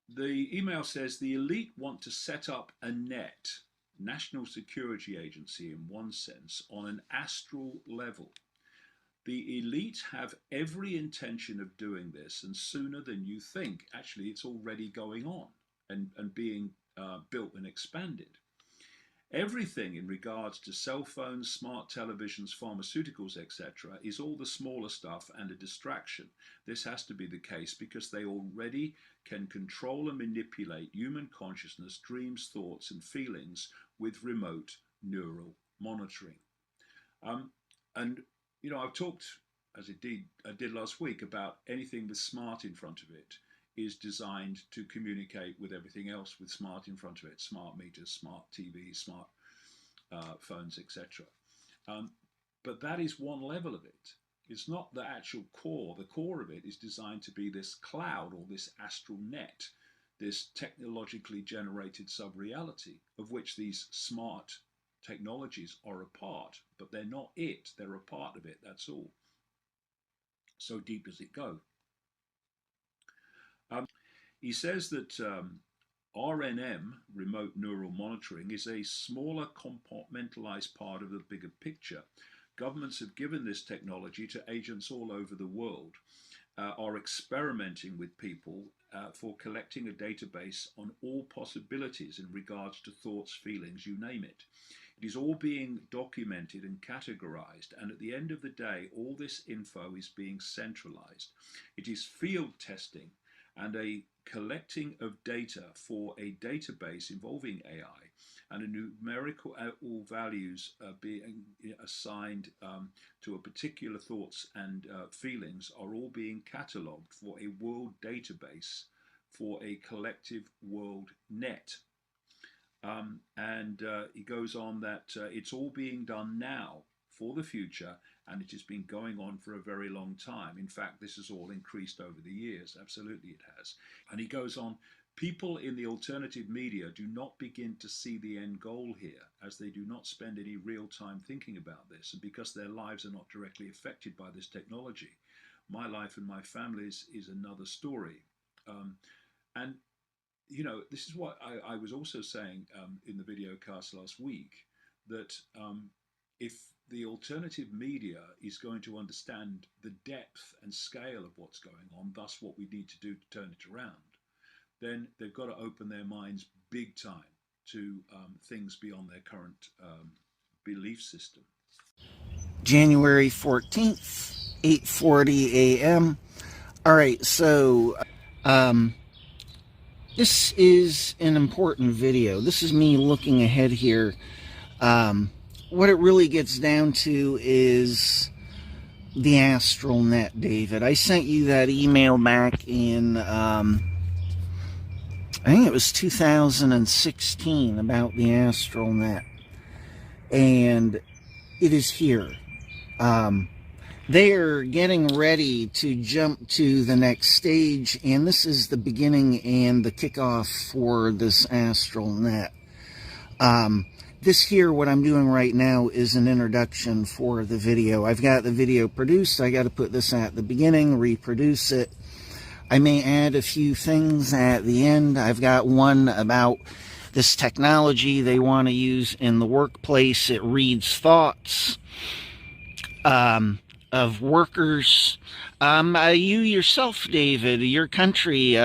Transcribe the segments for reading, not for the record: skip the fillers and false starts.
The email says the elite want to set up a net, national security agency in one sense, on an astral level. The elite have every intention of doing this, and sooner than you think. Actually, it's already going on and being built and expanded. Everything in regards to cell phones, smart televisions, pharmaceuticals, etc., is all the smaller stuff and a distraction. This has to be the case because they already can control and manipulate human consciousness, dreams, thoughts, and feelings with remote neural monitoring. And I've talked, as I did last week, about anything with smart in front of it is designed to communicate with everything else with smart in front of it: smart meters, smart TVs, smart phones, etc. But that is one level of it. It's not the actual core. The core of it is designed to be this cloud or this astral net, this technologically generated sub-reality of which these smart technologies are a part, but they're not it. They're a part of it, that's all. So deep does it go. He says that RNM, remote neural monitoring, is a smaller compartmentalized part of the bigger picture. Governments have given this technology to agents all over the world, are experimenting with people for collecting a database on all possibilities in regards to thoughts, feelings, you name it. It is all being documented and categorized, and at the end of the day, all this info is being centralized. It is field testing and a collecting of data for a database involving AI, and a numerical values being assigned to a particular thoughts and feelings are all being catalogued for a world database for a collective world net. He goes on that it's all being done now for the future, and it has been going on for a very long time. In fact, this has all increased over the years. Absolutely it has. And he goes on, people in the alternative media do not begin to see the end goal here, as they do not spend any real time thinking about this, and because their lives are not directly affected by this technology. My life and my family's is another story. And this is what I was also saying in the video cast last week, that if the alternative media is going to understand the depth and scale of what's going on, thus what we need to do to turn it around, then they've got to open their minds big time to things beyond their current belief system. January 14th, 8:40 a.m. All right, so this is an important video. This is me looking ahead here. What it really gets down to is the astral net, David. I sent you that email back in, I think it was 2016, about the astral net. And it is here. They're getting ready to jump to the next stage, and this is the beginning and the kickoff for this astral net. This here, what I'm doing right now, is an introduction for the video. I've got the video produced. I got to put this at the beginning, reproduce it. I may add a few things at the end. I've got one about this technology they want to use in the workplace. It reads thoughts of workers. You yourself, David, your country,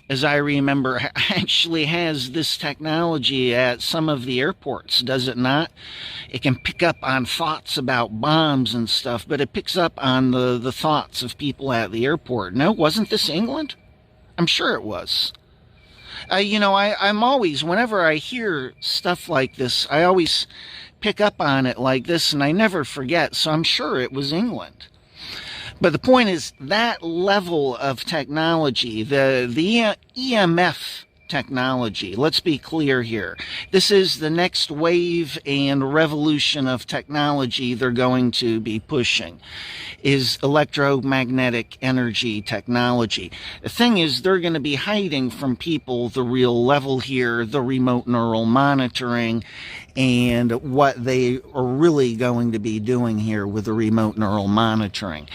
as I remember, actually has this technology at some of the airports, does it not? It can pick up on thoughts about bombs and stuff, but it picks up on the thoughts of people at the airport. No, wasn't this England? I'm sure it was. I'm always, whenever I hear stuff like this, I always pick up on it like this, and I never forget, so I'm sure it was England. But the point is, that level of technology, the EMF technology, let's be clear here, this is the next wave and revolution of technology they're going to be pushing, is electromagnetic energy technology. The thing is, they're going to be hiding from people the real level here, the remote neural monitoring, and what they are really going to be doing here with the remote neural monitoring.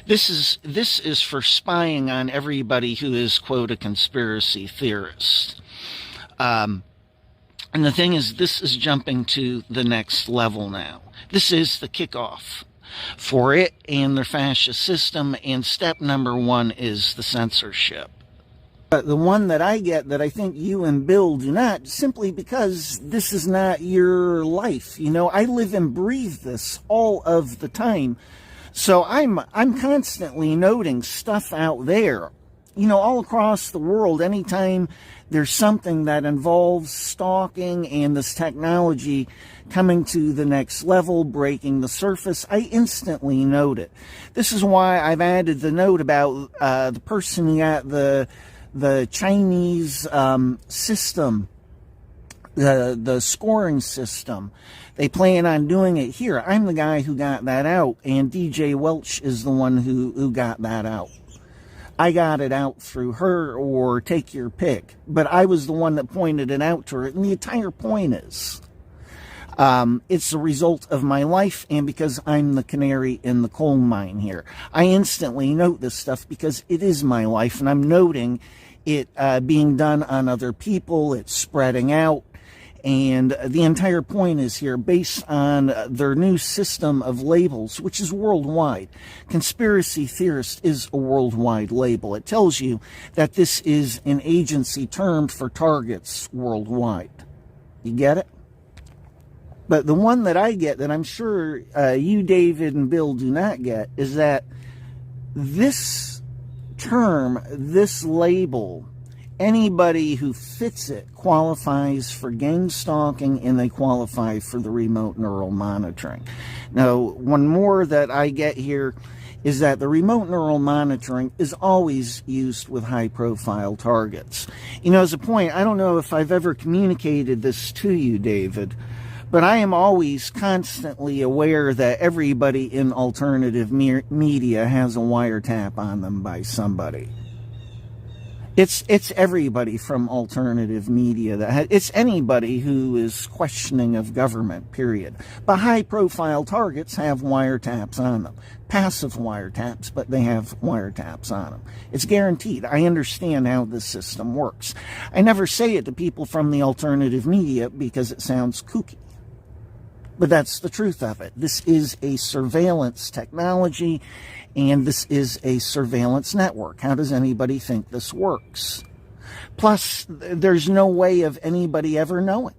This is for spying on everybody who is, quote, a conspiracy theorist. And the thing is, this is jumping to the next level now. This is the kickoff for it and their fascist system, and step number one is the censorship. But the one that I get that I think you and Bill do not, simply because this is not your life. You know, I live and breathe this all of the time. So I'm constantly noting stuff out there, you know, all across the world. Anytime there's something that involves stalking and this technology coming to the next level, breaking the surface, I instantly note it. This is why I've added the note about the person who got the Chinese system, the scoring system. They plan on doing it here. I'm the guy who got that out, and DJ Welch is the one who got that out. I got it out through her, or take your pick. But I was the one that pointed it out to her. And the entire point is, it's a result of my life, and because I'm the canary in the coal mine here. I instantly note this stuff because it is my life, and I'm noting it being done on other people. It's spreading out. And the entire point is here, based on their new system of labels, which is worldwide. Conspiracy theorist is a worldwide label. It tells you that this is an agency term for targets worldwide. You get it? But the one that I get, that I'm sure you, David, and Bill do not get, is that this term, this label, anybody who fits it qualifies for gang stalking, and they qualify for the remote neural monitoring. Now, one more that I get here is that the remote neural monitoring is always used with high-profile targets. You know, as a point, I don't know if I've ever communicated this to you, David, but I am always constantly aware that everybody in alternative media has a wiretap on them by somebody. It's everybody from alternative media. It's anybody who is questioning of government, period. But high-profile targets have wiretaps on them. Passive wiretaps, but they have wiretaps on them. It's guaranteed. I understand how this system works. I never say it to people from the alternative media because it sounds kooky. But that's the truth of it. This is a surveillance technology, and this is a surveillance network. How does anybody think this works? Plus, there's no way of anybody ever knowing.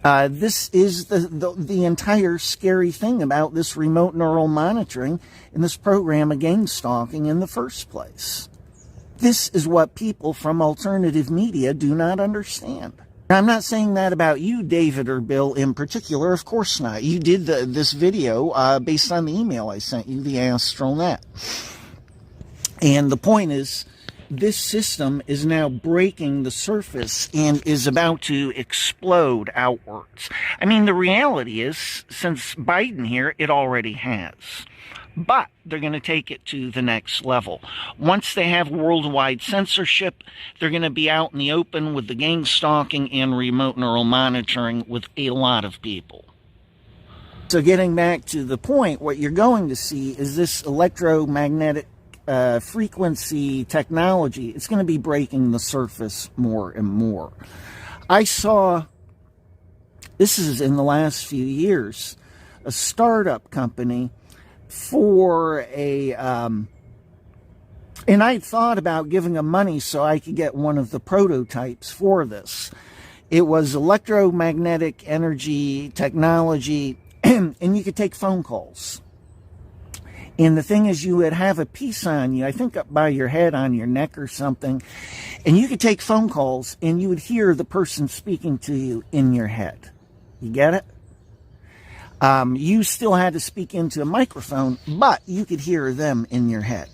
This is the entire scary thing about this remote neural monitoring and this program of gang stalking in the first place. This is what people from alternative media do not understand. Now, I'm not saying that about you, David, or Bill in particular. Of course not. You did this video based on the email I sent you, the Astral Net. And the point is, this system is now breaking the surface and is about to explode outwards. I mean, the reality is, since Biden here, it already has. But they're going to take it to the next level. Once they have worldwide censorship, they're going to be out in the open with the gang stalking and remote neural monitoring with a lot of people. So getting back to the point, what you're going to see is this electromagnetic frequency technology. It's going to be breaking the surface more and more. I saw, this is in the last few years, a startup company for a, and I thought about giving them money so I could get one of the prototypes for this. It was electromagnetic energy technology, and you could take phone calls. And the thing is, you would have a piece on you, I think up by your head, on your neck or something, and you could take phone calls, and you would hear the person speaking to you in your head. You get it? You still had to speak into a microphone, but you could hear them in your head.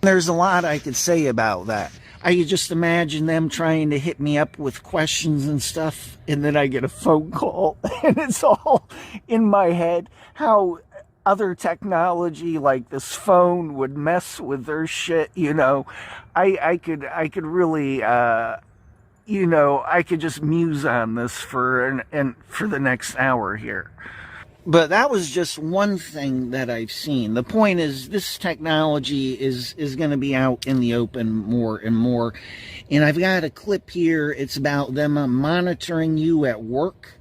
There's a lot I could say about that. I could just imagine them trying to hit me up with questions and stuff, and then I get a phone call, and it's all in my head. How other technology like this phone would mess with their shit, you know. I could really I could just muse on this for the next hour here. But that was just one thing that I've seen. The point is, this technology is going to be out in the open more and more. And I've got a clip here. It's about them monitoring you at work.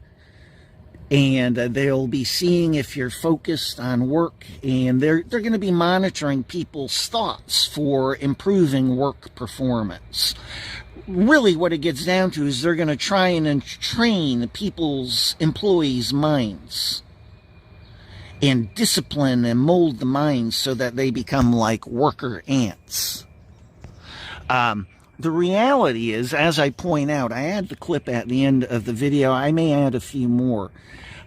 And they'll be seeing if you're focused on work. And they're going to be monitoring people's thoughts for improving work performance. Really, what it gets down to is they're going to try and train employees' minds and discipline and mold the minds so that they become like worker ants. The reality is, as I point out, I add the clip at the end of the video. I may add a few more.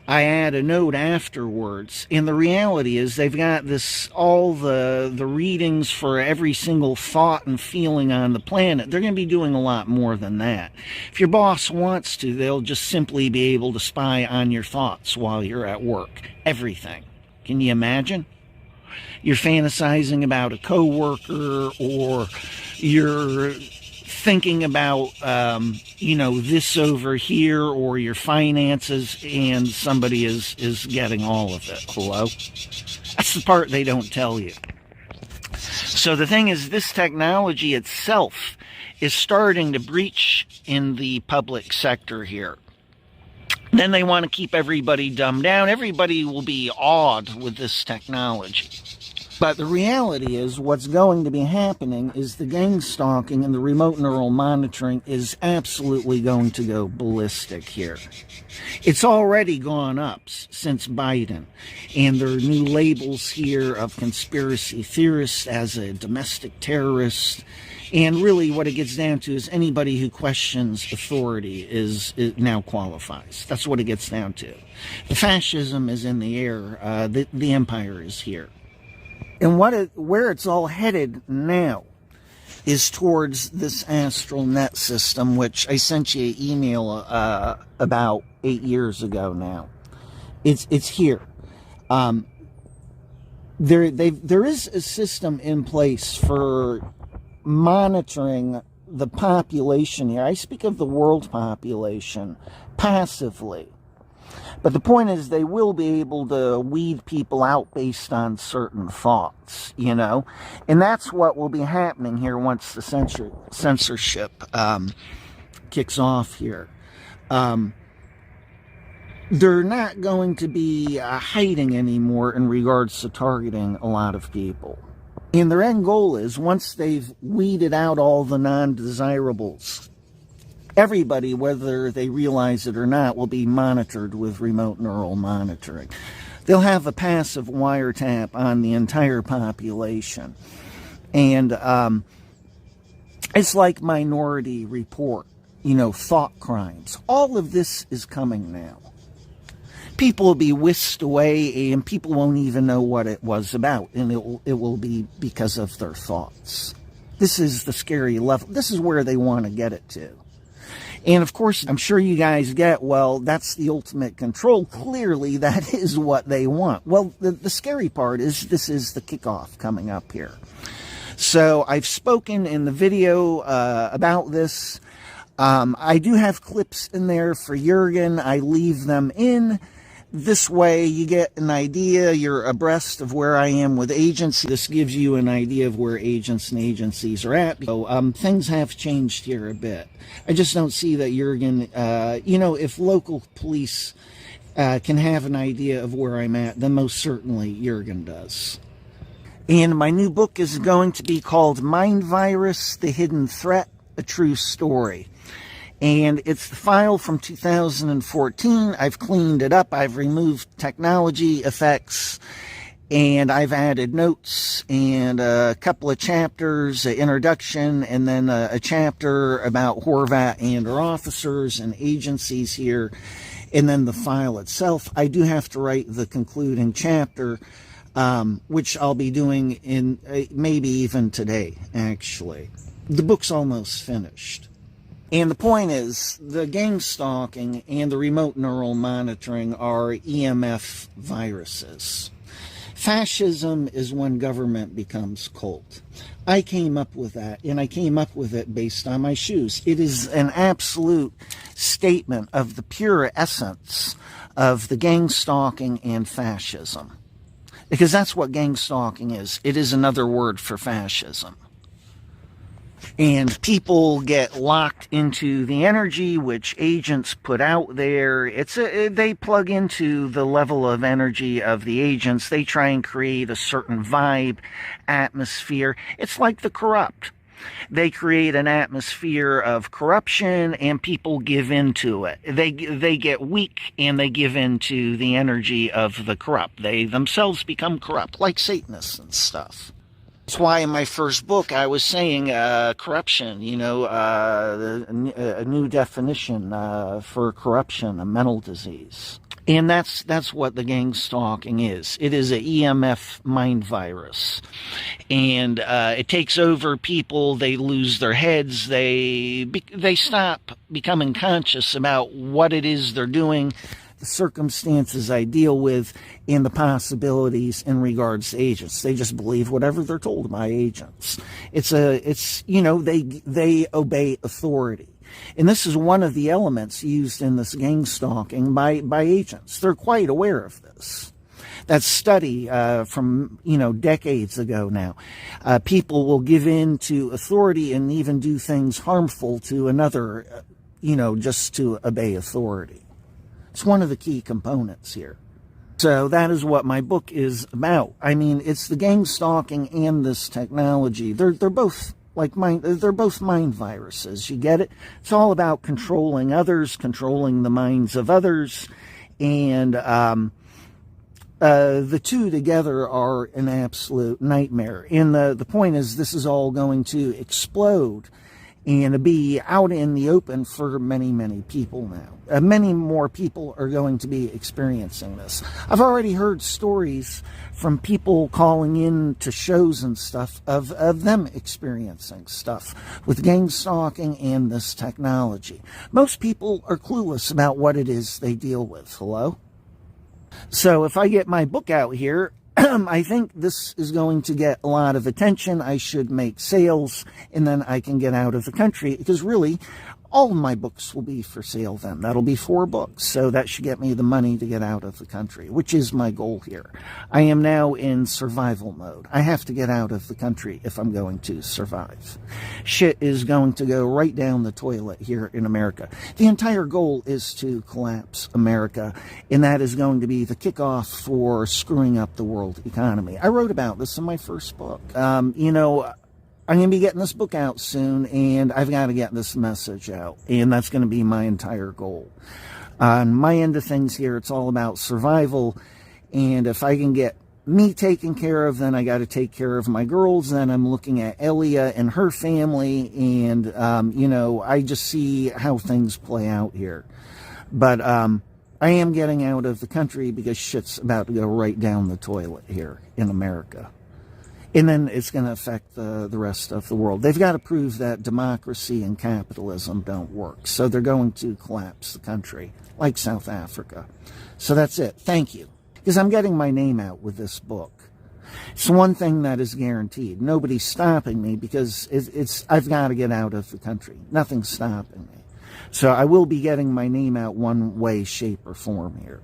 I add a note afterwards. And the reality is they've got all the readings for every single thought and feeling on the planet. They're going to be doing a lot more than that. If your boss wants to, they'll just simply be able to spy on your thoughts while you're at work. Everything. Can you imagine? You're fantasizing about a coworker, or you're thinking about, this over here, or your finances, and somebody is getting all of it. Hello? That's the part they don't tell you. So the thing is, this technology itself is starting to breach in the public sector here. Then they want to keep everybody dumbed down. Everybody will be awed with this technology. But the reality is, what's going to be happening is the gang stalking and the remote neural monitoring is absolutely going to go ballistic here. It's already gone up since Biden. And there are new labels here of conspiracy theorists as a domestic terrorist. And really what it gets down to is anybody who questions authority is now qualifies. That's what it gets down to. The fascism is in the air. The empire is here. And where it's all headed now is towards this astral net system, which I sent you an email about 8 years ago now. It's here. There is a system in place for monitoring the population here. I speak of the world population passively. But the point is, they will be able to weed people out based on certain thoughts, And that's what will be happening here once the censorship kicks off here. They're not going to be hiding anymore in regards to targeting a lot of people. And their end goal is, once they've weeded out all the non-desirables, everybody, whether they realize it or not, will be monitored with remote neural monitoring. They'll have a passive wiretap on the entire population. And it's like Minority Report, thought crimes. All of this is coming now. People will be whisked away, and people won't even know what it was about, and it will be because of their thoughts. This is the scary level. This is where they want to get it to. And of course, I'm sure you guys get, well, that's the ultimate control. Clearly, that is what they want. Well, the scary part is this is the kickoff coming up here. So I've spoken in the video about this. I do have clips in there for Jurgen. I leave them in. This way you get an idea, you're abreast of where I am with agency. This gives you an idea of where agents and agencies are at. So things have changed here a bit. I just don't see that Jurgen, if local police can have an idea of where I'm at, then most certainly Jurgen does. And my new book is going to be called Mind Virus, The Hidden Threat, A True Story. And it's the file from 2014. I've cleaned it up. I've removed technology effects. And I've added notes and a couple of chapters, an introduction, and then a chapter about Horvat and her officers and agencies here. And then the file itself. I do have to write the concluding chapter, which I'll be doing in maybe even today, actually. The book's almost finished. And the point is, the gang stalking and the remote neural monitoring are EMF viruses. Fascism is when government becomes cult. I came up with that, and I came up with it based on my shoes. It is an absolute statement of the pure essence of the gang stalking and fascism. Because that's what gang stalking is. It is another word for fascism. And people get locked into the energy which agents put out there. They plug into the level of energy of the agents. They try and create a certain vibe, atmosphere. It's like the corrupt. They create an atmosphere of corruption, and people give into it. They get weak, and they give into the energy of the corrupt. They themselves become corrupt, like Satanists and stuff. That's why in my first book I was saying corruption, a new definition for corruption, a mental disease. And that's what the gang stalking is. It is an EMF mind virus. And it takes over people. They lose their heads. They stop becoming conscious about what it is they're doing, the circumstances I deal with, and the possibilities in regards to agents. They just believe whatever they're told by agents. They obey authority. And this is one of the elements used in this gang stalking by agents. They're quite aware of this. That study from, decades ago now. People will give in to authority and even do things harmful to another, just to obey authority. It's one of the key components here. So that is what my book is about. I mean, it's the gang stalking and this technology. They're both they're both mind viruses. You get it? It's all about controlling others, controlling the minds of others, and the two together are an absolute nightmare. And the point is, this is all going to explode and be out in the open for many, many people now. Many more people are going to be experiencing this. I've already heard stories from people calling in to shows and stuff of them experiencing stuff with gang stalking and this technology. Most people are clueless about what it is they deal with. Hello? So if I get my book out here, I think this is going to get a lot of attention. I should make sales, and then I can get out of the country, because really, all of my books will be for sale then. That'll be 4 books, so that should get me the money to get out of the country, which is my goal here. I am now in survival mode. I have to get out of the country if I'm going to survive. Shit is going to go right down the toilet here in America. The entire goal is to collapse America, and that is going to be the kickoff for screwing up the world economy. I wrote about this in my first book. I'm going to be getting this book out soon, and I've got to get this message out, and that's going to be my entire goal. On my end of things here, it's all about survival, and if I can get me taken care of, then I got to take care of my girls. Then I'm looking at Elia and her family, and, I just see how things play out here. But I am getting out of the country because shit's about to go right down the toilet here in America. And then it's going to affect the rest of the world. They've got to prove that democracy and capitalism don't work. So they're going to collapse the country, like South Africa. So that's it. Thank you. Because I'm getting my name out with this book. It's one thing that is guaranteed. Nobody's stopping me, because I've got to get out of the country. Nothing's stopping me. So I will be getting my name out one way, shape, or form here.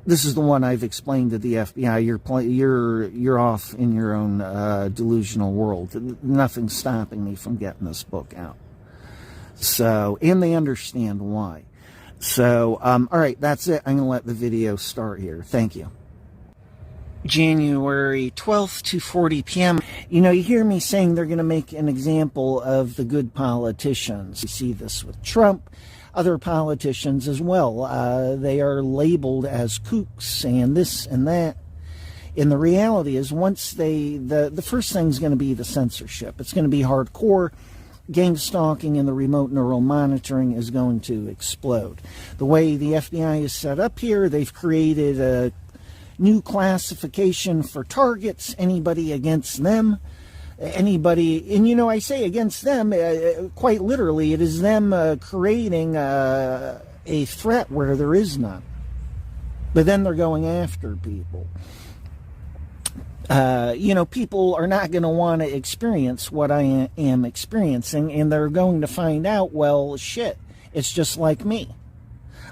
This is the one I've explained to the FBI. You're off in your own delusional world. Nothing's stopping me from getting this book out. So, and they understand why. So, all right, that's it. I'm going to let the video start here. Thank you. January 12th, 2:40 p.m. You hear me saying they're going to make an example of the good politicians. You see this with Trump. Other politicians as well. They are labeled as kooks and this and that. And the reality is, once the first thing is going to be the censorship. It's going to be hardcore. Gang stalking and the remote neural monitoring is going to explode. The way the FBI is set up here, they've created a new classification for targets, anybody against them. Anybody, and I say against them, quite literally, it is them creating a threat where there is none. But then they're going after people. People are not going to want to experience what I am experiencing, and they're going to find out, well, shit, it's just like me.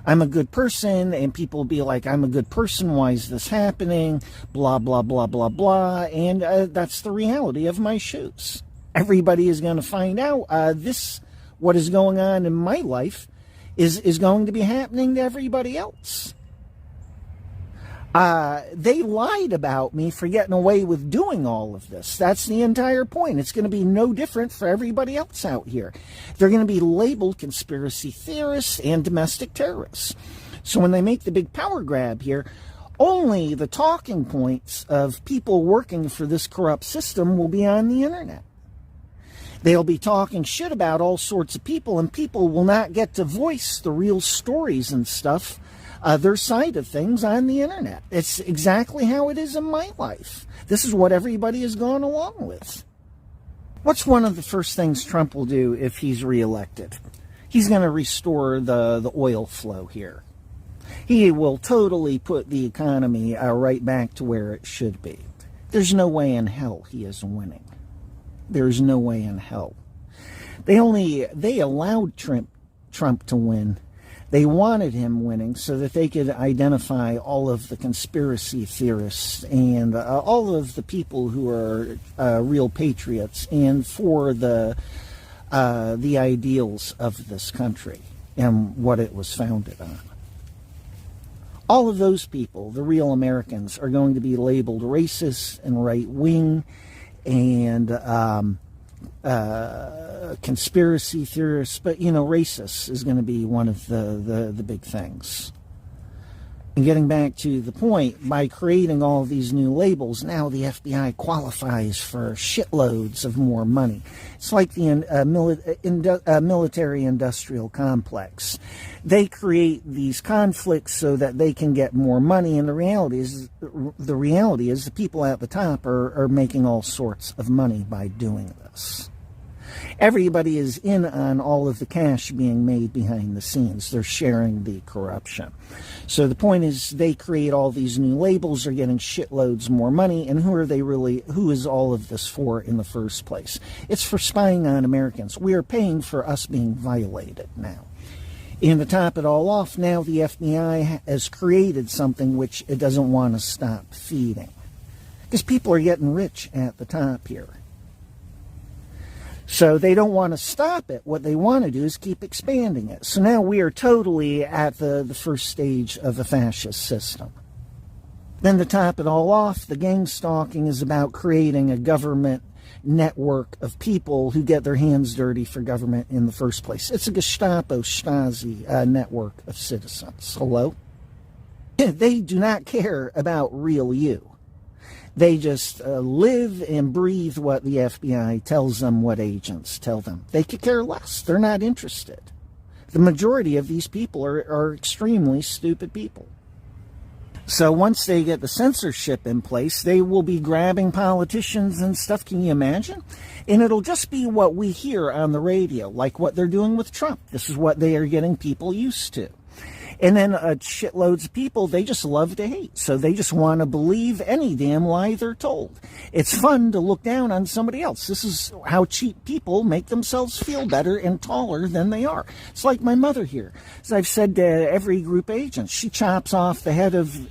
I'm a good person, and people will be like, I'm a good person, why is this happening? Blah, blah, blah, blah, blah. And that's the reality of my shoes. Everybody is going to find out what is going on in my life is going to be happening to everybody else. They lied about me for getting away with doing all of this. That's the entire point. It's going to be no different for everybody else out here. They're going to be labeled conspiracy theorists and domestic terrorists. So when they make the big power grab here, only the talking points of people working for this corrupt system will be on the internet. They'll be talking shit about all sorts of people, and people will not get to voice the real stories and stuff, their side of things on the internet. It's exactly how it is in my life. This is what everybody has gone along with. What's one of the first things Trump will do if he's reelected? He's going to restore the oil flow here. He will totally put the economy right back to where it should be. There's no way in hell he is winning. There's no way in hell. They allowed Trump to win. They wanted him winning so that they could identify all of the conspiracy theorists and all of the people who are real patriots and for the ideals of this country and what it was founded on. All of those people, the real Americans, are going to be labeled racist and right-wing and conspiracy theorists, but racist is going to be one of the big things. And getting back to the point, by creating all these new labels, now the FBI qualifies for shitloads of more money. It's like the military-industrial complex. They create these conflicts so that they can get more money, and the reality is the people at the top are making all sorts of money by doing this. Everybody is in on all of the cash being made behind the scenes. They're sharing the corruption. So the point is, they create all these new labels, are getting shitloads more money, and who is all of this for in the first place? It's for spying on Americans. We are paying for us being violated now. And to top it all off, now the FBI has created something which it doesn't want to stop feeding. Because people are getting rich at the top here. So they don't want to stop it. What they want to do is keep expanding it. So now we are totally at the first stage of a fascist system. Then to top it all off, the gang stalking is about creating a government network of people who get their hands dirty for government in the first place. It's a Gestapo Stasi network of citizens. Hello? They do not care about real you. They just live and breathe what the FBI tells them, what agents tell them. They could care less. They're not interested. The majority of these people are extremely stupid people. So once they get the censorship in place, they will be grabbing politicians and stuff. Can you imagine? And it'll just be what we hear on the radio, like what they're doing with Trump. This is what they are getting people used to. And then shitloads of people, they just love to hate. So they just want to believe any damn lie they're told. It's fun to look down on somebody else. This is how cheap people make themselves feel better and taller than they are. It's like my mother here. As I've said to every group agent, she chops off the head of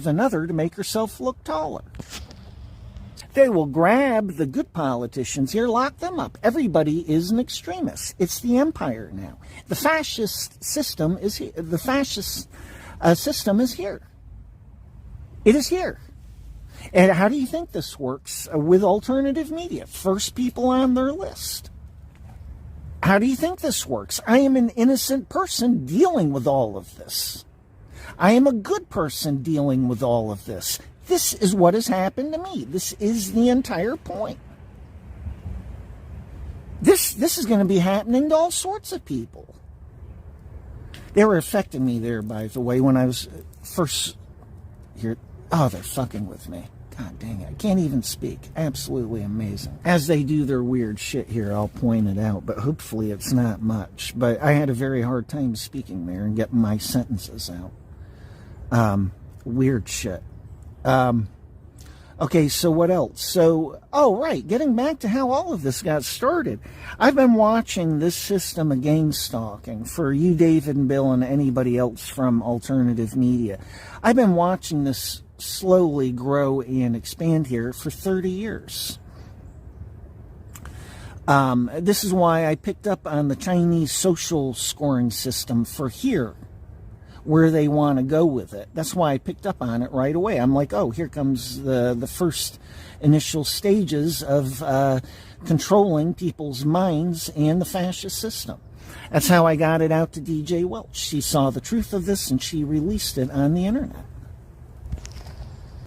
another to make herself look taller. They will grab the good politicians here, lock them up. Everybody is an extremist. It's the empire now. The fascist system is here. The fascist system is here. It is here. And how do you think this works with alternative media? First people on their list. How do you think this works? I am an innocent person dealing with all of this. I am a good person dealing with all of this. This is what has happened to me. This is the entire point. This is going to be happening to all sorts of people. They were affecting me there, by the way, when I was first here. Oh, they're fucking with me. God dang it. I can't even speak. Absolutely amazing. As they do their weird shit here, I'll point it out, but hopefully it's not much. But I had a very hard time speaking there and getting my sentences out. Weird shit. Okay, so what else? So, oh, right, getting back to how all of this got started. I've been watching this system of gang stalking for you, David and Bill, and anybody else from alternative media. I've been watching this slowly grow and expand here for 30 years. This is why I picked up on the Chinese social scoring system for here, where they want to go with it. That's why I picked up on it right away. I'm like, oh, here comes the first initial stages of controlling people's minds and the fascist system. That's how I got it out to DJ Welch. She saw the truth of this and she released it on the internet.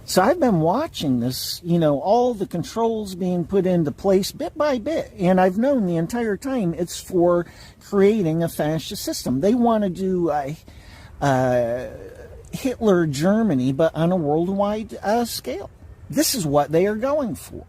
So I've been watching this, you know, all the controls being put into place bit by bit. And I've known the entire time it's for creating a fascist system. They want to do Hitler Germany, but on a worldwide scale. This is what they are going for.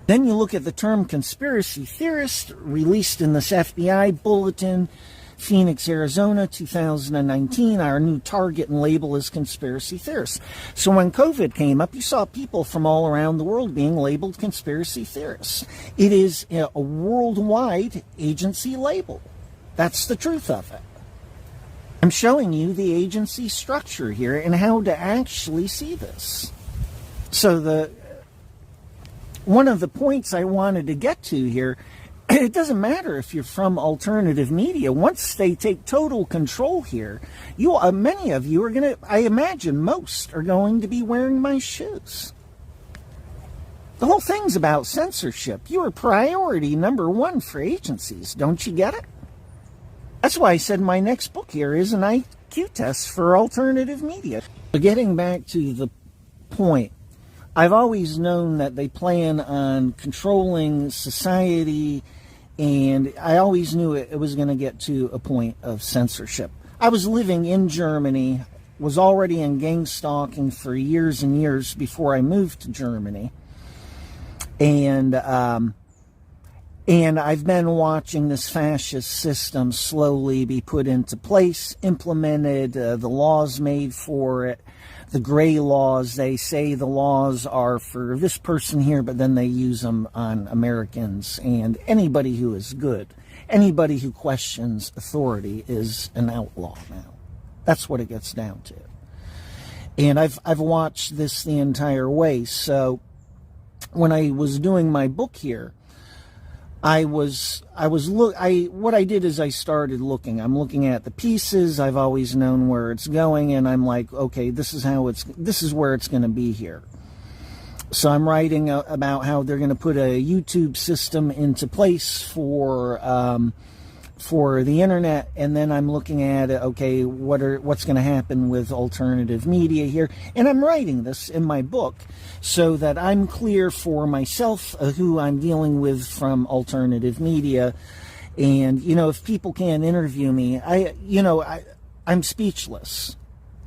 Then you look at the term conspiracy theorist, released in this FBI bulletin, Phoenix, Arizona, 2019. Our new target and label is conspiracy theorists. So when COVID came up, you saw people from all around the world being labeled conspiracy theorists. It is a worldwide agency label. That's the truth of it. I'm showing you the agency structure here and how to actually see this. So one of the points I wanted to get to here, it doesn't matter if you're from alternative media. Once they take total control here, many of you are going to, I imagine most, are going to be wearing my shoes. The whole thing's about censorship. You are priority number one for agencies. Don't you get it? That's why I said my next book here is an IQ test for alternative media. But getting back to the point, I've always known that they plan on controlling society, and I always knew it was going to get to a point of censorship. I was living in Germany, was already in gang stalking for years and years before I moved to Germany. And I've been watching this fascist system slowly be put into place, implemented, the laws made for it, the gray laws. They say the laws are for this person here, but then they use them on Americans and anybody who is good. Anybody who questions authority is an outlaw now. That's what it gets down to. And I've watched this the entire way. So when I was doing my book here, what I did is I started looking. I'm looking at the pieces. I've always known where it's going, and I'm like, okay, this is where it's going to be here. So I'm writing about how they're going to put a YouTube system into place for the internet, and then I'm looking at okay, what's going to happen with alternative media here, and I'm writing this in my book so that I'm clear for myself who I'm dealing with from alternative media. And if people can't interview me, I'm speechless.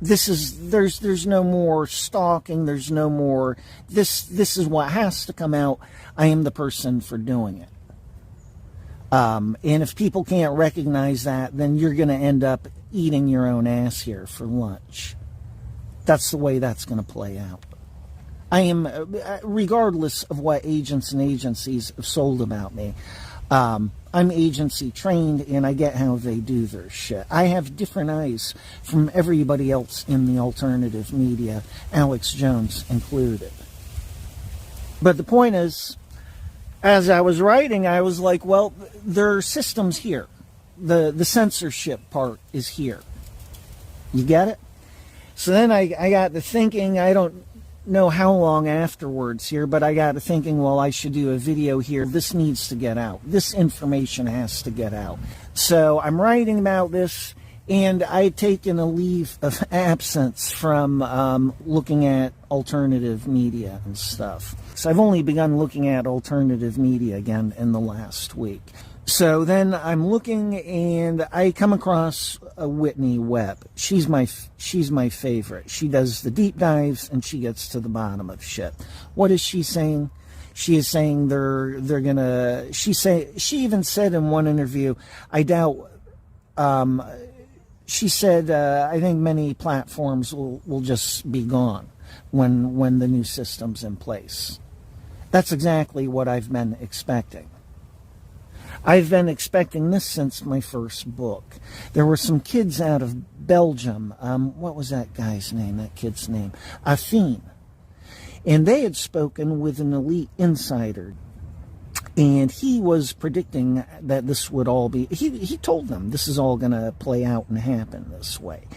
There's no more stalking. There's no more. This is what has to come out. I am the person for doing it. And if people can't recognize that, then you're going to end up eating your own ass here for lunch. That's the way that's going to play out. I am, regardless of what agents and agencies have sold about me, I'm agency trained and I get how they do their shit. I have different eyes from everybody else in the alternative media, Alex Jones included. But the point is, as I was writing, I was like, well, there are systems here. The censorship part is here. You get it? So then I got to thinking, I don't know how long afterwards here, but I got to thinking, well, I should do a video here. This needs to get out. This information has to get out. So I'm writing about this, and I had taken a leave of absence from looking at alternative media and stuff. So I've only begun looking at alternative media again in the last week. So then I'm looking, and I come across Whitney Webb. She's my favorite. She does the deep dives, and she gets to the bottom of shit. What is she saying? She is saying they're gonna. She even said in one interview, I doubt she said, I think many platforms will just be gone when the new system's in place. That's exactly what I've been expecting. I've been expecting this since my first book. There were some kids out of Belgium. What was that guy's name, that kid's name? Athene. And they had spoken with an elite insider. And he was predicting that this would all be... He told them this is all going to play out and happen this way.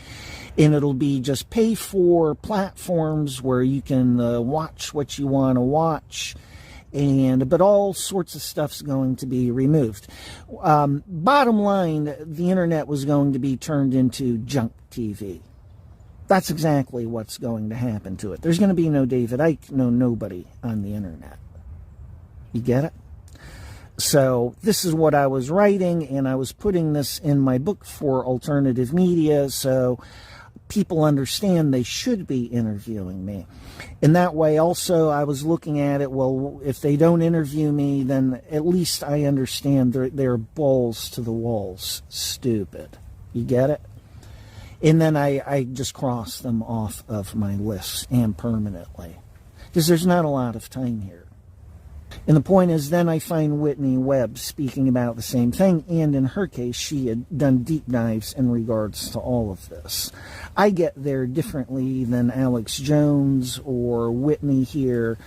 And it'll be just pay for platforms where you can watch what you want to watch. But all sorts of stuff's going to be removed. Bottom line, the internet was going to be turned into junk TV. That's exactly what's going to happen to it. There's going to be no David Icke, no nobody on the internet. You get it? So this is what I was writing, and I was putting this in my book for alternative media, so people understand they should be interviewing me. In that way, also, I was looking at it, well, if they don't interview me, then at least I understand they're balls to the walls stupid. You get it? And then I just cross them off of my list, and permanently. Because there's not a lot of time here. And the point is, then I find Whitney Webb speaking about the same thing, and in her case, she had done deep dives in regards to all of this. I get there differently than Alex Jones or Whitney here.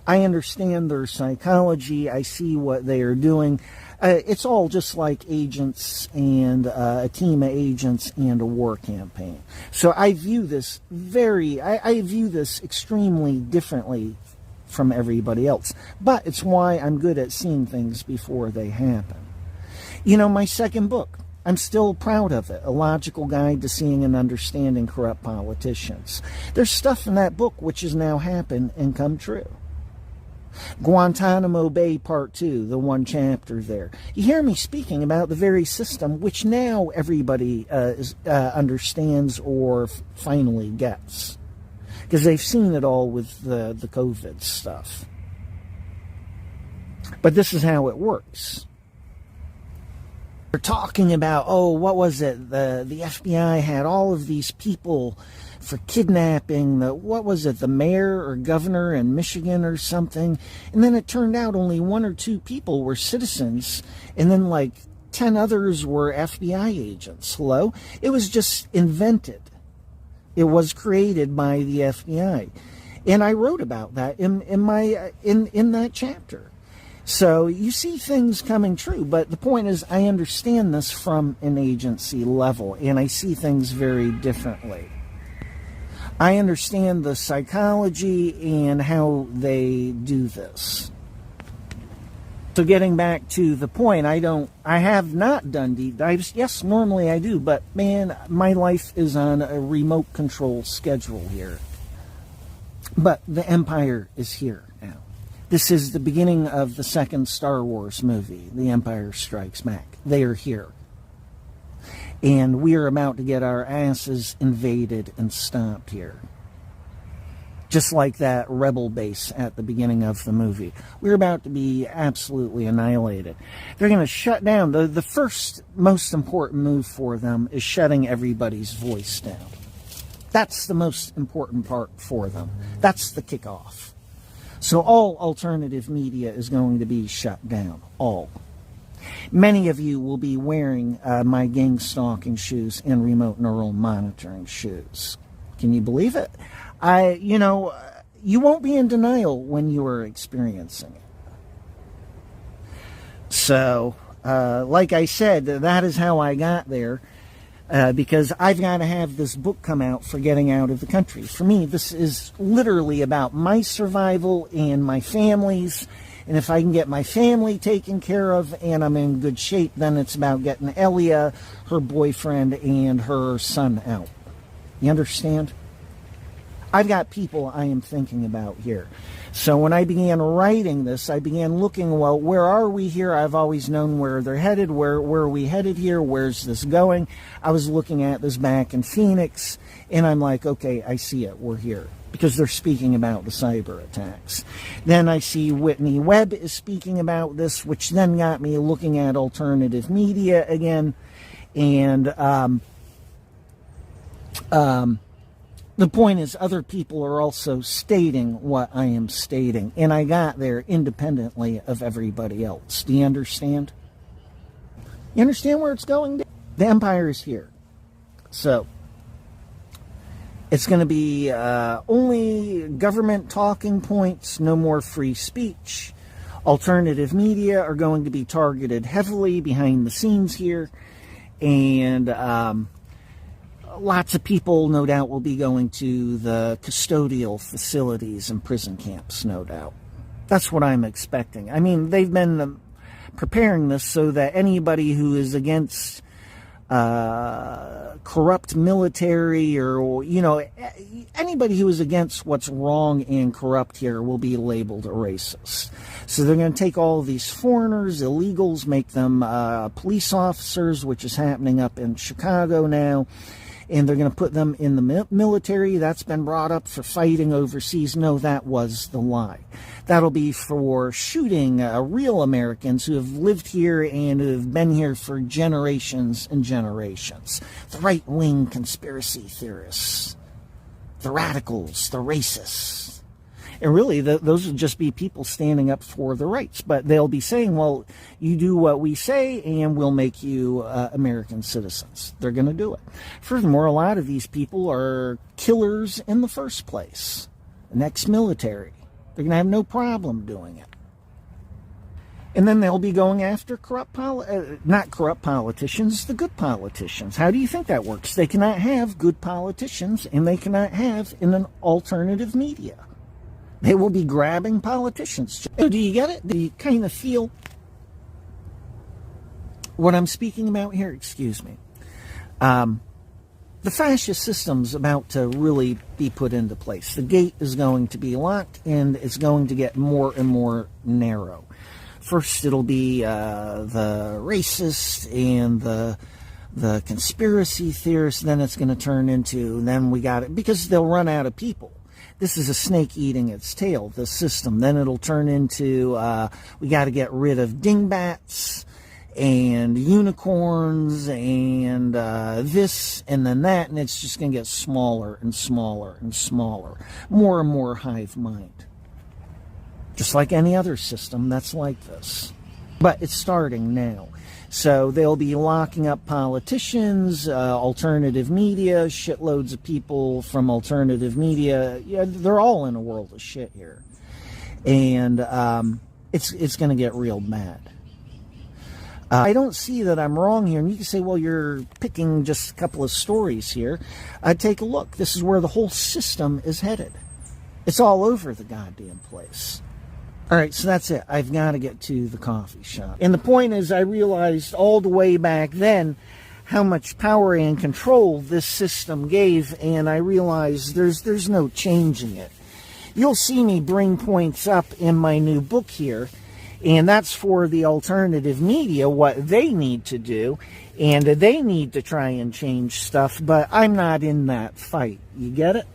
I understand their psychology. I see what they are doing. It's all just like agents and a team of agents and a war campaign. So I view this I view this extremely differently from everybody else. But it's why I'm good at seeing things before they happen. You know, my second book, I'm still proud of it. A Logical Guide to Seeing and Understanding Corrupt Politicians. There's stuff in that book which has now happened and come true. Guantanamo Bay Part 2, the one chapter there. You hear me speaking about the very system which now everybody understands or finally gets. Because they've seen it all with the COVID stuff. But this is how it works. They're talking about, what was it? The FBI had all of these people for kidnapping, the mayor or governor in Michigan or something. And then it turned out only 1 or 2 people were citizens. And then like 10 others were FBI agents. Hello? It was just invented. It was created by the FBI. And I wrote about that in that chapter. So you see things coming true, but the point is I understand this from an agency level, and I see things very differently. I understand the psychology and how they do this. So getting back to the point, I have not done deep dives. Yes, normally I do, but man, my life is on a remote control schedule here. But the Empire is here now. This is the beginning of the second Star Wars movie, The Empire Strikes Back. They are here. And we are about to get our asses invaded and stomped here. Just like that rebel base at the beginning of the movie. We're about to be absolutely annihilated. They're going to shut down. The first most important move for them is shutting everybody's voice down. That's the most important part for them. That's the kickoff. So all alternative media is going to be shut down. All. Many of you will be wearing my gang stalking shoes and remote neural monitoring shoes. Can you believe it? You won't be in denial when you are experiencing it. So, like I said, that is how I got there, because I've got to have this book come out for getting out of the country. For me, this is literally about my survival and my family's, and if I can get my family taken care of and I'm in good shape, then it's about getting Elia, her boyfriend, and her son out. You understand? I've got people I am thinking about here. So when I began writing this, I began looking, well, where are we here? I've always known where they're headed. Where are we headed here? Where's this going? I was looking at this back in Phoenix, and I'm like, okay, I see it. We're here. Because they're speaking about the cyber attacks. Then I see Whitney Webb is speaking about this, which then got me looking at alternative media again. And The point is, other people are also stating what I am stating, and I got there independently of everybody else. Do you understand? You understand where it's going? The empire is here. So, it's going to be only government talking points, no more free speech. Alternative media are going to be targeted heavily behind the scenes here, and lots of people, no doubt, will be going to the custodial facilities and prison camps, no doubt. That's what I'm expecting. I mean, they've been preparing this so that anybody who is against corrupt military, or, you know, anybody who is against what's wrong and corrupt here will be labeled a racist. So they're going to take all of these foreigners, illegals, make them police officers, which is happening up in Chicago now, and they're going to put them in the military. That's been brought up for fighting overseas. No, that was the lie. That'll be for shooting real Americans who have lived here and who have been here for generations and generations. The right-wing conspiracy theorists, the radicals, the racists. And really, those will just be people standing up for the rights. But they'll be saying, well, you do what we say and we'll make you American citizens. They're going to do it. Furthermore, a lot of these people are killers in the first place. An ex-military. They're going to have no problem doing it. And then they'll be going after not corrupt politicians, the good politicians. How do you think that works? They cannot have good politicians, and they cannot have an alternative media. They will be grabbing politicians. So do you get it? Do you kind of feel what I'm speaking about here? Excuse me. The fascist system's about to really be put into place. The gate is going to be locked, and it's going to get more and more narrow. First, it'll be the racist and the conspiracy theorists. Then it's going to turn into, then we got it, because they'll run out of people. This is a snake eating its tail, the system. Then it'll turn into, we got to get rid of dingbats and unicorns and this and then that, and it's just going to get smaller and smaller and smaller. More and more hive mind. Just like any other system that's like this. But it's starting now. So they'll be locking up politicians, alternative media, shitloads of people from alternative media. Yeah, they're all in a world of shit here. And it's going to get real bad. I don't see that I'm wrong here. And you can say, well, you're picking just a couple of stories here. Take a look. This is where the whole system is headed. It's all over the goddamn place. All right, so that's it. I've got to get to the coffee shop. And the point is, I realized all the way back then how much power and control this system gave, and I realized there's no changing it. You'll see me bring points up in my new book here, and that's for the alternative media, what they need to do, and they need to try and change stuff, but I'm not in that fight. You get it?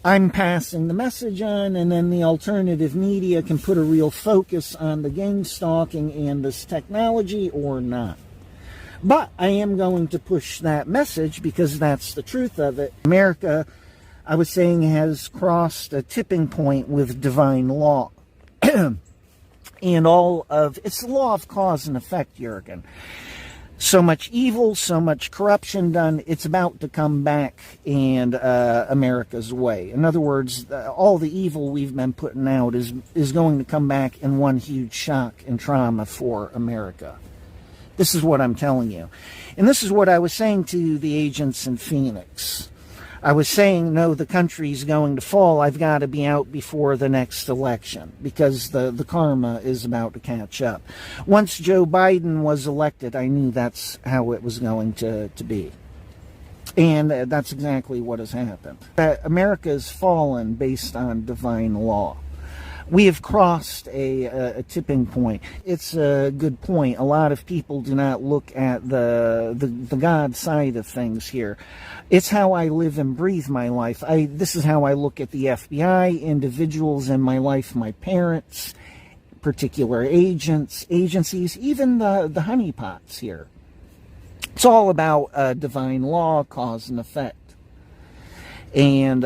I'm passing the message on, and then the alternative media can put a real focus on the gang stalking and this technology or not. But I am going to push that message because that's the truth of it. America, I was saying, has crossed a tipping point with divine law. And all of, it's the law of cause and effect, Jurgen. So much evil, so much corruption done, it's about to come back and America's way. In other words, all the evil we've been putting out is going to come back in one huge shock and trauma for America. This is what I'm telling you. And this is what I was saying to the agents in Phoenix. I was saying, no, the country's going to fall. I've got to be out before the next election because the karma is about to catch up. Once Joe Biden was elected, I knew that's how it was going to be. And that's exactly what has happened. America has fallen based on divine law. We have crossed a tipping point. It's a good point. A lot of people do not look at the God side of things here. It's how I live and breathe my life. This is how I look at the FBI, individuals in my life, my parents, particular agents, agencies, even the honeypots here. It's all about divine law, cause and effect. And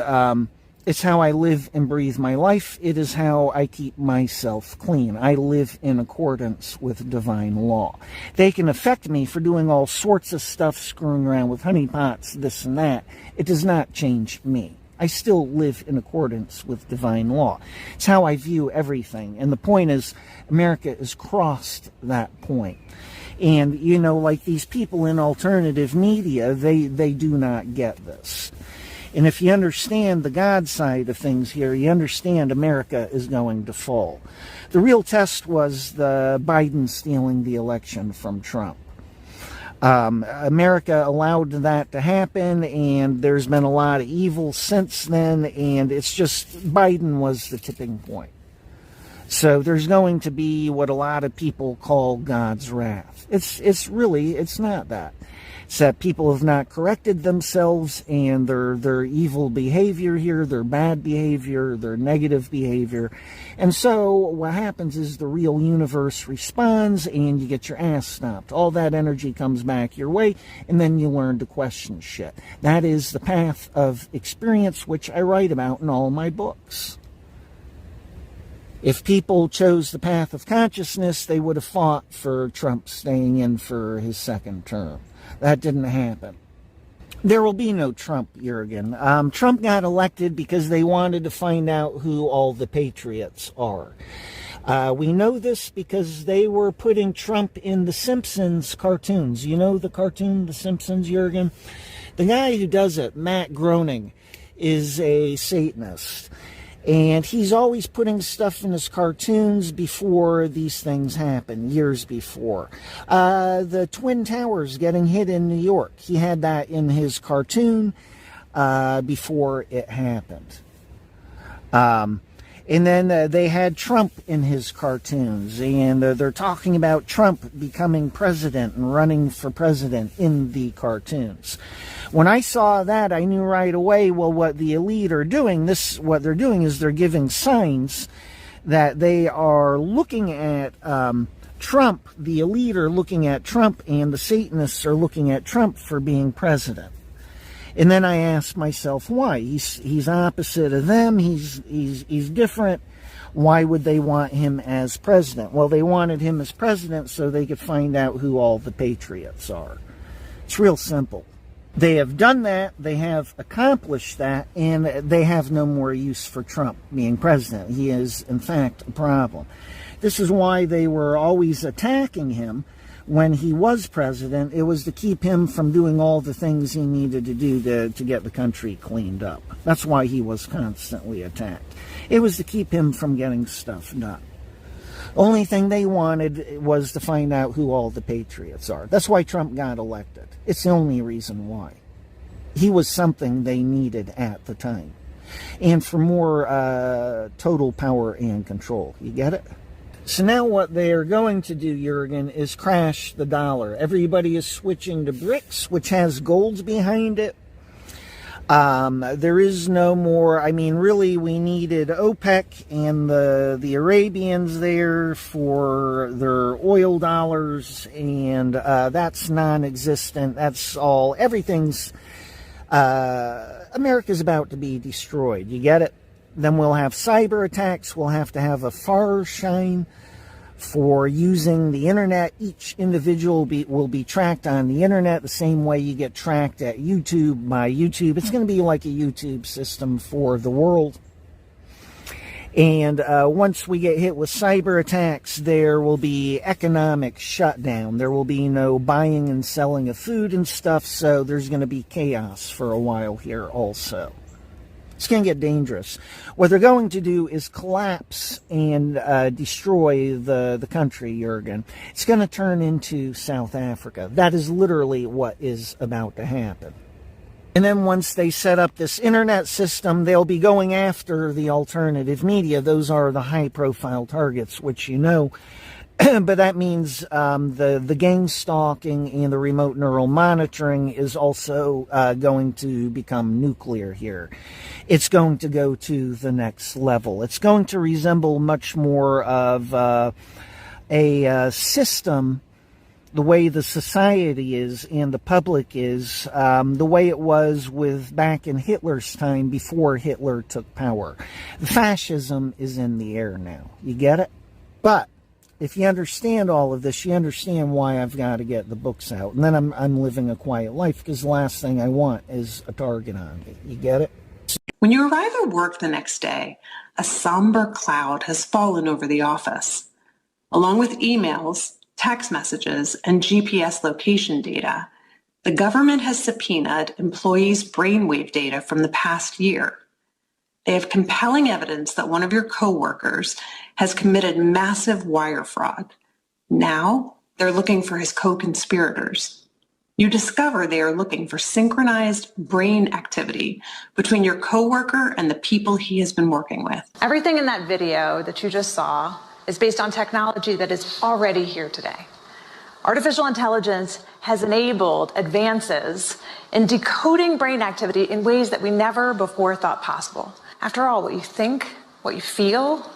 it's how I live and breathe my life. It is how I keep myself clean. I live in accordance with divine law. They can affect me for doing all sorts of stuff, screwing around with honeypots, this and that. It does not change me. I still live in accordance with divine law. It's how I view everything. And the point is, America has crossed that point. And, you know, like these people in alternative media, they do not get this. And if you understand the God side of things here, you understand America is going to fall. The real test was the Biden stealing the election from Trump. America allowed that to happen, and there's been a lot of evil since then, and it's just Biden was the tipping point. So there's going to be what a lot of people call God's wrath. It's not that. It's that people have not corrected themselves, and their evil behavior here, their bad behavior, their negative behavior. And so what happens is the real universe responds, and you get your ass stomped. All that energy comes back your way, and then you learn to question shit. That is the path of experience, which I write about in all my books. If people chose the path of consciousness, they would have fought for Trump staying in for his second term. That didn't happen. There will be no Trump, Jurgen. Trump got elected because they wanted to find out who all the patriots are. We know this because they were putting Trump in the Simpsons cartoons. You know the cartoon, The Simpsons, Jurgen? The guy who does it, Matt Groening, is a Satanist. And he's always putting stuff in his cartoons before these things happen, years before. The Twin Towers getting hit in New York, he had that in his cartoon before it happened. And then they had Trump in his cartoons, and they're talking about Trump becoming president and running for president in the cartoons. When I saw that, I knew right away, well, what the elite are doing, what they're doing is they're giving signs that they are looking at Trump. The elite are looking at Trump, and the Satanists are looking at Trump for being president. And then I asked myself, why? He's opposite of them. He's different. Why would they want him as president? Well, they wanted him as president so they could find out who all the patriots are. It's real simple. They have done that, they have accomplished that, and they have no more use for Trump being president. He is, in fact, a problem. This is why they were always attacking him when he was president. It was to keep him from doing all the things he needed to do to get the country cleaned up. That's why he was constantly attacked. It was to keep him from getting stuff done. Only thing they wanted was to find out who all the patriots are. That's why Trump got elected. It's the only reason why. He was something they needed at the time. And for more total power and control. You get it? So now what they are going to do, Jurgen, is crash the dollar. Everybody is switching to BRICS, which has gold behind it. There is no more, I mean, really, we needed OPEC and the Arabians there for their oil dollars, and that's non-existent. That's all, everything's, America's about to be destroyed. You get it? Then we'll have cyber attacks. We'll have to have a far shine for using the internet. Each individual will be tracked on the internet the same way you get tracked at YouTube by YouTube. It's going to be like a YouTube system for the world. And once we get hit with cyber attacks, there will be economic shutdown. There will be no buying and selling of food and stuff, so there's going to be chaos for a while here also. It's going to get dangerous. What they're going to do is collapse and destroy the country, Jurgen. It's going to turn into South Africa. That is literally what is about to happen. And then once they set up this internet system, they'll be going after the alternative media. Those are the high-profile targets, which you know. But that means the gang stalking and the remote neural monitoring is also going to become nuclear here. It's going to go to the next level. It's going to resemble much more of a system the way the society is and the public is, the way it was back in Hitler's time before Hitler took power. Fascism is in the air now. You get it? But if you understand all of this, you understand why I've got to get the books out. And then I'm living a quiet life, because the last thing I want is a target on me. You get it? When you arrive at work the next day, a somber cloud has fallen over the office. Along with emails, text messages, and GPS location data, the government has subpoenaed employees' brainwave data from the past year. They have compelling evidence that one of your coworkers has committed massive wire fraud. Now, they're looking for his co-conspirators. You discover they are looking for synchronized brain activity between your coworker and the people he has been working with. Everything in that video that you just saw is based on technology that is already here today. Artificial intelligence has enabled advances in decoding brain activity in ways that we never before thought possible. After all, what you think, what you feel,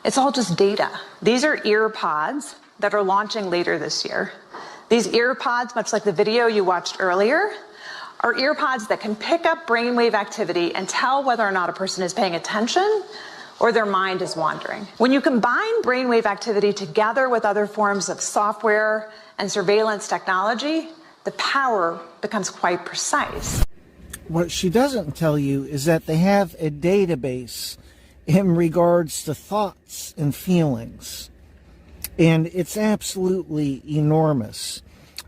it's all just data. These are ear pods that are launching later this year. These ear pods, much like the video you watched earlier, are ear pods that can pick up brainwave activity and tell whether or not a person is paying attention or their mind is wandering. When you combine brainwave activity together with other forms of software and surveillance technology, the power becomes quite precise. What she doesn't tell you is that they have a database in regards to thoughts and feelings. And it's absolutely enormous.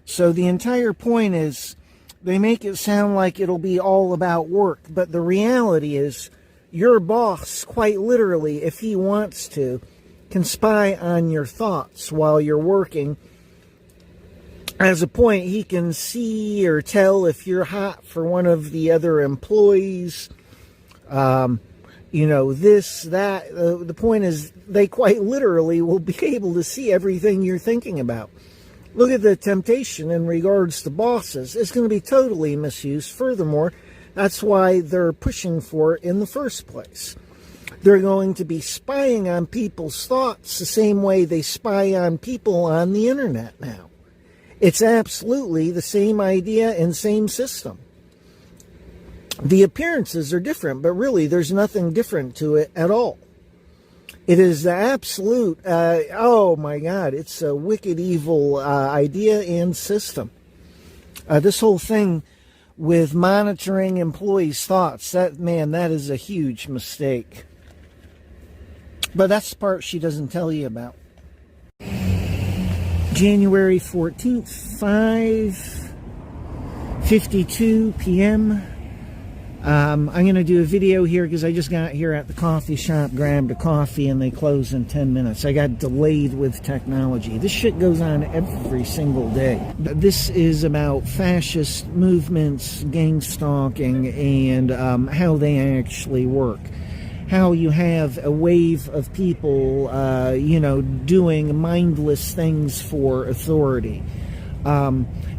So the entire point is, they make it sound like it'll be all about work, but the reality is, your boss, quite literally, if he wants to, can spy on your thoughts while you're working. As a point, he can see or tell if you're hot for one of the other employees. You know, this, that. The point is, they quite literally will be able to see everything you're thinking about. Look at the temptation in regards to bosses. It's going to be totally misused. Furthermore, that's why they're pushing for it in the first place. They're going to be spying on people's thoughts the same way they spy on people on the internet now. It's absolutely the same idea and same system. The appearances are different, but really there's nothing different to it at all. It is the absolute, oh my God, it's a wicked evil idea and system. This whole thing with monitoring employees' thoughts, that is a huge mistake. But that's the part she doesn't tell you about. January 14th, 5:52 p.m. I'm going to do a video here because I just got here at the coffee shop, grabbed a coffee, and they close in 10 minutes. I got delayed with technology. This shit goes on every single day. This is about fascist movements, gang stalking, and how they actually work. How you have a wave of people, doing mindless things for authority.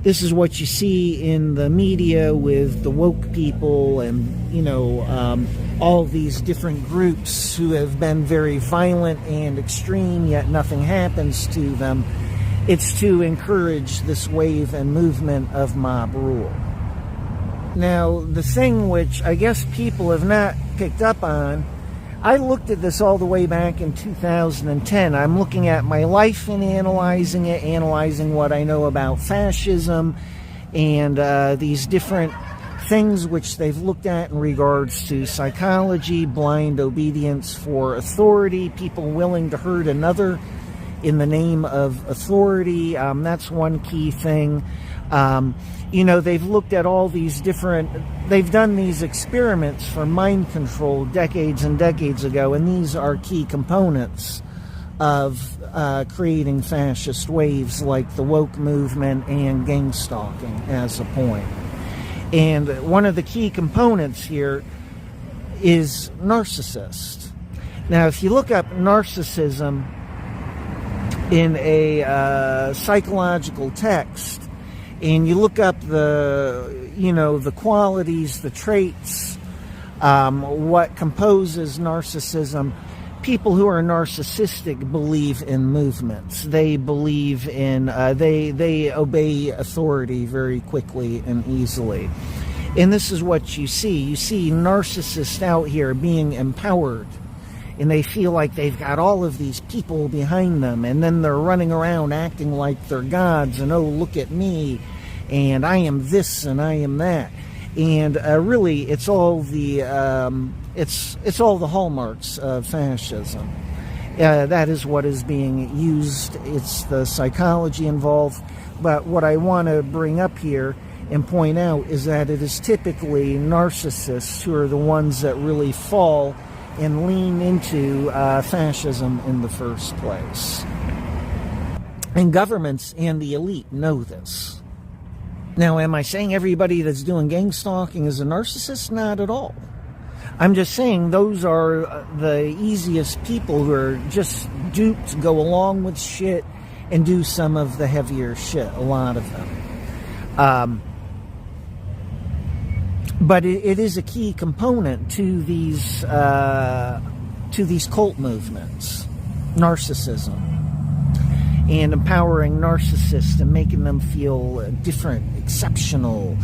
This is what you see in the media with the woke people and, all these different groups who have been very violent and extreme, yet nothing happens to them. It's to encourage this wave and movement of mob rule. Now, the thing which I guess people have not picked up on, I looked at this all the way back in 2010. I'm looking at my life and analyzing it, analyzing what I know about fascism and these different things which they've looked at in regards to psychology, blind obedience for authority, people willing to hurt another in the name of authority. That's one key thing. They've looked at all these they've done these experiments for mind control decades and decades ago, and these are key components of creating fascist waves like the woke movement and gang stalking as a point. And one of the key components here is narcissist. Now, if you look up narcissism in a psychological text, and you look up the qualities, the traits, what composes narcissism, people who are narcissistic believe in movements. They believe in, they obey authority very quickly and easily. And this is what you see. You see narcissists out here being empowered, and they feel like they've got all of these people behind them, and then they're running around acting like they're gods, and oh, look at me, and I am this and I am that. And really, it's all the it's all the hallmarks of fascism. That is what is being used. It's the psychology involved. But what I want to bring up here and point out is that it is typically narcissists who are the ones that really fall and lean into fascism in the first place. And governments and the elite know this. Now, am I saying everybody that's doing gang stalking is a narcissist? Not at all. I'm just saying those are the easiest people who are just duped to go along with shit and do some of the heavier shit, a lot of them. But it is a key component to these cult movements, narcissism, and empowering narcissists and making them feel different, exceptional,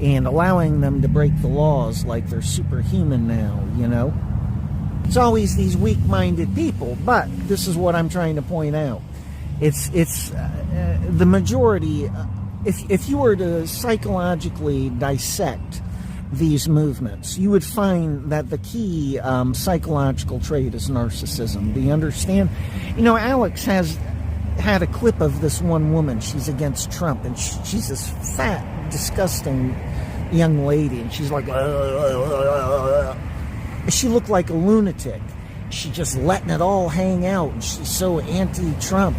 and allowing them to break the laws like they're superhuman now, you know? It's always these weak-minded people, but this is what I'm trying to point out. It's the majority, if you were to psychologically dissect these movements, you would find that the key psychological trait is narcissism. Do you understand? You know, Alex had a clip of this one woman. She's against Trump, and she's this fat, disgusting young lady, and she's like, she looked like a lunatic. She's just letting it all hang out, and she's so anti-Trump.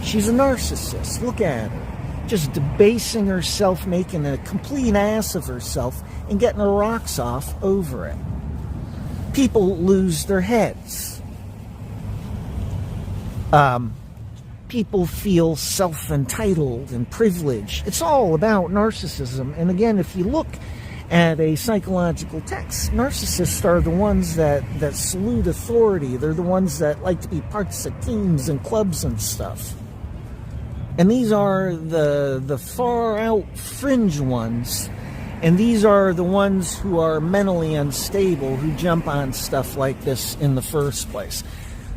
She's a narcissist. Look at her. Just debasing herself, making a complete ass of herself, and getting her rocks off over it. People lose their heads. People feel self-entitled and privileged. It's all about narcissism. And again, if you look at a psychological text, narcissists are the ones that salute authority. They're the ones that like to be parts of teams and clubs and stuff. And these are the far out fringe ones. And these are the ones who are mentally unstable, who jump on stuff like this in the first place.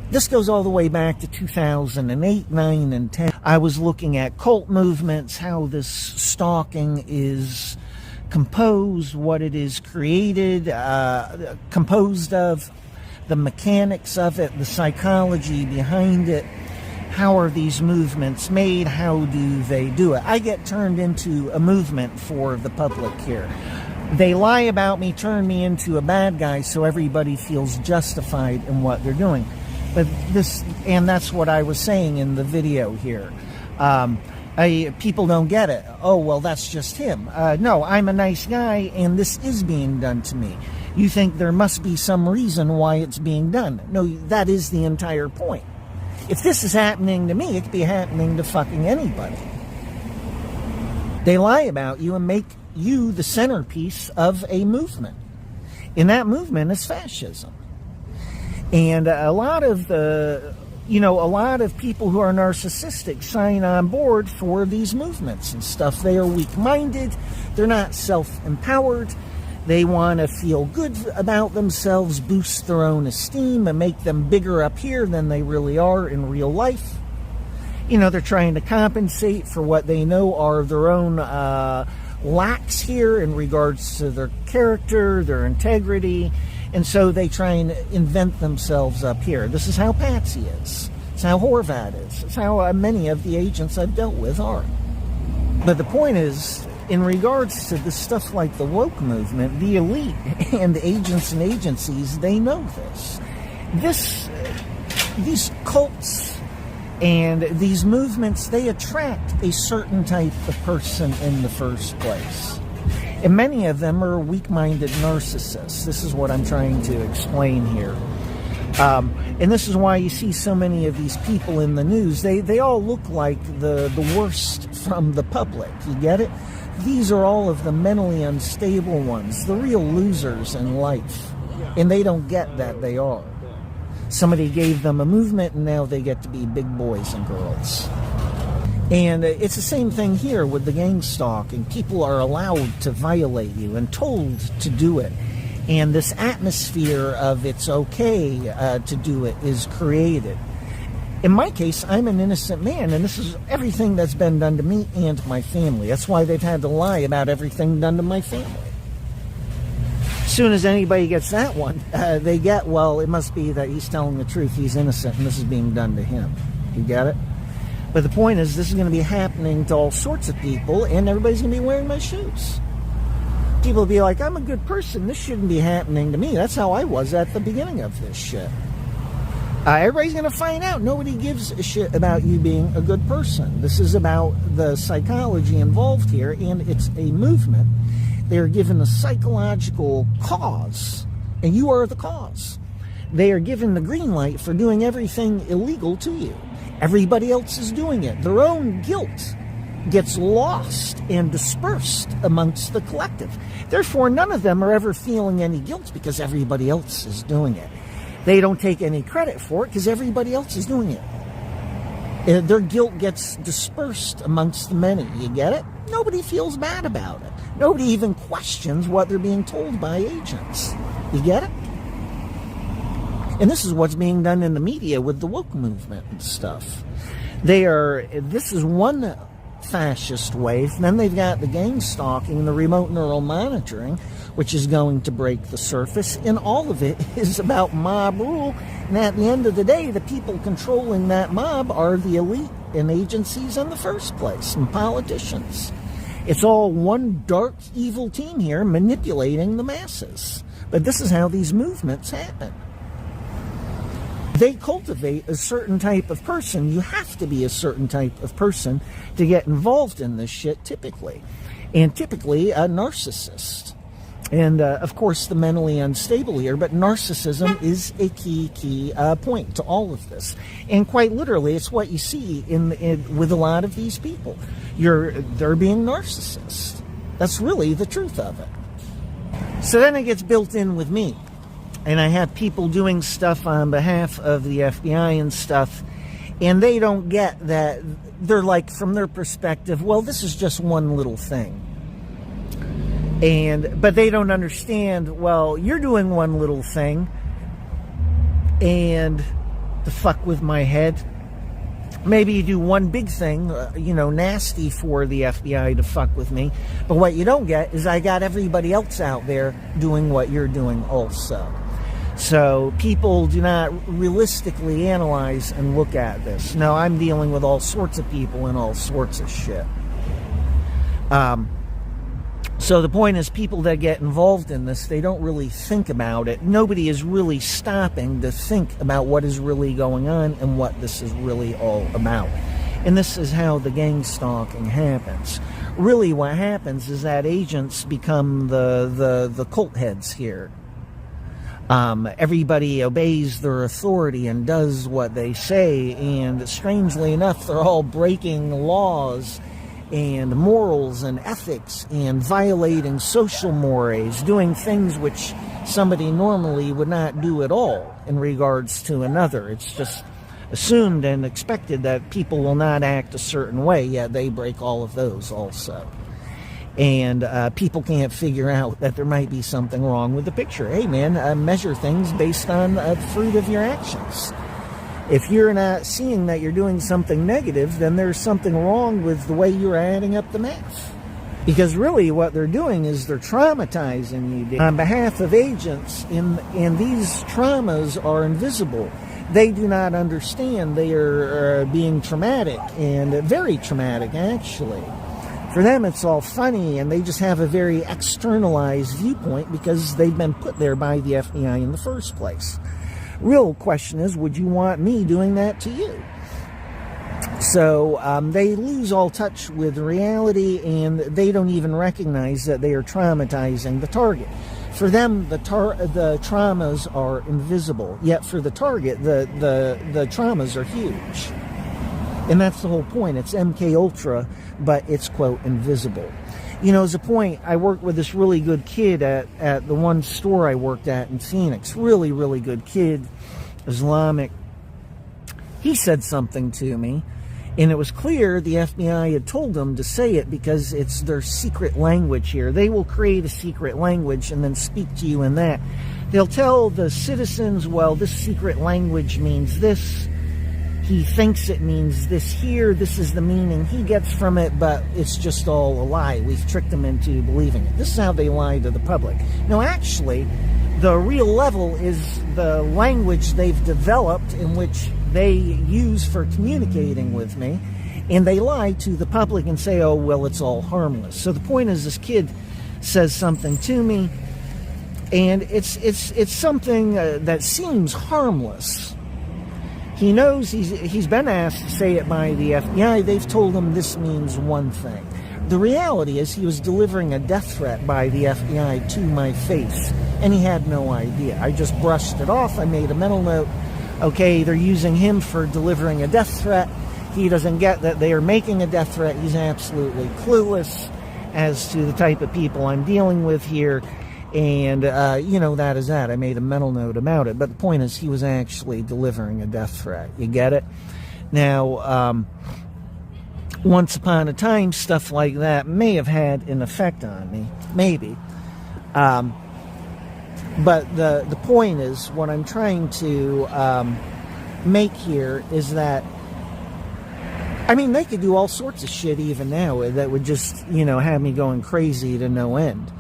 This goes all the way back to 2008, 9, and 10. I was looking at cult movements, how this stalking is composed, what it is created, composed of, the mechanics of it, the psychology behind it. How are these movements made? How do they do it? I get turned into a movement for the public here. They lie about me, turn me into a bad guy so everybody feels justified in what they're doing. But and that's what I was saying in the video here. People don't get it. Oh, well, that's just him. No, I'm a nice guy, and this is being done to me. You think there must be some reason why it's being done. No, that is the entire point. If this is happening to me, it could be happening to fucking anybody. They lie about you and make you the centerpiece of a movement. And that movement is fascism. And a lot of people who are narcissistic sign on board for these movements and stuff. They are weak-minded. They're not self-empowered. They want to feel good about themselves, boost their own esteem, and make them bigger up here than they really are in real life. You know, they're trying to compensate for what they know are their own lacks here in regards to their character, their integrity. And so they try and invent themselves up here. This is how Patsy is. It's how Horvat is. It's how many of the agents I've dealt with are. But the point is, in regards to the stuff like the woke movement, the elite and the agents and agencies, they know this. These cults and these movements, they attract a certain type of person in the first place. And many of them are weak-minded narcissists. This is what I'm trying to explain here. And this is why you see so many of these people in the news. They all look like the worst from the public. You get it? These are all of the mentally unstable ones, the real losers in life. And they don't get that they are. Somebody gave them a movement, and now they get to be big boys and girls. And it's the same thing here with the gang stalking. People are allowed to violate you and told to do it. And this atmosphere of it's okay to do it is created. In my case, I'm an innocent man, and this is everything that's been done to me and my family. That's why they've had to lie about everything done to my family. As soon as anybody gets that one, they get, well, it must be that he's telling the truth, he's innocent, and this is being done to him. You get it? But the point is, this is going to be happening to all sorts of people, and everybody's going to be wearing my shoes. People will be like, I'm a good person, this shouldn't be happening to me. That's how I was at the beginning of this shit. Everybody's going to find out. Nobody gives a shit about you being a good person. This is about the psychology involved here, and it's a movement. They are given a psychological cause, and you are the cause. They are given the green light for doing everything illegal to you. Everybody else is doing it. Their own guilt gets lost and dispersed amongst the collective. Therefore, none of them are ever feeling any guilt because everybody else is doing it. They don't take any credit for it because everybody else is doing it. Their guilt gets dispersed amongst the many. You get it? Nobody feels bad about it. Nobody even questions what they're being told by agents. You get it? And this is what's being done in the media with the woke movement and stuff. This is one fascist wave. And then they've got the gang stalking and the remote neural monitoring, which is going to break the surface. And all of it is about mob rule. And at the end of the day, the people controlling that mob are the elite and agencies in the first place, and politicians. It's all one dark, evil team here manipulating the masses. But this is how these movements happen. They cultivate a certain type of person. You have to be a certain type of person to get involved in this shit, typically. And typically a narcissist. And, of course, the mentally unstable here, but narcissism is a key point to all of this. And quite literally, it's what you see with a lot of these people. They're being narcissists. That's really the truth of it. So then it gets built in with me. And I have people doing stuff on behalf of the FBI and stuff, and they don't get that. They're like, from their perspective, well, this is just one little thing. But they don't understand, well, you're doing one little thing, and to fuck with my head. Maybe you do one big thing, nasty for the FBI to fuck with me. But what you don't get is I got everybody else out there doing what you're doing also. So people do not realistically analyze and look at this. No, I'm dealing with all sorts of people and all sorts of shit. So the point is, people that get involved in this, they don't really think about it. Nobody is really stopping to think about what is really going on and what this is really all about. And this is how the gang stalking happens. Really what happens is that agents become the cult heads here. Everybody obeys their authority and does what they say, and strangely enough, they're all breaking laws and morals and ethics and violating social mores, doing things which somebody normally would not do at all in regards to another. It's just assumed and expected that people will not act a certain way, yet they break all of those also. And people can't figure out that there might be something wrong with the picture. Hey man, measure things based on the fruit of your actions. If you're not seeing that you're doing something negative, then there's something wrong with the way you're adding up the math. Because really what they're doing is they're traumatizing you on behalf of agents, and these traumas are invisible. They do not understand they are being traumatic, and very traumatic actually. For them it's all funny, and they just have a very externalized viewpoint because they've been put there by the FBI in the first place. Real question is, would you want me doing that to you? So they lose all touch with reality, and they don't even recognize that they are traumatizing the target. For them, the traumas are invisible, yet for the target, the traumas are huge. And that's the whole point. It's MK Ultra, but it's, quote, invisible. As a point, I worked with this really good kid at the one store I worked at in Phoenix. Really, really good kid. Islamic. He said something to me, and it was clear the FBI had told them to say it because it's their secret language here. They will create a secret language and then speak to you in that. They'll tell the citizens, well, this secret language means this. He thinks it means this here. This is the meaning he gets from it, but it's just all a lie. We've tricked them into believing it. This is how they lie to the public. No, actually, the real level is the language they've developed in which they use for communicating with me, and they lie to the public and say, oh, well, it's all harmless. So the point is, this kid says something to me, and it's something that seems harmless. He knows he's been asked to say it by the FBI. They've told him this means one thing. The reality is he was delivering a death threat by the FBI to my face, and he had no idea. I just brushed it off. I made a mental note. Okay, they're using him for delivering a death threat. He doesn't get that they are making a death threat. He's absolutely clueless as to the type of people I'm dealing with here. And, that is that. I made a mental note about it. But the point is, he was actually delivering a death threat. You get it? Now, once upon a time, stuff like that may have had an effect on me. Maybe. But the point is, what I'm trying to make here is that, I mean, they could do all sorts of shit even now that would just, have me going crazy to no end.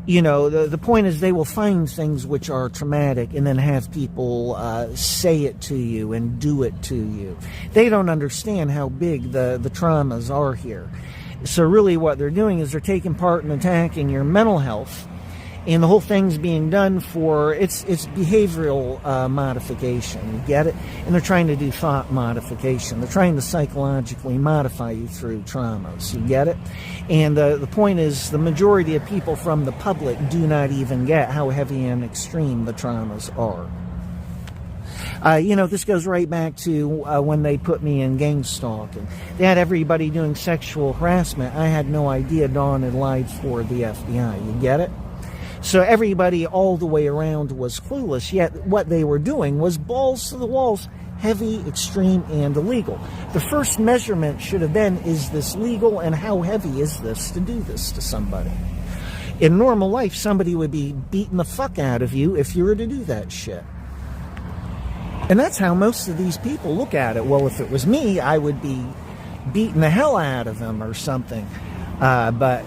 The point is they will find things which are traumatic and then have people say it to you and do it to you. They don't understand how big the traumas are here. So really what they're doing is they're taking part in attacking your mental health, and the whole thing's being done for it's behavioral modification. You get it? And they're trying to do thought modification. They're trying to psychologically modify you through traumas. You get it? And the point is, the majority of people from the public do not even get how heavy and extreme the traumas are. This goes right back to when they put me in gang stalking. They had everybody doing sexual harassment. I had no idea Dawn had lied for the FBI. You get it? So everybody all the way around was clueless, yet what they were doing was balls to the walls, heavy, extreme, and illegal. The first measurement should have been, is this legal, and how heavy is this to do this to somebody? In normal life, somebody would be beating the fuck out of you if you were to do that shit. And that's how most of these people look at it. Well, if it was me, I would be beating the hell out of him or something. But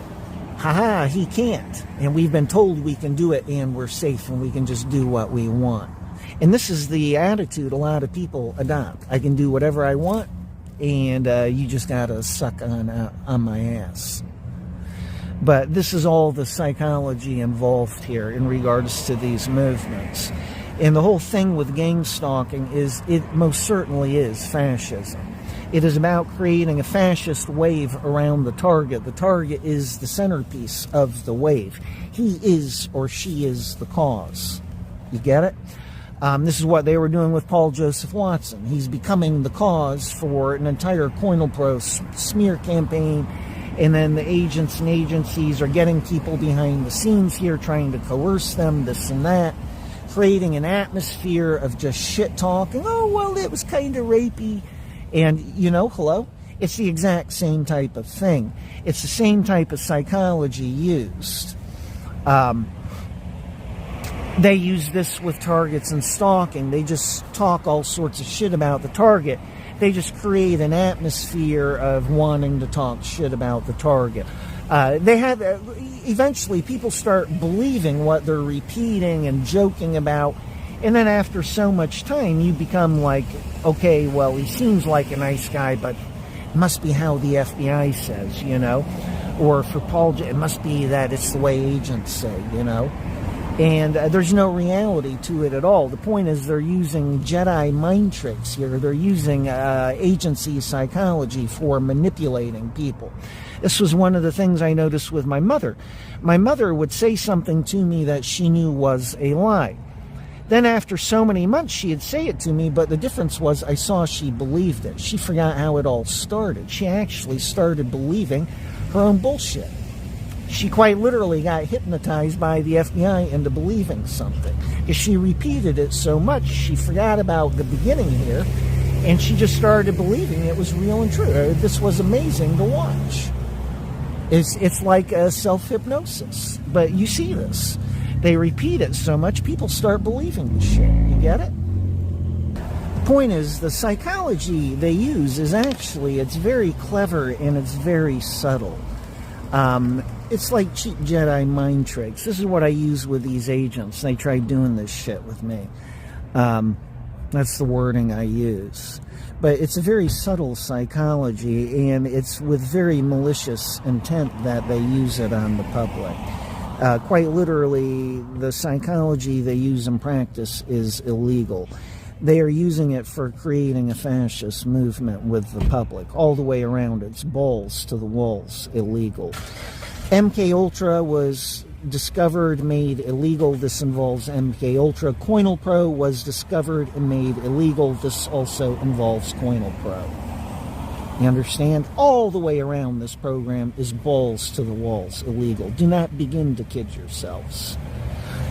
haha, he can't. And we've been told we can do it and we're safe and we can just do what we want. And this is the attitude a lot of people adopt. I can do whatever I want, and you just gotta suck on my ass. But this is all the psychology involved here in regards to these movements. And the whole thing with gang stalking is, it most certainly is fascism. It is about creating a fascist wave around the target. The target is the centerpiece of the wave. He is or she is the cause. You get it? This is what they were doing with Paul Joseph Watson. He's becoming the cause for an entire COINTELPRO smear campaign, and then the agents and agencies are getting people behind the scenes here, trying to coerce them, this and that, creating an atmosphere of just shit talking. Oh, well, it was kind of rapey. And, hello? It's the exact same type of thing. It's the same type of psychology used. They use this with targets and stalking. They just talk all sorts of shit about the target. They just create an atmosphere of wanting to talk shit about the target. Eventually people start believing what they're repeating and joking about. And then after so much time, you become like, okay, well, he seems like a nice guy, but it must be how the FBI says, Or for Paul, it must be that it's the way agents say, And there's no reality to it at all. The point is they're using Jedi mind tricks here. They're using agency psychology for manipulating people. This was one of the things I noticed with my mother. My mother would say something to me that she knew was a lie. Then after so many months, she'd say it to me, but the difference was I saw she believed it. She forgot how it all started. She actually started believing her own bullshit. She quite literally got hypnotized by the FBI into believing something. Because she repeated it so much, she forgot about the beginning here, and she just started believing it was real and true. This was amazing to watch. It's like a self-hypnosis. But you see this. They repeat it so much, people start believing the shit. You get it? The point is, the psychology they use is actually, it's very clever and it's very subtle. It's like cheap Jedi mind tricks. This is what I use with these agents. They try doing this shit with me. That's the wording I use. But it's a very subtle psychology, and it's with very malicious intent that they use it on the public. Quite literally, the psychology they use in practice is illegal. They are using it for creating a fascist movement with the public. All the way around, it's balls to the walls, illegal. MK Ultra was discovered, made illegal. This involves MK Ultra. Coinal Pro was discovered and made illegal. This also involves Coinal Pro. You understand? All the way around this program is balls to the walls, illegal. Do not begin to kid yourselves.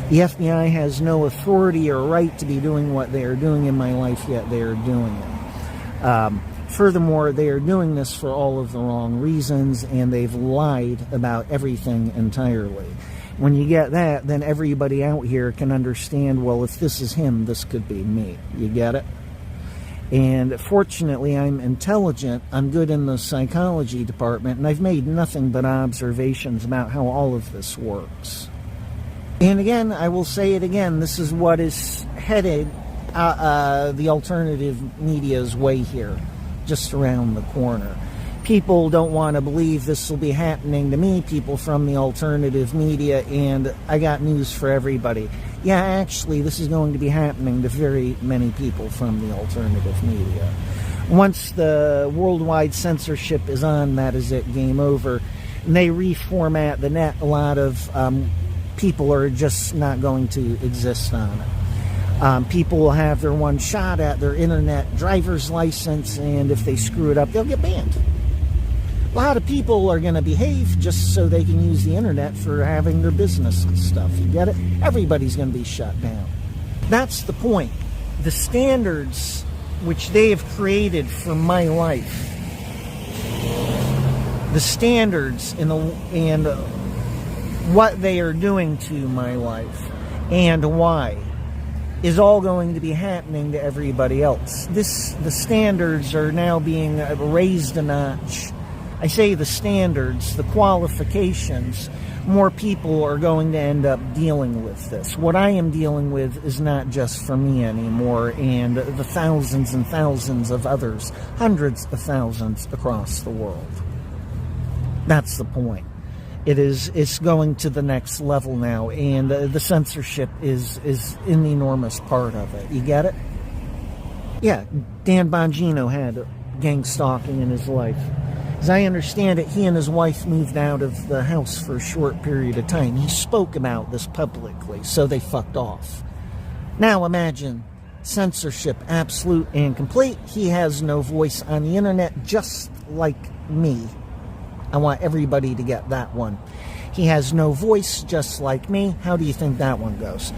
The FBI has no authority or right to be doing what they are doing in my life, yet they are doing it. Furthermore, they are doing this for all of the wrong reasons, and they've lied about everything entirely. When you get that, then everybody out here can understand, well, if this is him, this could be me. You get it? And fortunately, I'm intelligent. I'm good in the psychology department, and I've made nothing but observations about how all of this works. And again, I will say it again, this is what is headed the alternative media's way here, just around the corner. People don't want to believe this will be happening to me, people from the alternative media, and I got news for everybody. Yeah, actually, this is going to be happening to very many people from the alternative media. Once the worldwide censorship is on, that is it, game over. And they reformat the net, a lot of people are just not going to exist on it. People will have their one shot at their internet driver's license, and if they screw it up, they'll get banned. A lot of people are going to behave just so they can use the internet for having their business and stuff. You get it? Everybody's going to be shut down. That's the point. The standards which they have created for my life, the standards and what they are doing to my life and why, is all going to be happening to everybody else. The standards are now being raised a notch. I say the standards, the qualifications, more people are going to end up dealing with this. What I am dealing with is not just for me anymore, and the thousands and thousands of others, hundreds of thousands across the world. That's the point. It's going to the next level now, and the censorship is an enormous part of it. You get it? Yeah, Dan Bongino had gang stalking in his life. As I understand it, he and his wife moved out of the house for a short period of time. He spoke about this publicly, so they fucked off. Now imagine censorship, absolute and complete. He has no voice on the internet, just like me. I want everybody to get that one. He has no voice, just like me. How do you think that one goes?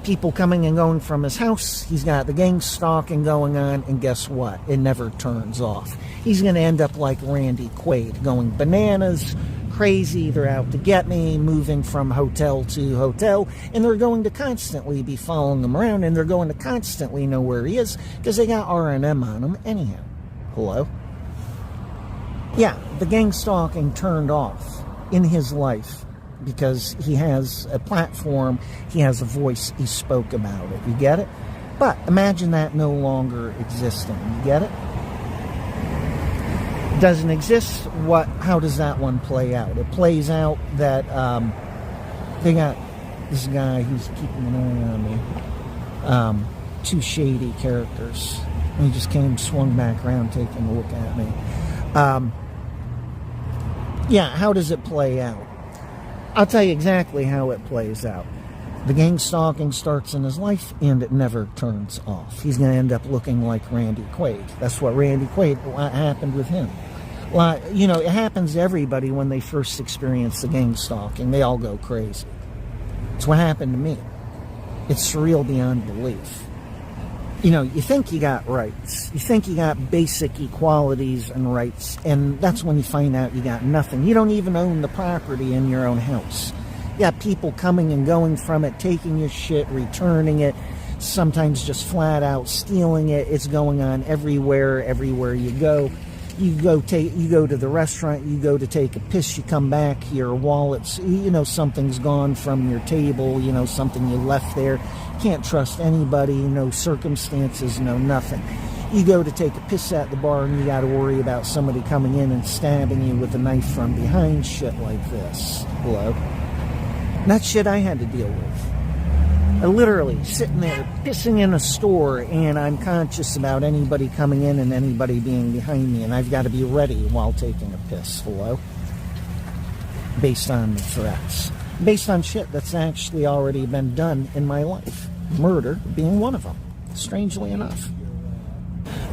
People coming and going from his house. He's got the gang stalking going on, and guess what? It never turns off. He's going to end up like Randy Quaid, going bananas, crazy, they're out to get me, moving from hotel to hotel, and they're going to constantly be following him around, and they're going to constantly know where he is, because they got R&M on him anyhow. Hello? Yeah, the gang stalking turned off in his life, because he has a platform, he has a voice, he spoke about it. You get it? But imagine that no longer existing. You get it? Doesn't exist. How does that one play out? It plays out that they got this guy who's keeping an eye on me. Two shady characters. And he just came, swung back around, taking a look at me. Yeah, how does it play out? I'll tell you exactly how it plays out. The gang stalking starts in his life, and it never turns off. He's going to end up looking like Randy Quaid. That's what what happened with him. You know, it happens to everybody when they first experience the gang stalking. They all go crazy. It's what happened to me. It's surreal beyond belief. You know, you think you got rights. You think you got basic equalities and rights, and that's when you find out you got nothing. You don't even own the property in your own house. You got people coming and going from it, taking your shit, returning it, sometimes just flat out stealing it. It's going on everywhere you go. You go to the restaurant, you go to take a piss, you come back, your wallet's, you know, something's gone from your table, you know, something you left there. Can't trust anybody, no circumstances, no nothing. You go to take a piss at the bar and you got to worry about somebody coming in and stabbing you with a knife from behind, shit like this. Hello? And that's shit I had to deal with. I literally sitting there pissing in a store, and I'm conscious about anybody coming in and anybody being behind me, and I've got to be ready while taking a piss. Hello? Based on the threats. Based on shit that's actually already been done in my life. Murder being one of them, strangely enough.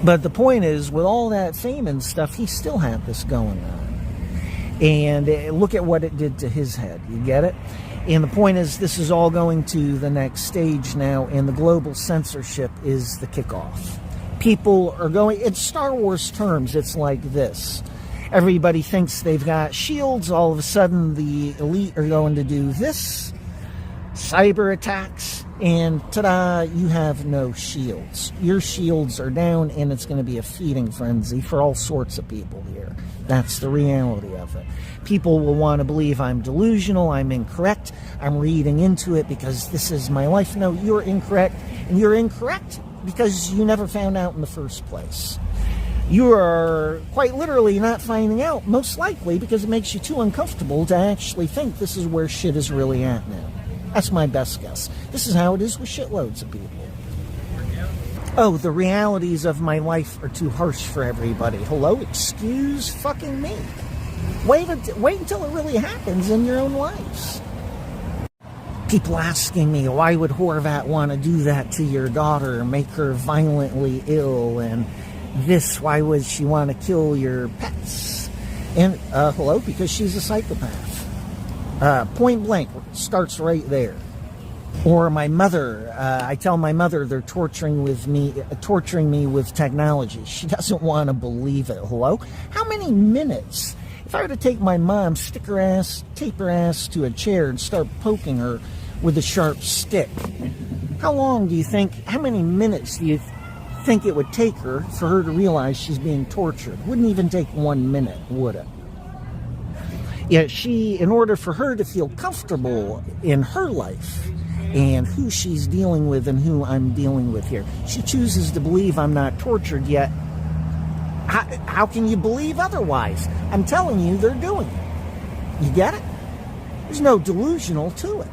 But the point is, with all that fame and stuff, he still had this going on. And look at what it did to his head. You get it? And the point is, this is all going to the next stage now, and the global censorship is the kickoff. People are going, in Star Wars terms, it's like this. Everybody thinks they've got shields. All of a sudden, the elite are going to do this. Cyber attacks. And ta-da, you have no shields. Your shields are down, and it's going to be a feeding frenzy for all sorts of people here. That's the reality of it. People will want to believe I'm delusional, I'm incorrect, I'm reading into it because this is my life. No, you're incorrect, and you're incorrect because you never found out in the first place. You are quite literally not finding out, most likely because it makes you too uncomfortable to actually think this is where shit is really at now. That's my best guess. This is how it is with shitloads of people. Oh, the realities of my life are too harsh for everybody. Hello, excuse fucking me. Wait until it really happens in your own lives. People asking me, why would Horvat want to do that to your daughter, make her violently ill, and this, why would she want to kill your pets? And, hello, because she's a psychopath. Point blank, starts right there. Or my mother, I tell my mother they're torturing me with technology. She doesn't want to believe it. Hello? How many minutes? If I were to take my mom, tape her ass to a chair and start poking her with a sharp stick, how many minutes do you think it would take her for her to realize she's being tortured? Wouldn't even take 1 minute, would it? Yet in order for her to feel comfortable in her life and who she's dealing with and who I'm dealing with here, she chooses to believe I'm not tortured, yet how can you believe otherwise? I'm telling you, they're doing it. You get it? There's no delusional to it.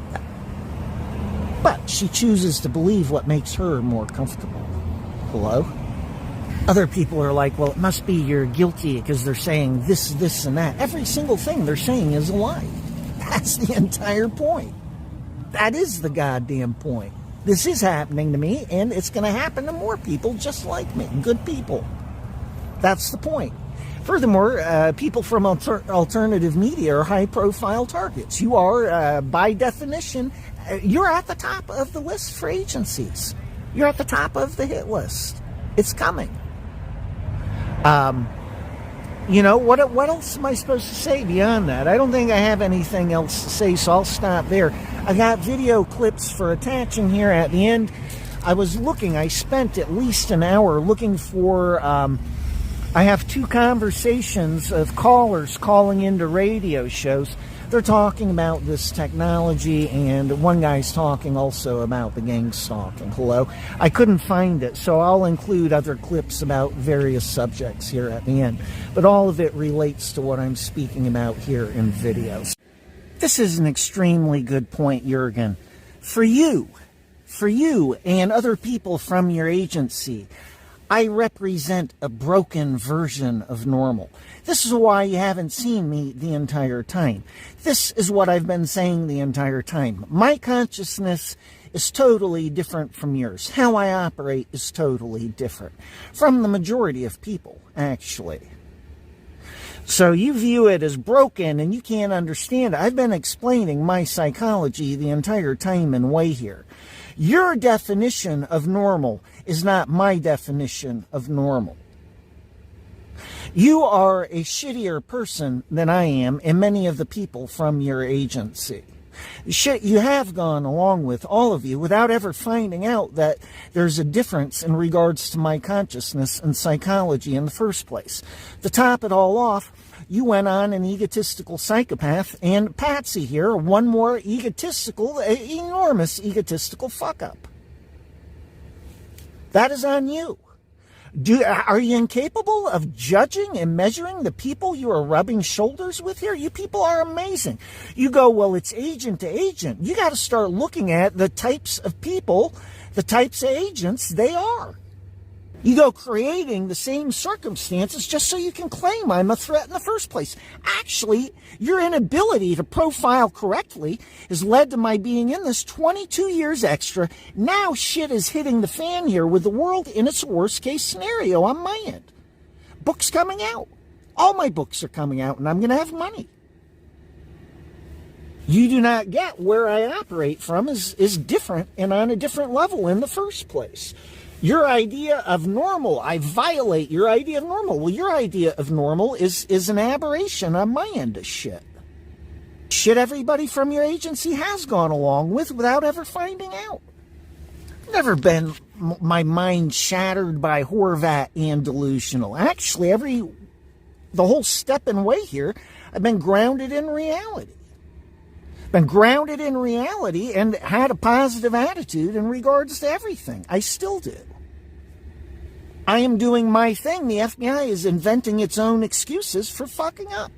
But she chooses to believe what makes her more comfortable. Hello? Other people are like, well, it must be you're guilty because they're saying this, and that. Every single thing they're saying is a lie. That's the entire point. That is the goddamn point. This is happening to me, and it's going to happen to more people just like me. Good people. That's the point. Furthermore, people from alternative media are high-profile targets. You are, by definition, you're at the top of the list for agencies. You're at the top of the hit list. It's coming. You know, what else am I supposed to say beyond that? I don't think I have anything else to say, so I'll stop there. I got video clips for attaching here at the end. I spent at least an hour looking for, I have 2 conversations of callers calling into radio shows. They're talking about this technology, and one guy's talking also about the gang stalking. Hello? I couldn't find it, so I'll include other clips about various subjects here at the end. But all of it relates to what I'm speaking about here in videos. This is an extremely good point, Jurgen. For you and other people from your agency, I represent a broken version of normal. This is why you haven't seen me the entire time. This is what I've been saying the entire time. My consciousness is totally different from yours. How I operate is totally different from the majority of people, actually. So you view it as broken and you can't understand it. I've been explaining my psychology the entire time and way here. Your definition of normal is not my definition of normal. You are a shittier person than I am and many of the people from your agency. Shit you have gone along with, all of you, without ever finding out that there's a difference in regards to my consciousness and psychology in the first place. To top it all off, you went on an egotistical psychopath, and Patsy here, one more egotistical, enormous egotistical fuck-up. That is on you. Are you incapable of judging and measuring the people you are rubbing shoulders with here? You people are amazing. You go, well, it's agent to agent. You got to start looking at the types of people, the types of agents they are. You go creating the same circumstances just so you can claim I'm a threat in the first place. Actually, your inability to profile correctly has led to my being in this 22 years extra. Now shit is hitting the fan here with the world in its worst case scenario on my end. Books coming out. All my books are coming out and I'm going to have money. You do not get where I operate from is different and on a different level in the first place. Your idea of normal, I violate your idea of normal. Well, your idea of normal is an aberration on my end of shit. Shit everybody from your agency has gone along with without ever finding out. Never been my mind shattered by Horvat and delusional. Actually, the whole step and way here, I've been grounded in reality. Been grounded in reality and had a positive attitude in regards to everything. I still do. I am doing my thing. The FBI is inventing its own excuses for fucking up.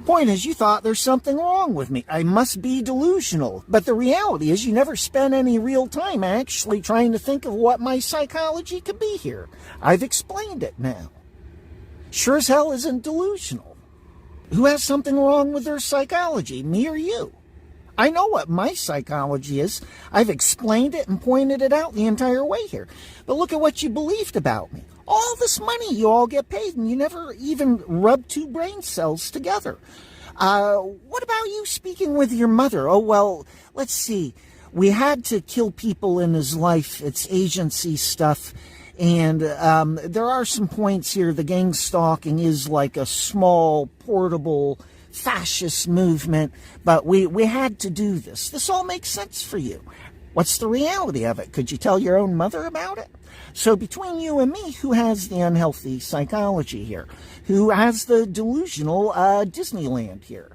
Point is, you thought there's something wrong with me. I must be delusional. But the reality is you never spent any real time actually trying to think of what my psychology could be here. I've explained it now. Sure as hell isn't delusional. Who has something wrong with their psychology, me or you? I know what my psychology is. I've explained it and pointed it out the entire way here. But look at what you believed about me. All this money you all get paid and you never even rub two brain cells together. What about you speaking with your mother? Oh, well, let's see. We had to kill people in his life. It's agency stuff. And there are some points here. The gang stalking is like a small, portable, fascist movement. But we had to do this. This all makes sense for you. What's the reality of it? Could you tell your own mother about it? So between you and me, who has the unhealthy psychology here? Who has the delusional Disneyland here?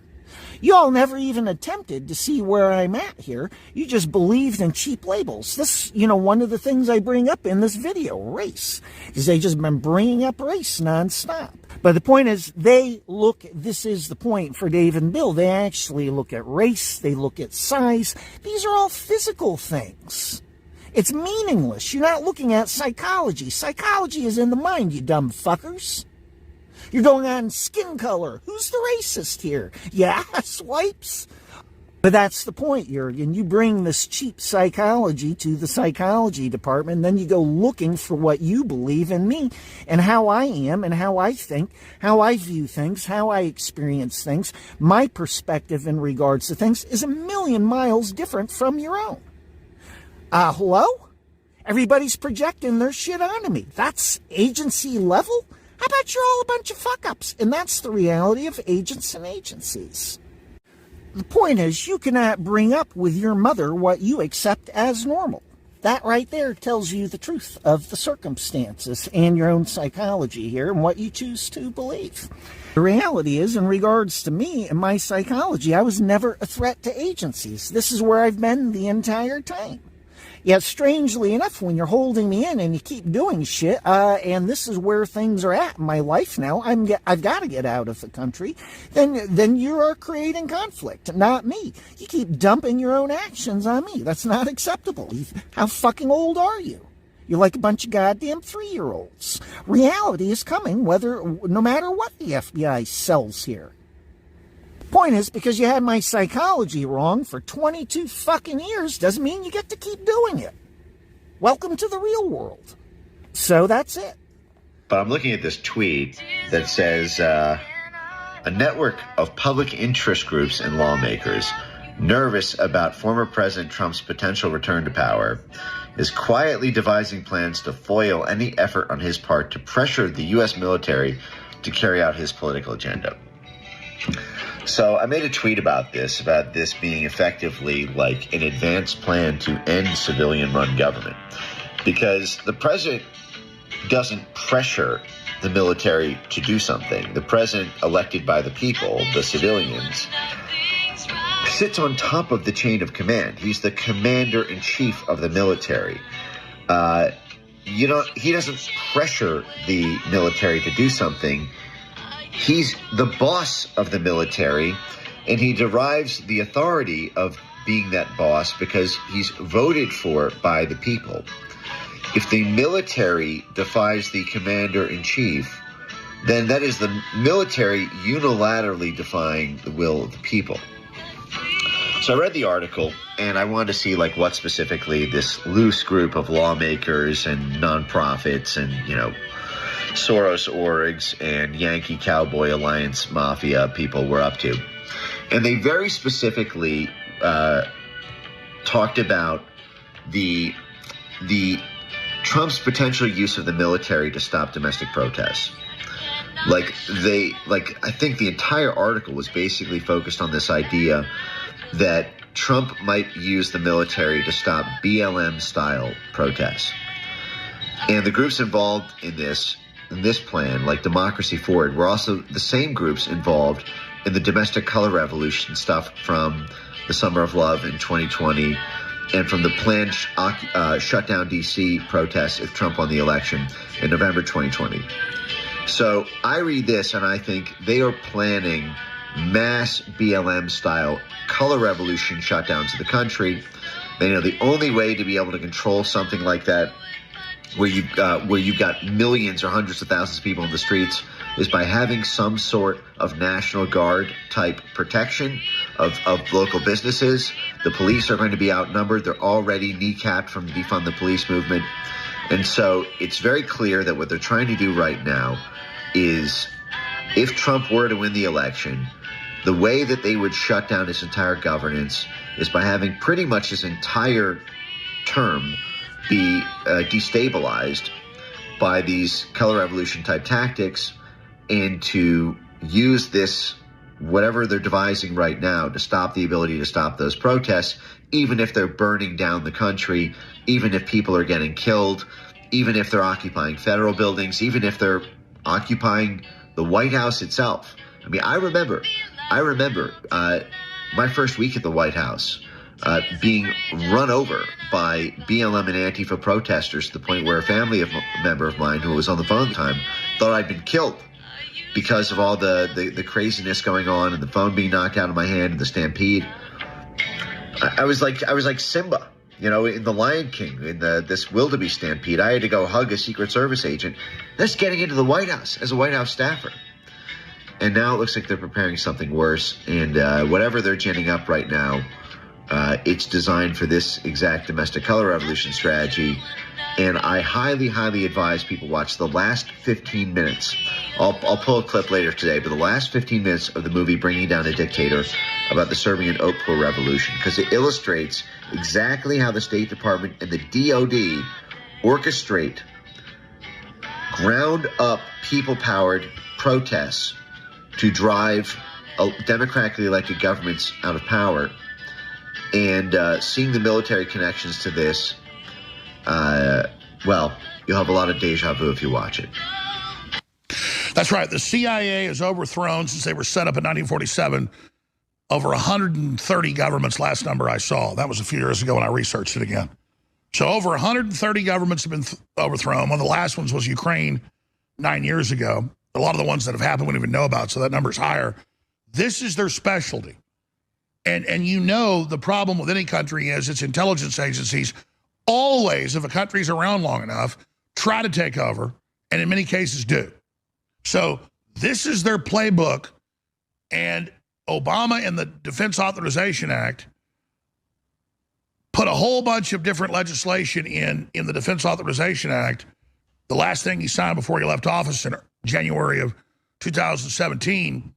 You all never even attempted to see where I'm at here. You just believed in cheap labels. This, one of the things I bring up in this video, race, is they just been bringing up race nonstop. But the point is, this is the point for Dave and Bill. They actually look at race. They look at size. These are all physical things. It's meaningless. You're not looking at psychology. Psychology is in the mind, you dumb fuckers. You're going on skin color. Who's the racist here? Yeah, swipes. But that's the point, Jurgen. You bring this cheap psychology to the psychology department, and then you go looking for what you believe in me and how I am and how I think, how I view things, how I experience things. My perspective in regards to things is a million miles different from your own. Hello? Everybody's projecting their shit onto me. That's agency level? How about you're all a bunch of fuck-ups? And that's the reality of agents and agencies. The point is, you cannot bring up with your mother what you accept as normal. That right there tells you the truth of the circumstances and your own psychology here and what you choose to believe. The reality is, in regards to me and my psychology, I was never a threat to agencies. This is where I've been the entire time. Yet, strangely enough, when you're holding me in and you keep doing shit, and this is where things are at in my life now, I've got to get out of the country, then you are creating conflict, not me. You keep dumping your own actions on me. That's not acceptable. How fucking old are you? You're like a bunch of goddamn 3-year-olds. Reality is coming, no matter what the FBI sells here. Point is, because you had my psychology wrong for 22 fucking years doesn't mean you get to keep doing it. Welcome to the real world. So that's it. But I'm looking at this tweet that says, a network of public interest groups and lawmakers nervous about former President Trump's potential return to power, is quietly devising plans to foil any effort on his part to pressure the U.S. military to carry out his political agenda. So I made a tweet about this being effectively like an advanced plan to end civilian-run government, because the president doesn't pressure the military to do something. The president, elected by the people, the civilians, sits on top of the chain of command. He's the commander-in-chief of the military. He doesn't pressure the military to do something. He's the boss of the military, and he derives the authority of being that boss because he's voted for by the people. If the military defies the commander-in-chief, then that is the military unilaterally defying the will of the people. So I read the article, and I wanted to see what specifically this loose group of lawmakers and nonprofits and, Soros orgs and Yankee Cowboy Alliance Mafia people were up to. And they very specifically talked about the Trump's potential use of the military to stop domestic protests. I think the entire article was basically focused on this idea that Trump might use the military to stop BLM-style protests. And the groups involved in this plan, like Democracy Forward, were also the same groups involved in the domestic color revolution stuff from the Summer of Love in 2020 and from the planned shutdown D.C. protests if Trump won the election in November 2020. So I read this and I think they are planning mass BLM-style color revolution shutdowns of the country. They know the only way to be able to control something like that, where you've got millions or hundreds of thousands of people in the streets, is by having some sort of National Guard type protection of local businesses. The police are going to be outnumbered. They're already kneecapped from the defund the police movement. And so it's very clear that what they're trying to do right now is, if Trump were to win the election, the way that they would shut down his entire governance is by having pretty much his entire term be destabilized by these color revolution type tactics, and to use this, whatever they're devising right now, to stop the ability to stop those protests, even if they're burning down the country, even if people are getting killed, even if they're occupying federal buildings, even if they're occupying the White House itself. I mean, I remember my first week at the White House being run over by BLM and Antifa protesters to the point where a member of mine who was on the phone at the time thought I'd been killed because of all the craziness going on and the phone being knocked out of my hand and the stampede. I was like Simba, in The Lion King, in this wildebeest stampede. I had to go hug a Secret Service agent. That's getting into the White House as a White House staffer. And now it looks like they're preparing something worse. And whatever they're ginning up right now, it's designed for this exact domestic color revolution strategy. And I highly, highly advise people watch the last 15 minutes. I'll pull a clip later today, but the last 15 minutes of the movie Bringing Down a Dictator about the Serbian oat pool revolution, because it illustrates exactly how the State Department and the DOD orchestrate ground-up, people-powered protests to drive democratically elected governments out of power. And seeing the military connections to this, you'll have a lot of deja vu if you watch it. That's right. The CIA is overthrown since they were set up in 1947. Over 130 governments, last number I saw. That was a few years ago when I researched it again. So over 130 governments have been overthrown. One of the last ones was Ukraine 9 years ago. A lot of the ones that have happened we don't even know about, so that number's higher. This is their specialty. And the problem with any country is its intelligence agencies always, if a country's around long enough, try to take over, and in many cases do. So this is their playbook, and Obama and the Defense Authorization Act put a whole bunch of different legislation in the Defense Authorization Act. The last thing he signed before he left office in January of 2017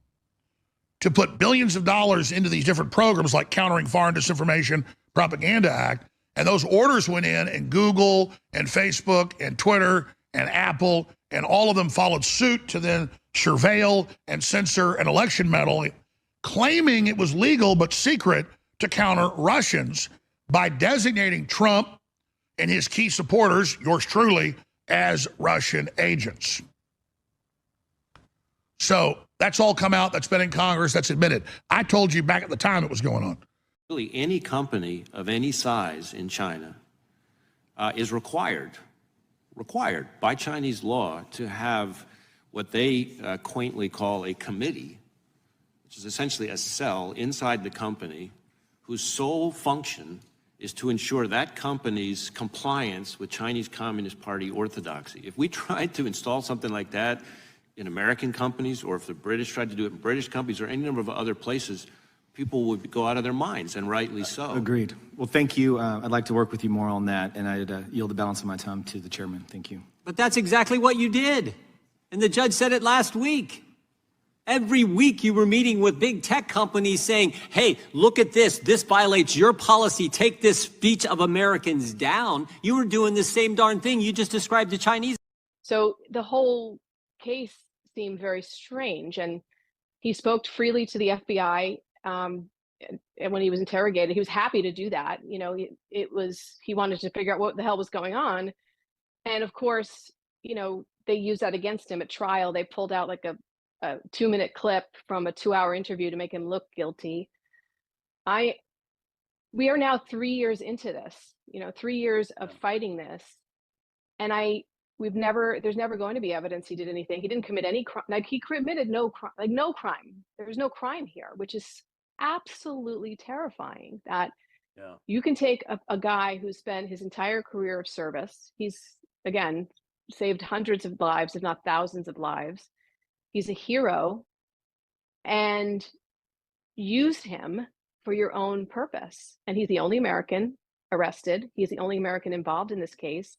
to put billions of dollars into these different programs like Countering Foreign Disinformation Propaganda Act. And those orders went in, and Google and Facebook and Twitter and Apple and all of them followed suit to then surveil and censor and election meddle, claiming it was legal but secret to counter Russians by designating Trump and his key supporters, yours truly, as Russian agents. So that's all come out. That's been in Congress. That's admitted. I told you back at the time it was going on. Really, any company of any size in China is required by Chinese law to have what they quaintly call a committee, which is essentially a cell inside the company whose sole function is to ensure that company's compliance with Chinese Communist Party orthodoxy. If we tried to install something like that in American companies, or if the British tried to do it in British companies or any number of other places, people would go out of their minds, and rightly so. Agreed. Well, thank you. I'd like to work with you more on that, and I'd yield the balance of my time to the chairman. Thank you. But that's exactly what you did. And the judge said it last week. Every week you were meeting with big tech companies saying, hey, look at this. This violates your policy. Take this speech of Americans down. You were doing the same darn thing you just described to Chinese. So the whole case seemed very strange. And he spoke freely to the FBI. And when he was interrogated, he was happy to do that. You know, he wanted to figure out what the hell was going on. And of course, you know, they used that against him at trial. They pulled out like a 2-minute clip from a 2-hour interview to make him look guilty. We are now 3 years into this, you know, 3 years of fighting this. And there's never going to be evidence he did anything. He didn't commit any crime. Like, he committed no crime, like no crime. There's no crime here, which is absolutely terrifying that you can take a guy who spent his entire career of service. He's, again, saved hundreds of lives, if not thousands of lives. He's a hero, and use him for your own purpose. And he's the only American arrested. He's the only American involved in this case.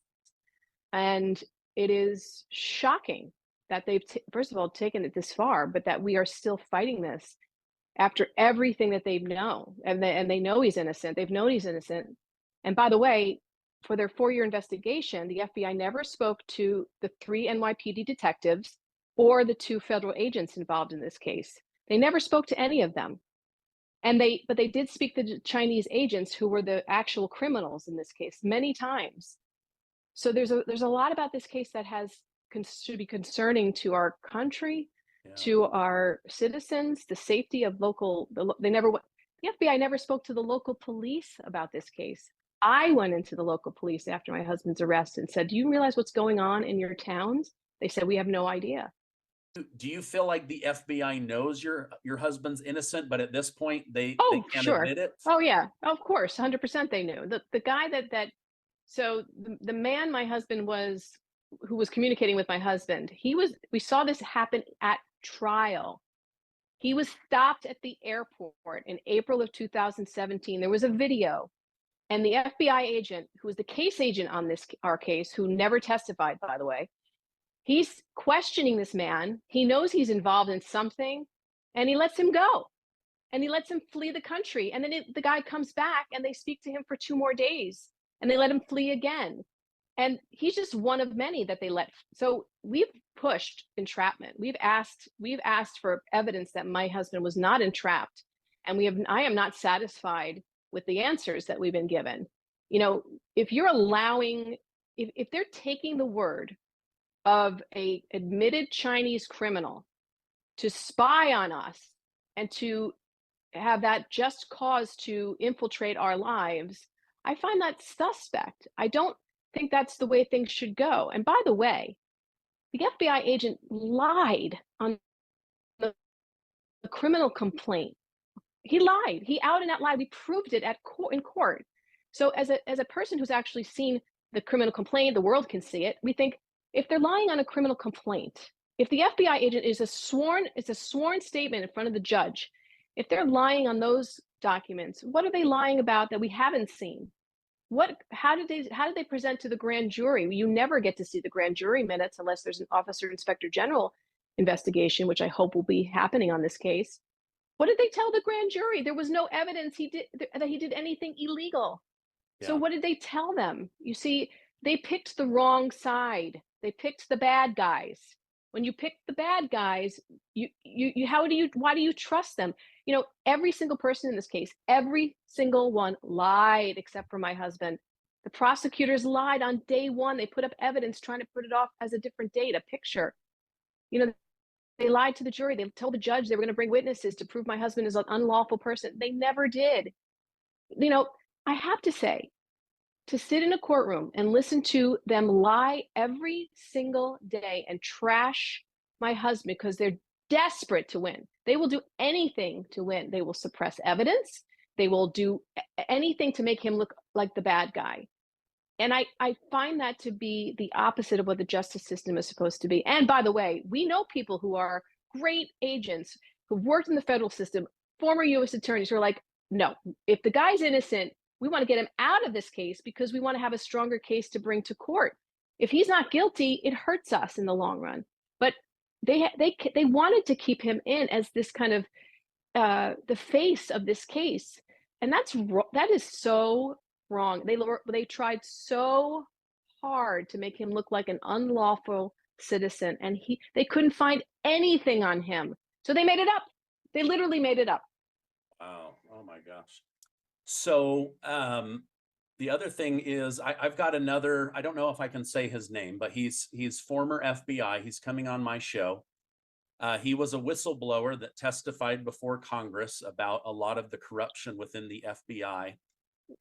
And it is shocking that they've, first of all, taken it this far, but that we are still fighting this after everything that they've known. And they know he's innocent. They've known he's innocent. And by the way, for their 4-year investigation, the FBI never spoke to the 3 NYPD detectives or the 2 federal agents involved in this case. They never spoke to any of them. But they did speak to the Chinese agents who were the actual criminals in this case many times. So there's a lot about this case that should be concerning to our country, to our citizens, the safety of local. The FBI never spoke to the local police about this case. I went into the local police after my husband's arrest and said, "Do you realize what's going on in your towns?" They said, "We have no idea." Do you feel like the FBI knows your husband's innocent, but at this point they can't admit it? Oh yeah, of course, 100% they knew. The guy so the man my husband who was communicating with my husband, we saw this happen at trial. He was stopped at the airport in April of 2017. There was a video, and the FBI agent, who was the case agent on our case, who never testified, by the way, he's questioning this man. He knows he's involved in something, and he lets him go, and he lets him flee the country. And then the guy comes back, and they speak to him for 2 more days, and they let him flee again. And he's just one of many that they let. So we've pushed entrapment. We've asked for evidence that my husband was not entrapped, and I am not satisfied with the answers that we've been given. You know, if they're taking the word of a admitted Chinese criminal to spy on us and to have that just cause to infiltrate our lives, I find that suspect. I don't think that's the way things should go. And by the way, the FBI agent lied on the criminal complaint. He lied. He out and out lied. We proved it in court. So as a person who's actually seen the criminal complaint, the world can see it. We think, if they're lying on a criminal complaint, if the FBI agent it's a sworn statement in front of the judge, if they're lying on those documents, what are they lying about that we haven't seen? How did they present to the grand jury? You never get to see the grand jury minutes unless there's an officer inspector general investigation, which I hope will be happening on this case. What did they tell the grand jury? There was no evidence that he did anything illegal. So Yeah. what did they tell them? You see, they picked the wrong side. They picked the bad guys. When you pick the bad guys, why do you trust them? You know, every single person in this case, every single one lied except for my husband. The prosecutors lied on day one. They put up evidence trying to put it off as a different date, a picture. You know, they lied to the jury. They told the judge they were going to bring witnesses to prove my husband is an unlawful person. They never did. You know, I have to say, to sit in a courtroom and listen to them lie every single day and trash my husband because they're desperate to win. They will do anything to win. They will suppress evidence. They will do anything to make him look like the bad guy. And I find that to be the opposite of what the justice system is supposed to be. And by the way, we know people who are great agents who've worked in the federal system, former U.S. attorneys who are like, no, if the guy's innocent, we want to get him out of this case because we want to have a stronger case to bring to court. If he's not guilty, it hurts us in the long run. But they wanted to keep him in as this kind of the face of this case, and that is so wrong. They tried so hard to make him look like an unlawful citizen, and they couldn't find anything on him, so they made it up. They literally made it up. Wow. Oh my gosh. So the other thing is I've got another, I don't know if I can say his name, but he's former FBI. He's coming on my show. He was a whistleblower that testified before Congress about a lot of the corruption within the FBI.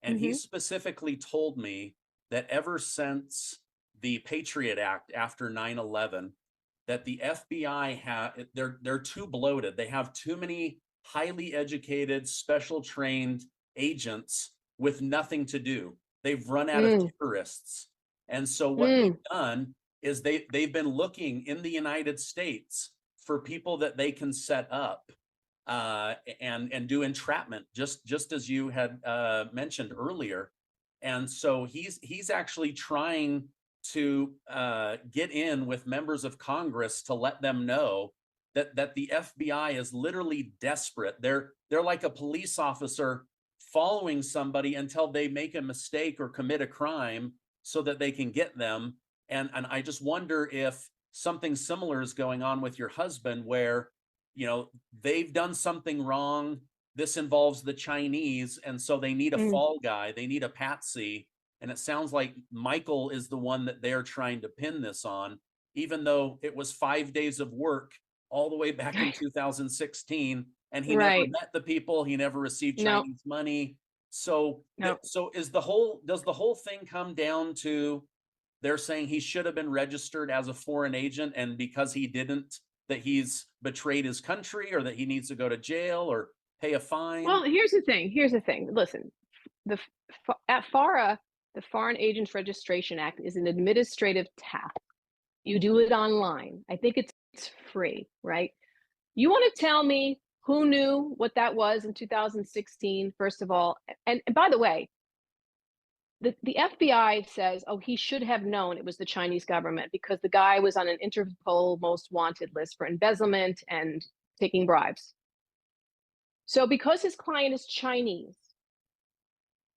And he specifically told me that ever since the Patriot Act after 9/11, that the FBI they're too bloated. They have too many highly educated, special trained agents with nothing to do. They've run out of terrorists. And so what they've done is they've been looking in the United States for people that they can set up and do entrapment, just as you had mentioned earlier. And so he's actually trying to get in with members of Congress to let them know that the FBI is literally desperate. They're like a police officer following somebody until they make a mistake or commit a crime so that they can get them. And I just wonder if something similar is going on with your husband, where, you know, they've done something wrong. This involves the Chinese, and so they need a fall guy. They need a patsy. And it sounds like Michael is the one that they're trying to pin this on, even though it was 5 days of work all the way back in 2016, and he never met the people. He never received Chinese money. So, so does the whole thing come down to they're saying he should have been registered as a foreign agent, and because he didn't, that he's betrayed his country, or that he needs to go to jail or pay a fine? Well, here's the thing. Listen, at FARA, the Foreign Agents Registration Act is an administrative task. You do it online. I think it's free, right? You want to tell me who knew what that was in 2016, first of all? And by the way, the FBI says, oh, he should have known it was the Chinese government because the guy was on an Interpol most wanted list for embezzlement and taking bribes. So because his client is Chinese,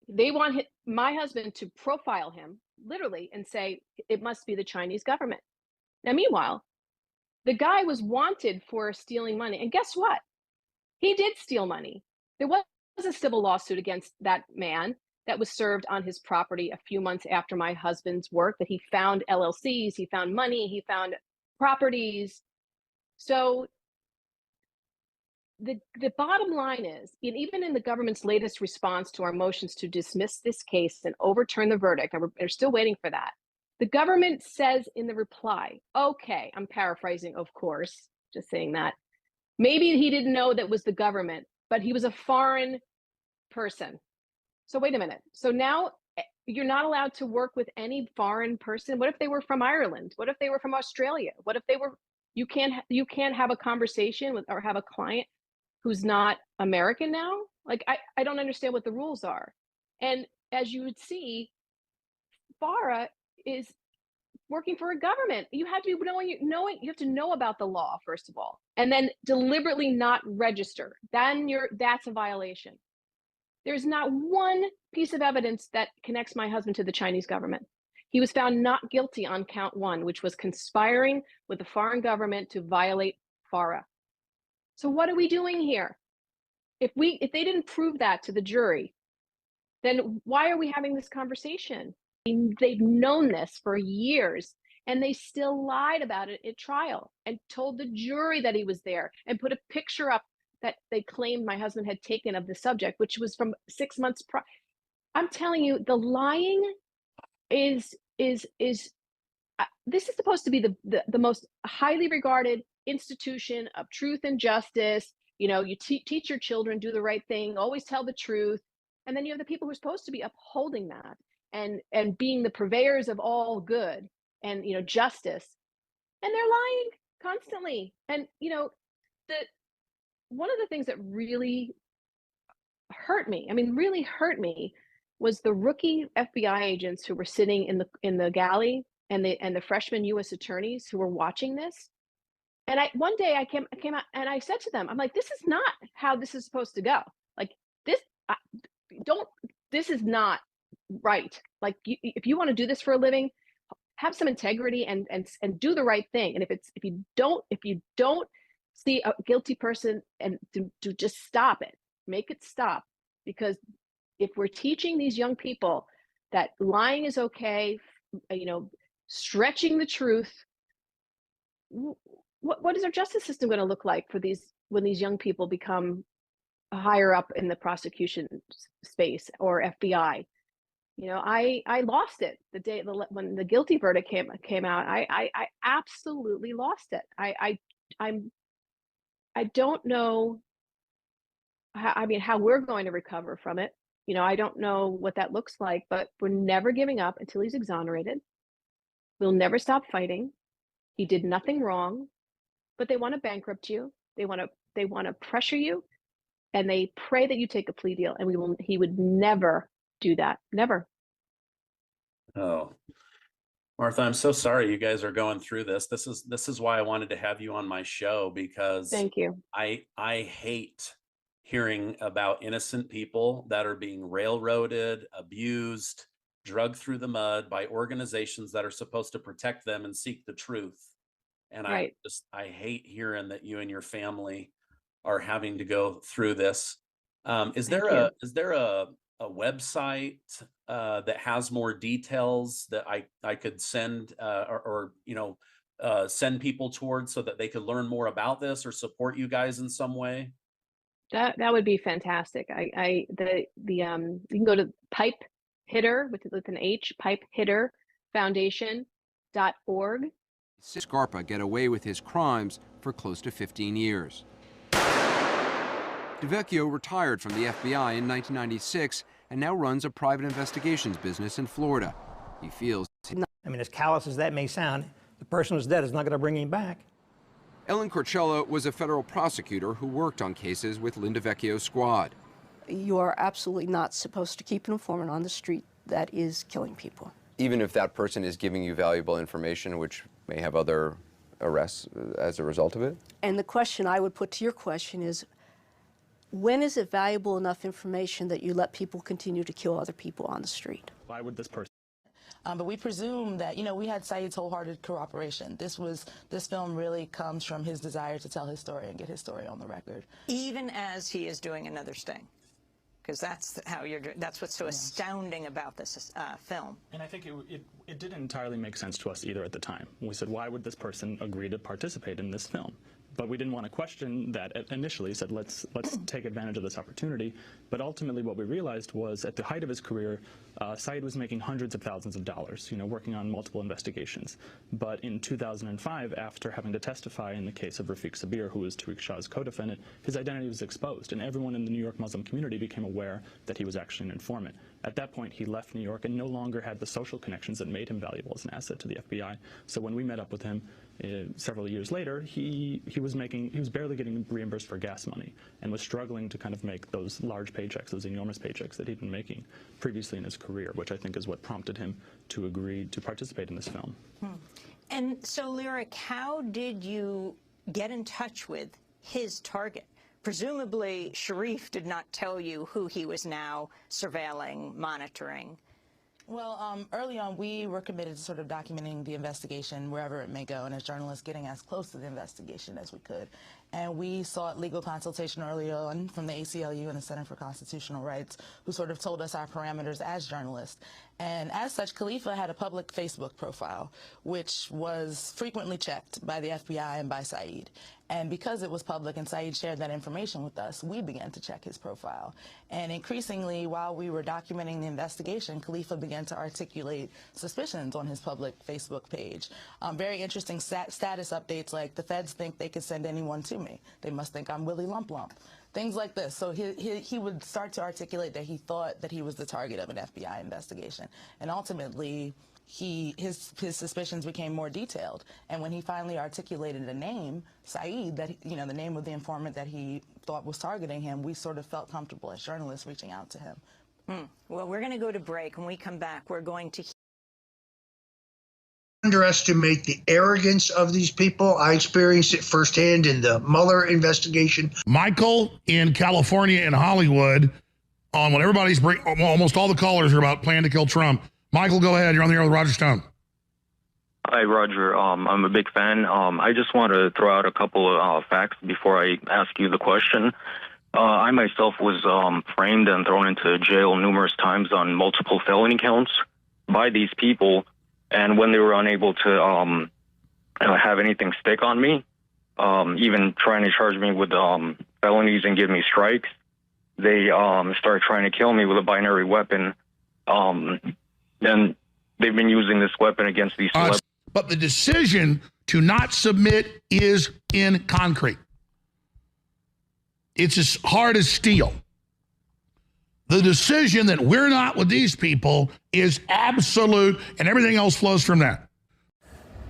they want my husband to profile him literally and say it must be the Chinese government. Now, meanwhile, the guy was wanted for stealing money. And guess what? He did steal money. There was a civil lawsuit against that man that was served on his property a few months after my husband's work, that he found LLCs, he found money, he found properties. So the bottom line is, and even in the government's latest response to our motions to dismiss this case and overturn the verdict, and they're still waiting for that, the government says in the reply, okay, I'm paraphrasing, of course, just saying that, maybe he didn't know that was the government, but he was a foreign person. So wait a minute. So now you're not allowed to work with any foreign person. What if they were from Ireland? What if they were from Australia? What if they were, you can't have a conversation with or have a client who's not American now? Like, I don't understand what the rules are. And as you would see, FARA is working for a government. You have to be knowing, you have to know about the law, first of all, and then deliberately not register. Then that's a violation. There's not one piece of evidence that connects my husband to the Chinese government. He was found not guilty on count 1, which was conspiring with a foreign government to violate FARA. So what are we doing here? If they didn't prove that to the jury, then why are we having this conversation? They've known this for years, and they still lied about it at trial and told the jury that he was there and put a picture up that they claimed my husband had taken of the subject, which was from 6 months prior. I'm telling you, the lying is this is supposed to be the most highly regarded institution of truth and justice. You know, you teach your children, do the right thing, always tell the truth. And then you have the people who are supposed to be upholding that and being the purveyors of all good and, you know, justice. And they're lying constantly. And, you know, one of the things that really hurt me, was the rookie FBI agents who were sitting in the galley and the freshman U.S. attorneys who were watching this. And one day I came out and I said to them, I'm like, this is not how this is supposed to go. Like this, this is not right. Like if you want to do this for a living, have some integrity and do the right thing. And if you don't see a guilty person and to just stop it, make it stop. Because if we're teaching these young people that lying is okay, you know, stretching the truth, what is our justice system going to look like for when these young people become higher up in the prosecution space or FBI? You know, I lost it the day when the guilty verdict came out. I absolutely lost it. I don't know how we're going to recover from it. You know, I don't know what that looks like, but we're never giving up until he's exonerated. We'll never stop fighting. He did nothing wrong, but they want to bankrupt you. They want to pressure you, and they pray that you take a plea deal. And he would never do that. Never. Oh, Martha, I'm so sorry you guys are going through this. This is why I wanted to have you on my show, because thank you. I hate hearing about innocent people that are being railroaded, abused, drugged through the mud by organizations that are supposed to protect them and seek the truth. And right. I hate hearing that you and your family are having to go through this. Is there a website that has more details that I could send or you know, send people towards so that they could learn more about this or support you guys in some way? That would be fantastic. You can go to Pipe Hitter with an H, pipehitterfoundation.org. Scarpa get away with his crimes for close to 15 years. DeVecchio retired from the FBI in 1996 and now runs a private investigations business in Florida. He feels... I mean, as callous as that may sound, the person who's dead is not going to bring him back. Ellen Corcella was a federal prosecutor who worked on cases with Lynn DeVecchio's squad. You are absolutely not supposed to keep an informant on the street that is killing people. Even if that person is giving you valuable information, which may have other arrests as a result of it? And the question I would put to your question is, when is it valuable enough information that you let people continue to kill other people on the street? Why would this person? But we presume that, you know, we had Saeed's wholehearted cooperation. This film really comes from his desire to tell his story and get his story on the record. Even as he is doing another sting. Because that's how that's what's so astounding about this film. And I think it didn't entirely make sense to us either at the time. We said, why would this person agree to participate in this film? But we didn't want to question that initially, said let's take advantage of this opportunity. But ultimately what we realized was at the height of his career, Saeed was making hundreds of thousands of dollars, you know, working on multiple investigations. But in 2005, after having to testify in the case of Rafiq Sabir, who was Tariq Shah's co-defendant, his identity was exposed, and everyone in the New York Muslim community became aware that he was actually an informant. At that point, he left New York and no longer had the social connections that made him valuable as an asset to the FBI. So when we met up with him several years later, he was barely getting reimbursed for gas money and was struggling to kind of make those large paychecks, those enormous paychecks that he'd been making previously in his career, which I think is what prompted him to agree to participate in this film. And so, Lyric, how did you get in touch with his target? Presumably, Sharif did not tell you who he was now surveilling, monitoring. Well, early on, we were committed to sort of documenting the investigation wherever it may go, and as journalists, getting as close to the investigation as we could. And we sought legal consultation early on from the ACLU and the Center for Constitutional Rights, who sort of told us our parameters as journalists. And as such, Khalifa had a public Facebook profile, which was frequently checked by the FBI and by Saeed. And because it was public and Saeed shared that information with us, we began to check his profile. And increasingly, while we were documenting the investigation, Khalifa began to articulate suspicions on his public Facebook page. Very interesting status updates like, the feds think they could send anyone to me. They must think I'm Willie Lump Lump. Things like this. So he would start to articulate that he thought that he was the target of an FBI investigation. And ultimately, his suspicions became more detailed. And when he finally articulated a name, Saeed, that the name of the informant that he thought was targeting him, we sort of felt comfortable as journalists reaching out to him. Well, we're going to go to break. When we come back, we're going to underestimate the arrogance of these people. I experienced it firsthand in the Mueller investigation. Michael in California and Hollywood, on when everybody's almost all the callers are about planning to kill Trump. Michael, go ahead. You're on the air with Roger Stone. Hi, Roger. I'm a big fan. I just want to throw out a couple of facts before I ask you the question. I myself was framed and thrown into jail numerous times on multiple felony counts by these people. And when they were unable to have anything stick on me, even trying to charge me with felonies and give me strikes, they started trying to kill me with a binary weapon. And they've been using this weapon against these celebrities. But the decision to not submit is in concrete. It's as hard as steel. The decision that we're not with these people is absolute, and everything else flows from that.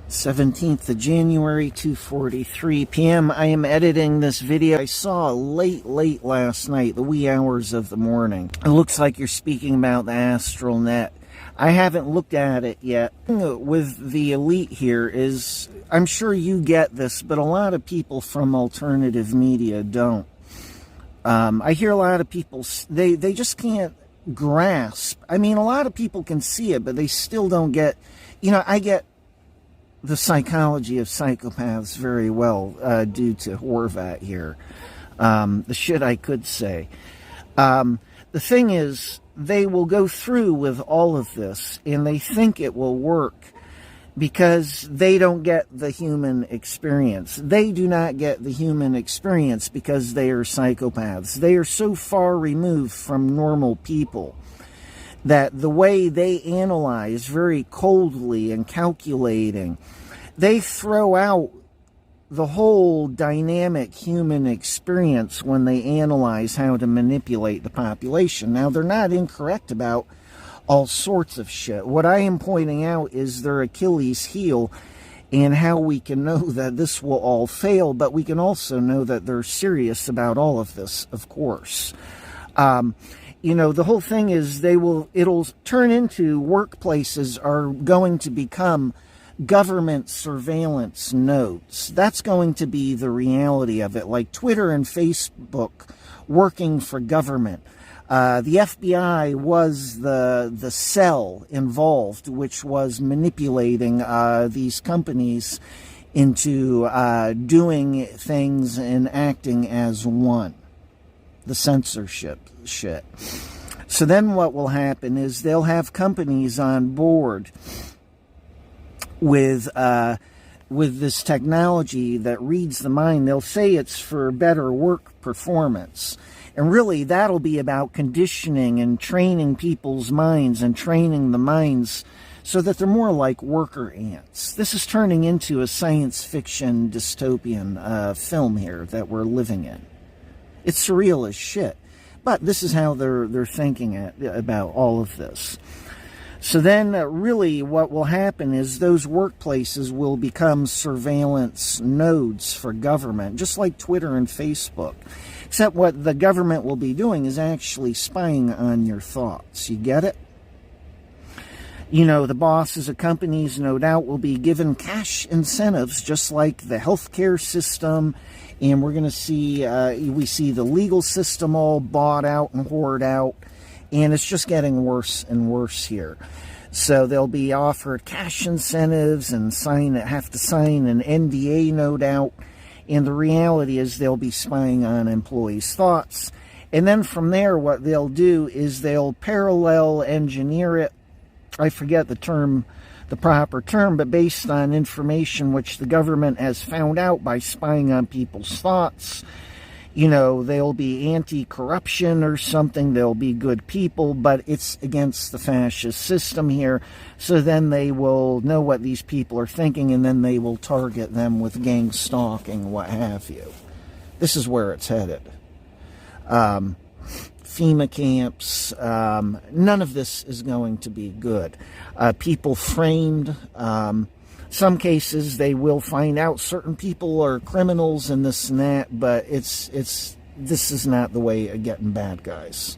17th of January, 2:43 p.m. I am editing this video I saw late last night, the wee hours of the morning. It looks like you're speaking about the astral net. I haven't looked at it yet. With the elite here is, I'm sure you get this, but a lot of people from alternative media don't. I hear a lot of people, they just can't grasp. I mean, a lot of people can see it, but they still don't get, I get the psychology of psychopaths very well due to Horvat here. The shit I could say. The thing is, they will go through with all of this, and they think it will work because they don't get the human experience. They do not get the human experience because they are psychopaths. They are so far removed from normal people that the way they analyze very coldly and calculating, they throw out the whole dynamic human experience when they analyze how to manipulate the population. Now, they're not incorrect about all sorts of shit. What I am pointing out is their Achilles heel and how we can know that this will all fail, but we can also know that they're serious about all of this, of course. The whole thing is it'll turn into workplaces are going to become government surveillance nodes. That's going to be the reality of it, like Twitter and Facebook working for government. The FBI was the cell involved, which was manipulating these companies into doing things and acting as one. The censorship shit. So then what will happen is they'll have companies on board with this technology that reads the mind. They'll say it's for better work performance. And really, that'll be about conditioning and training people's minds and training the minds so that they're more like worker ants. This is turning into a science fiction dystopian film here that we're living in. It's surreal as shit. But this is how they're thinking about all of this. So then really what will happen is those workplaces will become surveillance nodes for government, just like Twitter and Facebook. Except what the government will be doing is actually spying on your thoughts. You get it? You know, the bosses of companies, no doubt, will be given cash incentives, just like the healthcare system. And we're going to see, we see the legal system all bought out and hoarded out. And it's just getting worse and worse here. So they'll be offered cash incentives and have to sign an NDA, no doubt. And the reality is they'll be spying on employees' thoughts. And then from there, what they'll do is they'll parallel engineer it. I forget the proper term, but based on information which the government has found out by spying on people's thoughts. You know, they'll be anti-corruption or something. They'll be good people, but it's against the fascist system here. So then they will know what these people are thinking, and then they will target them with gang stalking, what have you. This is where it's headed. FEMA camps, none of this is going to be good. People framed, some cases they will find out certain people are criminals and this and that, but this is not the way of getting bad guys.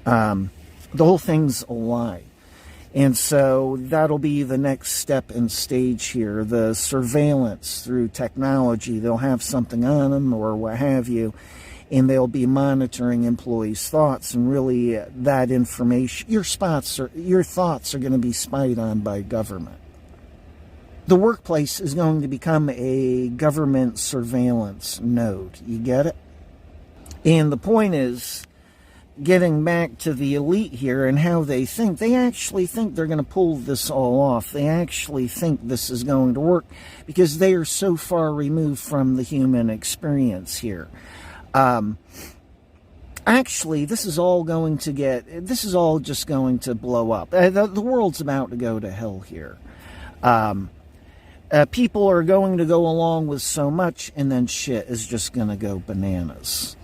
The whole thing's a lie. And so that'll be the next step and stage here, the surveillance through technology. They'll have something on them or what have you, and they'll be monitoring employees' thoughts, and really that information, your thoughts are going to be spied on by government. The workplace is going to become a government surveillance node. You get it? And the point is, getting back to the elite here and how they think, they actually think they're going to pull this all off. They actually think this is going to work because they are so far removed from the human experience here. Actually, this is all just going to blow up. The world's about to go to hell here. People are going to go along with so much, and then shit is just going to go bananas.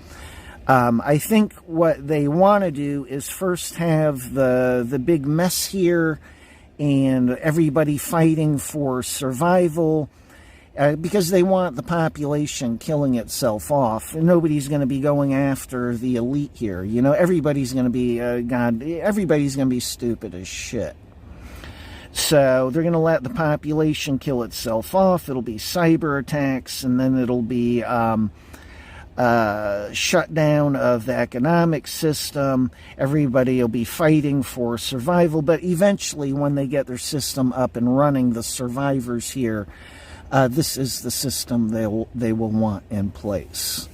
I think what they want to do is first have the big mess here and everybody fighting for survival, because they want the population killing itself off. Nobody's going to be going after the elite here. You know, everybody's going to be, everybody's going to be stupid as shit. So they're going to let the population kill itself off. It'll be cyber attacks, and then it'll be shutdown of the economic system. Everybody will be fighting for survival. But eventually, when they get their system up and running, the survivors here, this is the system they will want in place.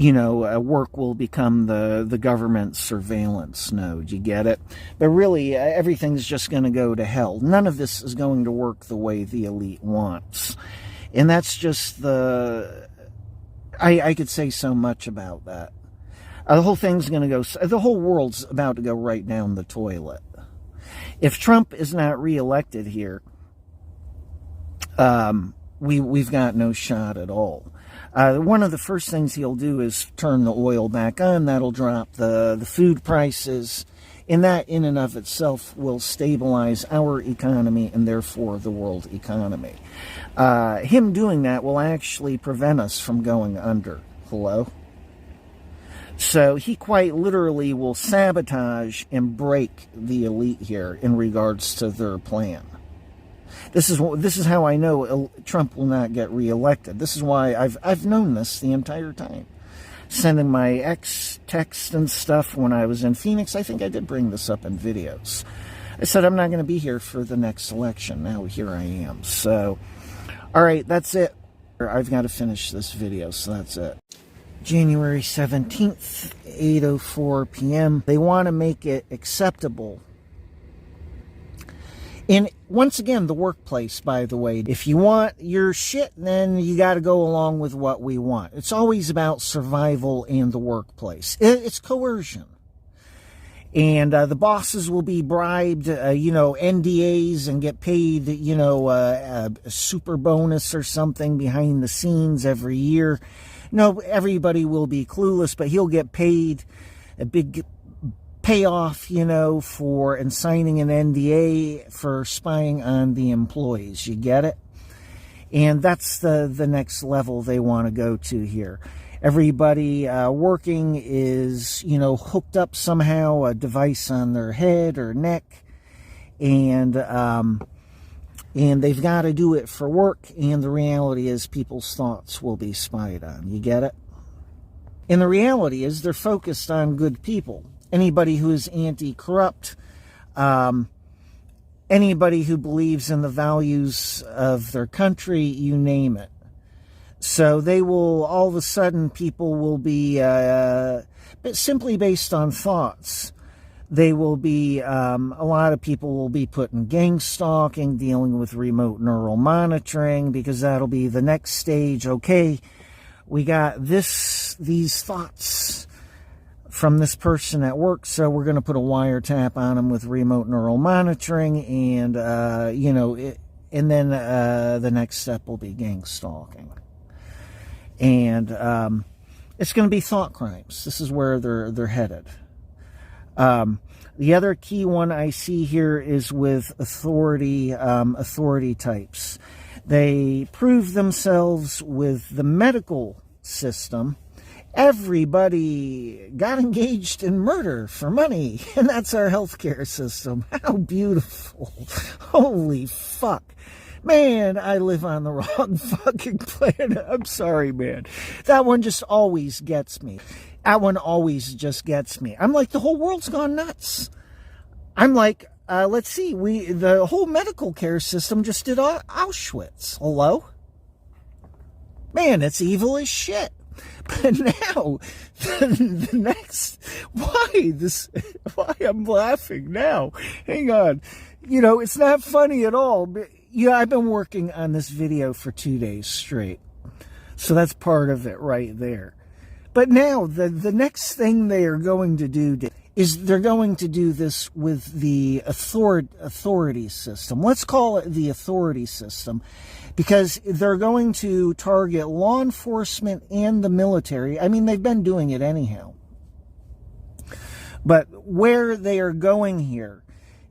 Work will become the government surveillance node. You get it? But really, everything's just going to go to hell. None of this is going to work the way the elite wants. And that's just I could say so much about that. The whole thing's going to go, the whole world's about to go right down the toilet. If Trump is not reelected here, we've got no shot at all. One of the first things he'll do is turn the oil back on. That'll drop the food prices, and that in and of itself will stabilize our economy and therefore the world economy. Him doing that will actually prevent us from going under. Hello? So he quite literally will sabotage and break the elite here in regards to their plan. This is how I know Trump will not get reelected. This is why I've known this the entire time. Sending my ex text and stuff when I was in Phoenix. I think I did bring this up in videos. I said I'm not going to be here for the next election. Now here I am. So, all right, that's it. I've got to finish this video, so that's it. January 17th, 8:04 p.m. They want to make it acceptable. And once again, the workplace, by the way, if you want your shit, then you got to go along with what we want. It's always about survival in the workplace. It's coercion. And the bosses will be bribed, NDAs, and get paid, a super bonus or something behind the scenes every year. No, everybody will be clueless, but he'll get paid a big payoff, for and signing an NDA for spying on the employees. You get it? And that's the next level they want to go to here. Everybody working is, hooked up somehow, a device on their head or neck, and they've got to do it for work, and the reality is people's thoughts will be spied on. You get it? And the reality is they're focused on good people. Anybody who is anti-corrupt, anybody who believes in the values of their country, you name it. So they will, all of a sudden, people will be, simply based on thoughts, they will be, a lot of people will be put in gang stalking, dealing with remote neural monitoring, because that'll be the next stage. Okay, we got these thoughts from this person at work, so we're going to put a wiretap on them with remote neural monitoring, and, and then the next step will be gang stalking. And it's going to be thought crimes. This is where they're headed. The other key one I see here is with authority types. They prove themselves with the medical system. Everybody got engaged in murder for money, and that's our healthcare system. How beautiful. Holy fuck. Man, I live on the wrong fucking planet. I'm sorry, man. That one just always gets me. That one always just gets me. I'm like, the whole world's gone nuts. I'm like, let's see, the whole medical care system just did Auschwitz. Hello? Man, it's evil as shit. But now, the next, why I'm laughing now? Hang on. It's not funny at all, but I've been working on this video for 2 days straight. So that's part of it right there. But now, the next thing they are going to do is they're going to do this with the authority system. Let's call it the authority system, because they're going to target law enforcement and the military. I mean, they've been doing it anyhow. But where they are going here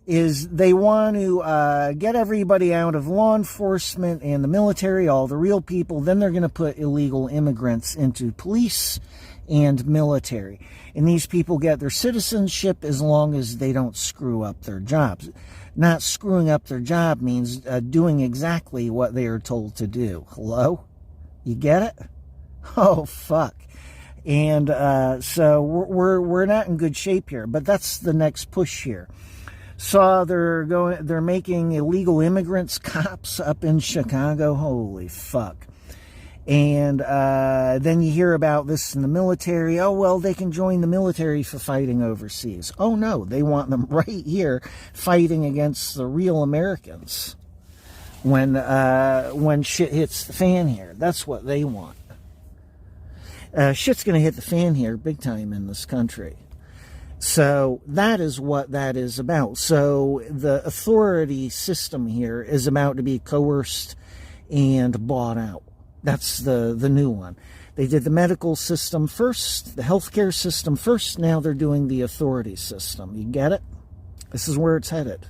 is they want to get everybody out of law enforcement and the military, all the real people. Then they're going to put illegal immigrants into police and military. And these people get their citizenship as long as they don't screw up their jobs. Not screwing up their job means doing exactly what they are told to do. Hello? You get it? Oh, fuck. And so we're not in good shape here, but that's the next push here. Saw they're making illegal immigrants cops up in Chicago. Holy fuck. And then you hear about this in the military. Oh, well, they can join the military for fighting overseas. Oh, no, they want them right here fighting against the real Americans when shit hits the fan here. That's what they want. Shit's going to hit the fan here big time in this country. So that is what that is about. So the authority system here is about to be coerced and bought out. That's the new one. They did the medical system first, the healthcare system first. Now they're doing the authority system. You get it? This is where it's headed.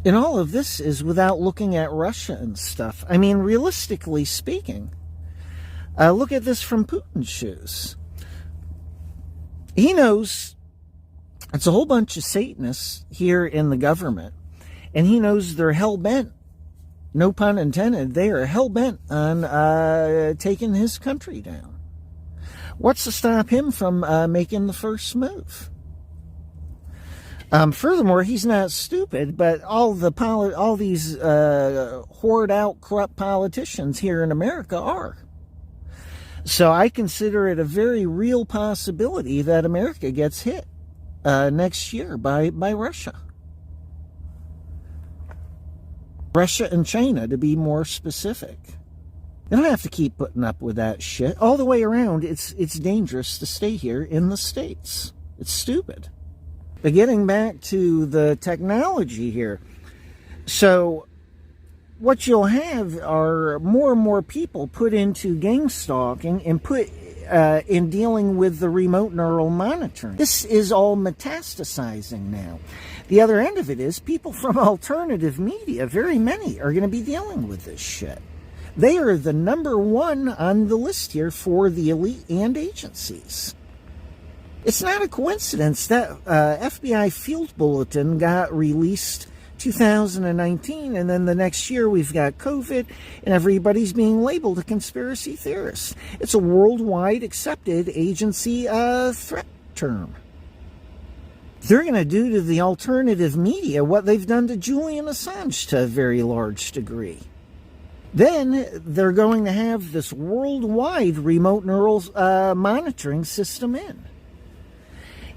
And all of this is without looking at Russia and stuff. I mean, realistically speaking, look at this from Putin's shoes. He knows it's a whole bunch of Satanists here in the government, and he knows they're hell-bent. No pun intended, they are hell-bent on taking his country down. What's to stop him from making the first move? Furthermore, he's not stupid, but all these hoard-out corrupt politicians here in America are. So I consider it a very real possibility that America gets hit next year by Russia. Russia and China, to be more specific. You don't have to keep putting up with that shit. All the way around, it's dangerous to stay here in the States. It's stupid. But getting back to the technology here, so what you'll have are more and more people put into game stalking and put in dealing with the remote neural monitoring. This is all metastasizing now. The other end of it is people from alternative media, very many, are going to be dealing with this shit. They are the number one on the list here for the elite and agencies. It's not a coincidence that FBI Field Bulletin got released 2019, and then the next year we've got COVID, and everybody's being labeled a conspiracy theorist. It's a worldwide accepted agency threat term. They're going to do to the alternative media what they've done to Julian Assange to a very large degree. Then they're going to have this worldwide remote neural monitoring system in.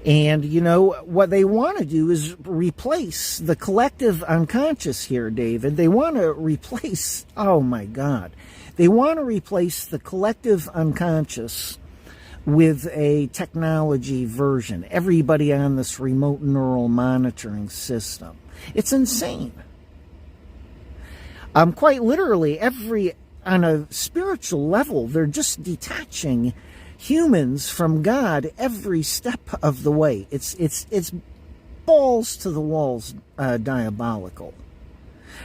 And, you know, what they want to do is replace the collective unconscious here, David. They want to replace, oh my God, they want to replace the collective unconscious with a technology version. Everybody on this remote neural monitoring system. It's insane. Quite literally, on a spiritual level, they're just detaching humans from God every step of the way. It's balls to the walls diabolical.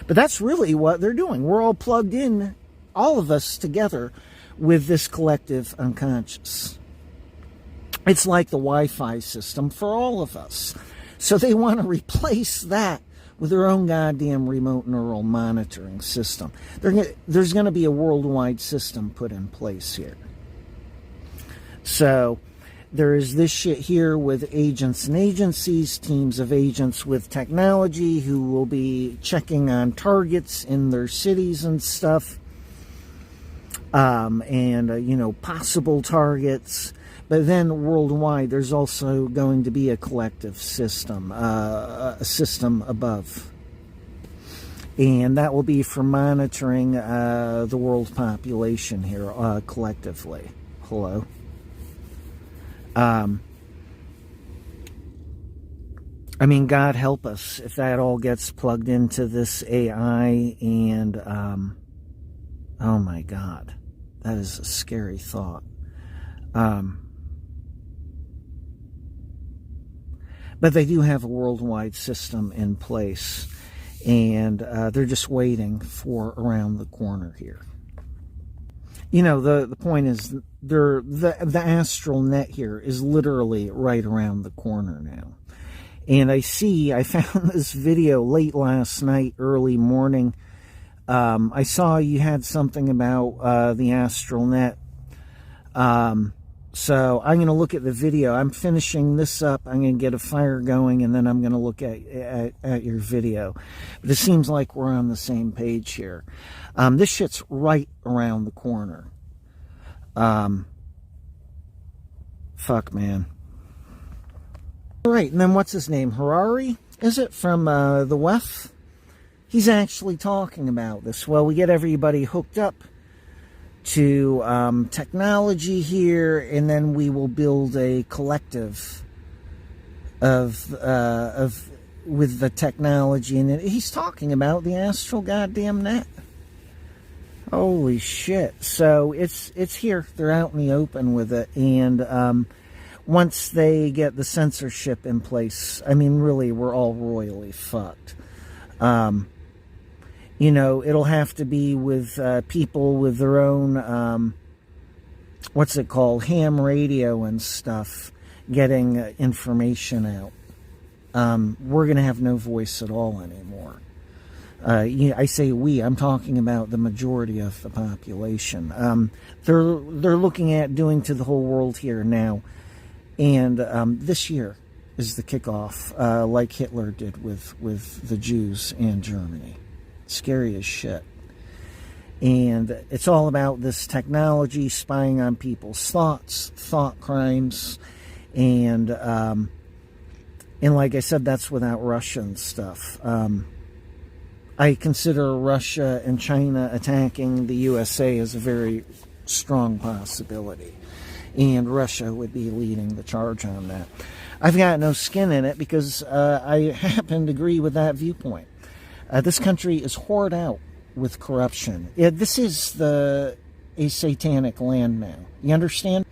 But that's really what they're doing. We're all plugged in, all of us together, with this collective unconscious. It's like the Wi-Fi system for all of us. So they want to replace that with their own goddamn remote neural monitoring system. There's going to be a worldwide system put in place here. So there is this shit here with agents and agencies, teams of agents with technology who will be checking on targets in their cities and stuff. You know, possible targets. But then worldwide, there's also going to be a collective system, a system above. And that will be for monitoring the world population here collectively. Hello? I mean, God help us if that all gets plugged into this AI and, oh my God, that is a scary thought. But they do have a worldwide system in place, and they're just waiting for around the corner here. You know, the point is, the astral net here is literally right around the corner now. And I found this video late last night, early morning. I saw you had something about the astral net. So I'm going to look at the video. I'm finishing this up. I'm going to get a fire going, and then I'm going to look at your video. But it seems like we're on the same page here. This shit's right around the corner. Fuck, man. All right, and then what's his name? Harari? Is it from the WEF? He's actually talking about this. Well, we get everybody hooked up to technology here, and then we will build a collective of with the technology. And he's talking about the astral goddamn net. Holy shit! So it's here. They're out in the open with it, and once they get the censorship in place, I mean, really, we're all royally fucked. You know, it'll have to be with people with their own, what's it called, ham radio and stuff, getting information out. We're going to have no voice at all anymore. I say we, I'm talking about the majority of the population. They're looking at doing to the whole world here now. And this year is the kickoff, like Hitler did with the Jews and Germany. Scary as shit. And it's all about this technology spying on people's thoughts, thought crimes, and like I said, that's without Russian stuff. I consider Russia and China attacking the USA as a very strong possibility, and Russia would be leading the charge on that. I've got no skin in it because I happen to agree with that viewpoint. This country is hoarded out with corruption. This is a satanic land now. You understand?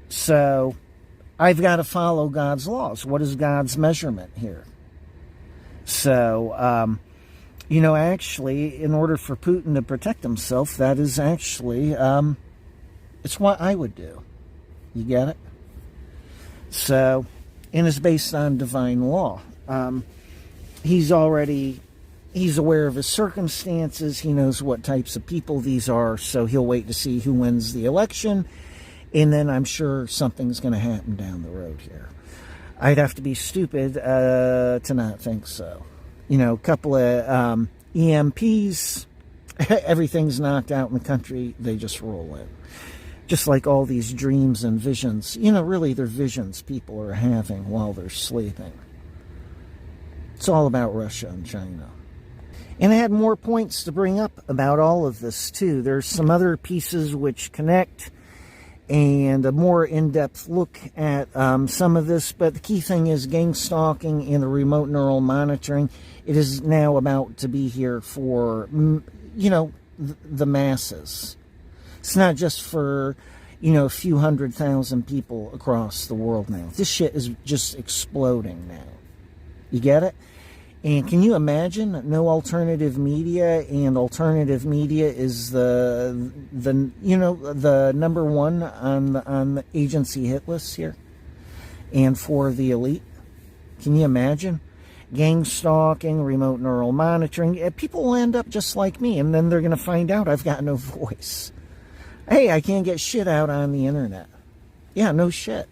So I've got to follow God's laws. What is God's measurement here? So, actually, in order for Putin to protect himself, that is actually, it's what I would do. You get it? So, and it's based on divine law. He's aware of his circumstances. He knows what types of people these are, so he'll wait to see who wins the election, and then I'm sure something's going to happen down the road here. I'd have to be stupid to not think so. A couple of EMPs, everything's knocked out in the country, they just roll in. Just like all these dreams and visions. Really they're visions people are having while they're sleeping. It's all about Russia and China. And I had more points to bring up about all of this, too. There's some other pieces which connect and a more in-depth look at some of this. But the key thing is gang stalking and the remote neural monitoring. It is now about to be here for, the masses. It's not just for, a few 100,000 people across the world now. This shit is just exploding now. You get it? And can you imagine no alternative media, and alternative media is the number one on the agency hit list here, and for the elite? Can you imagine? Gang stalking, remote neural monitoring. People will end up just like me, and then they're going to find out I've got no voice. Hey, I can't get shit out on the internet. Yeah, no shit.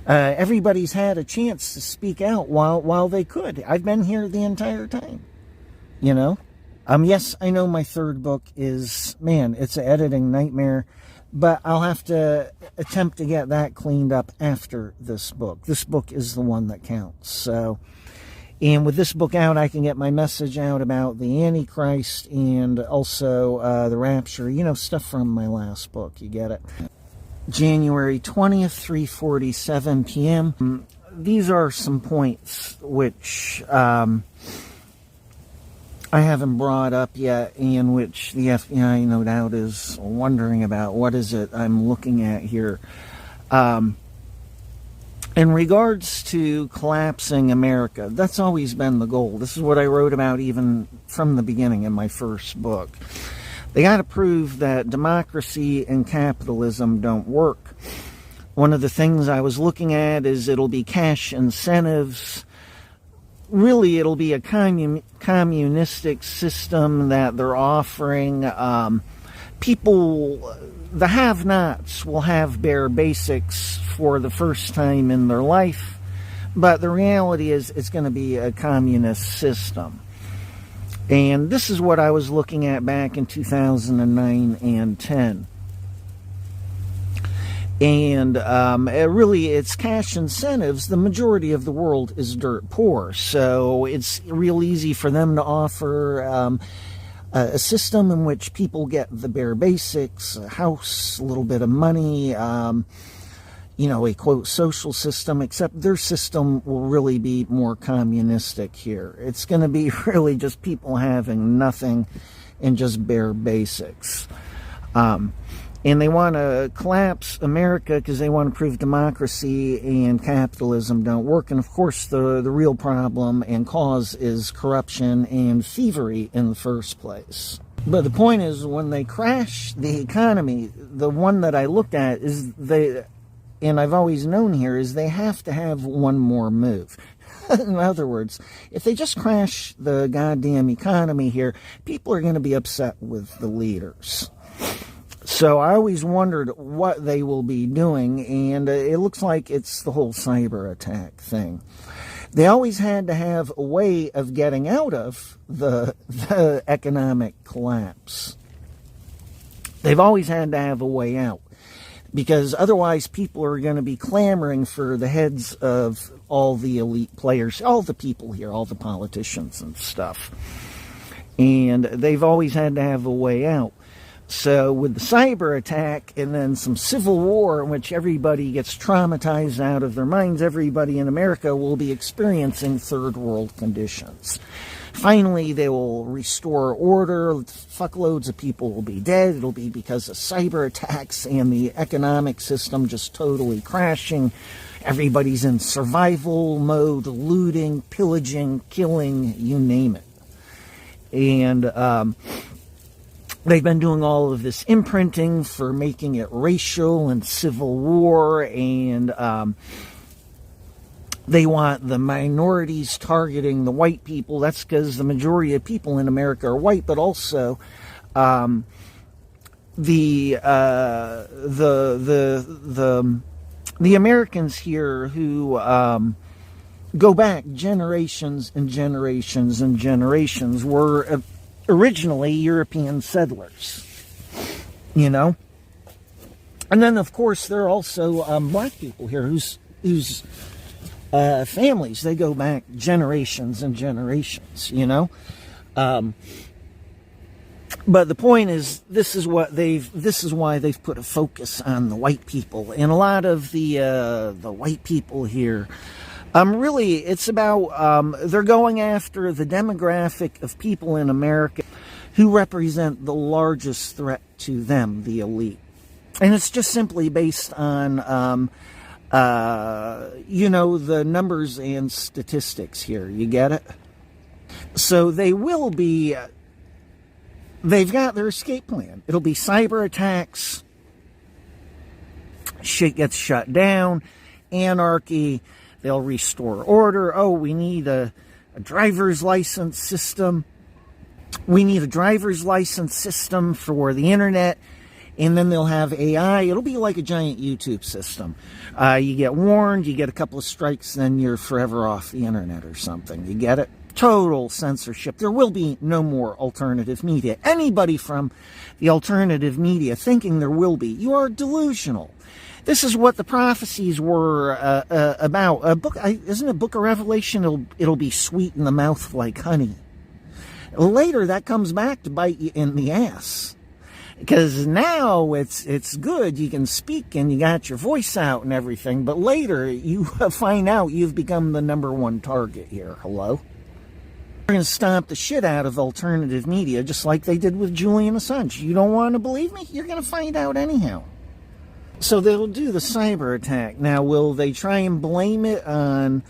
Everybody's had a chance to speak out while they could. I've been here the entire time. Yes, I know my third book is, it's an editing nightmare, but I'll have to attempt to get that cleaned up after this book. This book is the one that counts. So, and with this book out, I can get my message out about the Antichrist and also the rapture, stuff from my last book. You get it? January 20th, 3:47 p.m. These are some points which I haven't brought up yet, and which the FBI no doubt is wondering about. What is it I'm looking at here? In regards to collapsing America, that's always been the goal. This is what I wrote about even from the beginning in my first book. They got to prove that democracy and capitalism don't work. One of the things I was looking at is it'll be cash incentives. Really, it'll be a communistic system that they're offering. People, the have-nots, will have bare basics for the first time in their life. But the reality is it's going to be a communist system. And this is what I was looking at back in 2009 and 10. And really, it's cash incentives. The majority of the world is dirt poor. So it's real easy for them to offer a system in which people get the bare basics, a house, a little bit of money, a quote social system, except their system will really be more communistic here. It's going to be really just people having nothing and just bare basics. And they want to collapse America because they want to prove democracy and capitalism don't work. And of course, the real problem and cause is corruption and thievery in the first place. But the point is, when they crash the economy, the one that I looked at is and I've always known here, is they have to have one more move. In other words, if they just crash the goddamn economy here, people are going to be upset with the leaders. So I always wondered what they will be doing, and it looks like it's the whole cyber attack thing. They always had to have a way of getting out of the economic collapse. They've always had to have a way out. Because otherwise people are going to be clamoring for the heads of all the elite players, all the people here, all the politicians and stuff. And they've always had to have a way out. So with the cyber attack and then some civil war in which everybody gets traumatized out of their minds, everybody in America will be experiencing third world conditions. Finally, they will restore order. Fuckloads of people will be dead. It'll be because of cyber attacks and the economic system just totally crashing. Everybody's in survival mode, looting, pillaging, killing, you name it. And they've been doing all of this imprinting for making it racial and civil war, and they want the minorities targeting the white people. That's because the majority of people in America are white, but also the Americans here who go back generations and generations and generations were originally European settlers, you know. And then, of course, there are also black people here whose families, they go back generations and generations, you know. But the point is, this is why they've put a focus on the white people, and a lot of the white people here. Really, it's about they're going after the demographic of people in America who represent the largest threat to them, the elite, and it's just simply based on you know, the numbers and statistics here. You get it? So they will be, they've got their escape plan. It'll be cyber attacks, shit gets shut down, anarchy, they'll restore order. Oh, we need a driver's license system. We need a driver's license system for the internet. And then they'll have AI. It'll be like a giant YouTube system. You get warned, you get a couple of strikes, then you're forever off the internet or something. You get it? Total censorship. There will be no more alternative media. Anybody from the alternative media thinking there will be, you are delusional. This is what the prophecies were about. A book, isn't a Book of Revelation? It'll be sweet in the mouth like honey. Later, that comes back to bite you in the ass. Because now it's good, you can speak and you got your voice out and everything, but later you find out you've become the #1 target here. Hello? They're going to stomp the shit out of alternative media just like they did with Julian Assange. You don't want to believe me? You're going to find out anyhow. So they'll do the cyber attack. Now, will they try and blame it on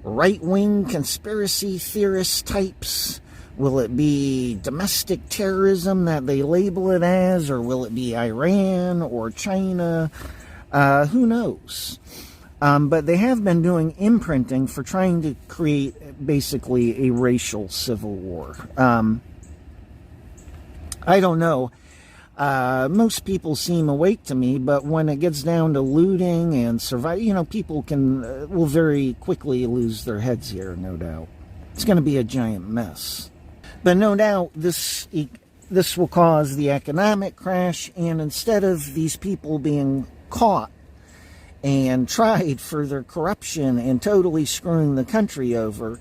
right-wing conspiracy theorist types? Will it be domestic terrorism that they label it as, or will it be Iran or China? Who knows? But they have been doing imprinting for trying to create basically a racial civil war. I don't know. Most people seem awake to me, but when it gets down to looting and survival, you know, people will very quickly lose their heads here, no doubt. It's going to be a giant mess. But no doubt this will cause the economic crash, and instead of these people being caught and tried for their corruption and totally screwing the country over,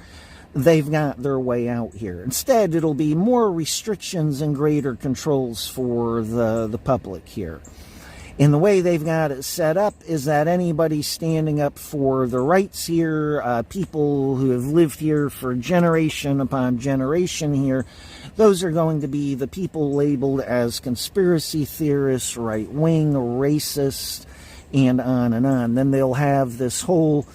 they've got their way out here. Instead, it'll be more restrictions and greater controls for the public here. And the way they've got it set up is that anybody standing up for the rights here, people who have lived here for generation upon generation here, those are going to be the people labeled as conspiracy theorists, right-wing, racist, and on and on. Then they'll have this whole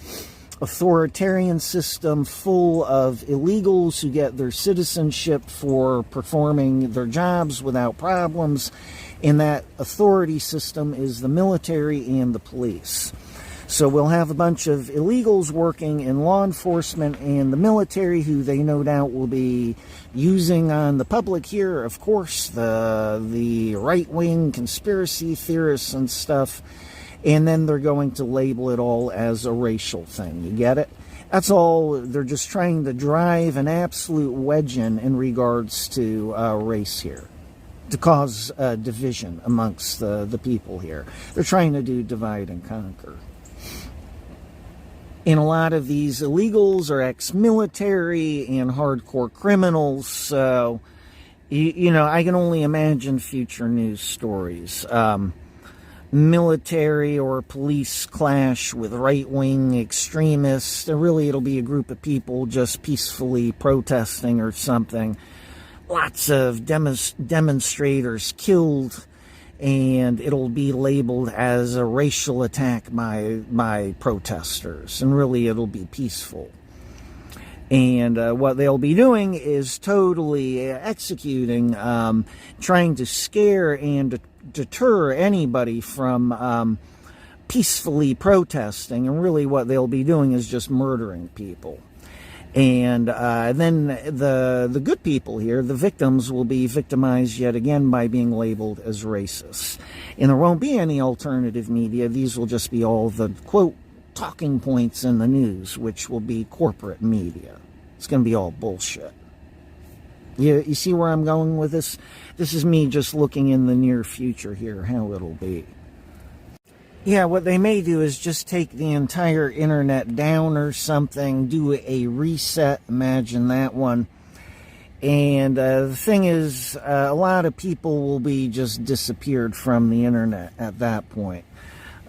authoritarian system full of illegals who get their citizenship for performing their jobs without problems. And that authority system is the military and the police. So we'll have a bunch of illegals working in law enforcement and the military, who they no doubt will be using on the public here. Of course, the right-wing conspiracy theorists and stuff. And then they're going to label it all as a racial thing. You get it? That's all. They're just trying to drive an absolute wedge in regards to race here, to cause division amongst the people here. They're trying to do divide and conquer. And a lot of these illegals are ex-military and hardcore criminals, so You know, I can only imagine future news stories. Military or police clash with right-wing extremists. Really, it'll be a group of people just peacefully protesting or something. Lots of demonstrators killed, and it'll be labeled as a racial attack by protesters. And really, it'll be peaceful. And what they'll be doing is totally executing, trying to scare and deter anybody from peacefully protesting. And really what they'll be doing is just murdering people. And then the good people here, the victims, will be victimized yet again by being labeled as racist. And there won't be any alternative media. These will just be all the, quote, talking points in the news, which will be corporate media. It's going to be all bullshit. You see where I'm going with this? This is me just looking in the near future here, how it'll be. Yeah, what they may do is just take the entire internet down or something, do a reset, imagine that one. And the thing is, a lot of people will be just disappeared from the internet at that point.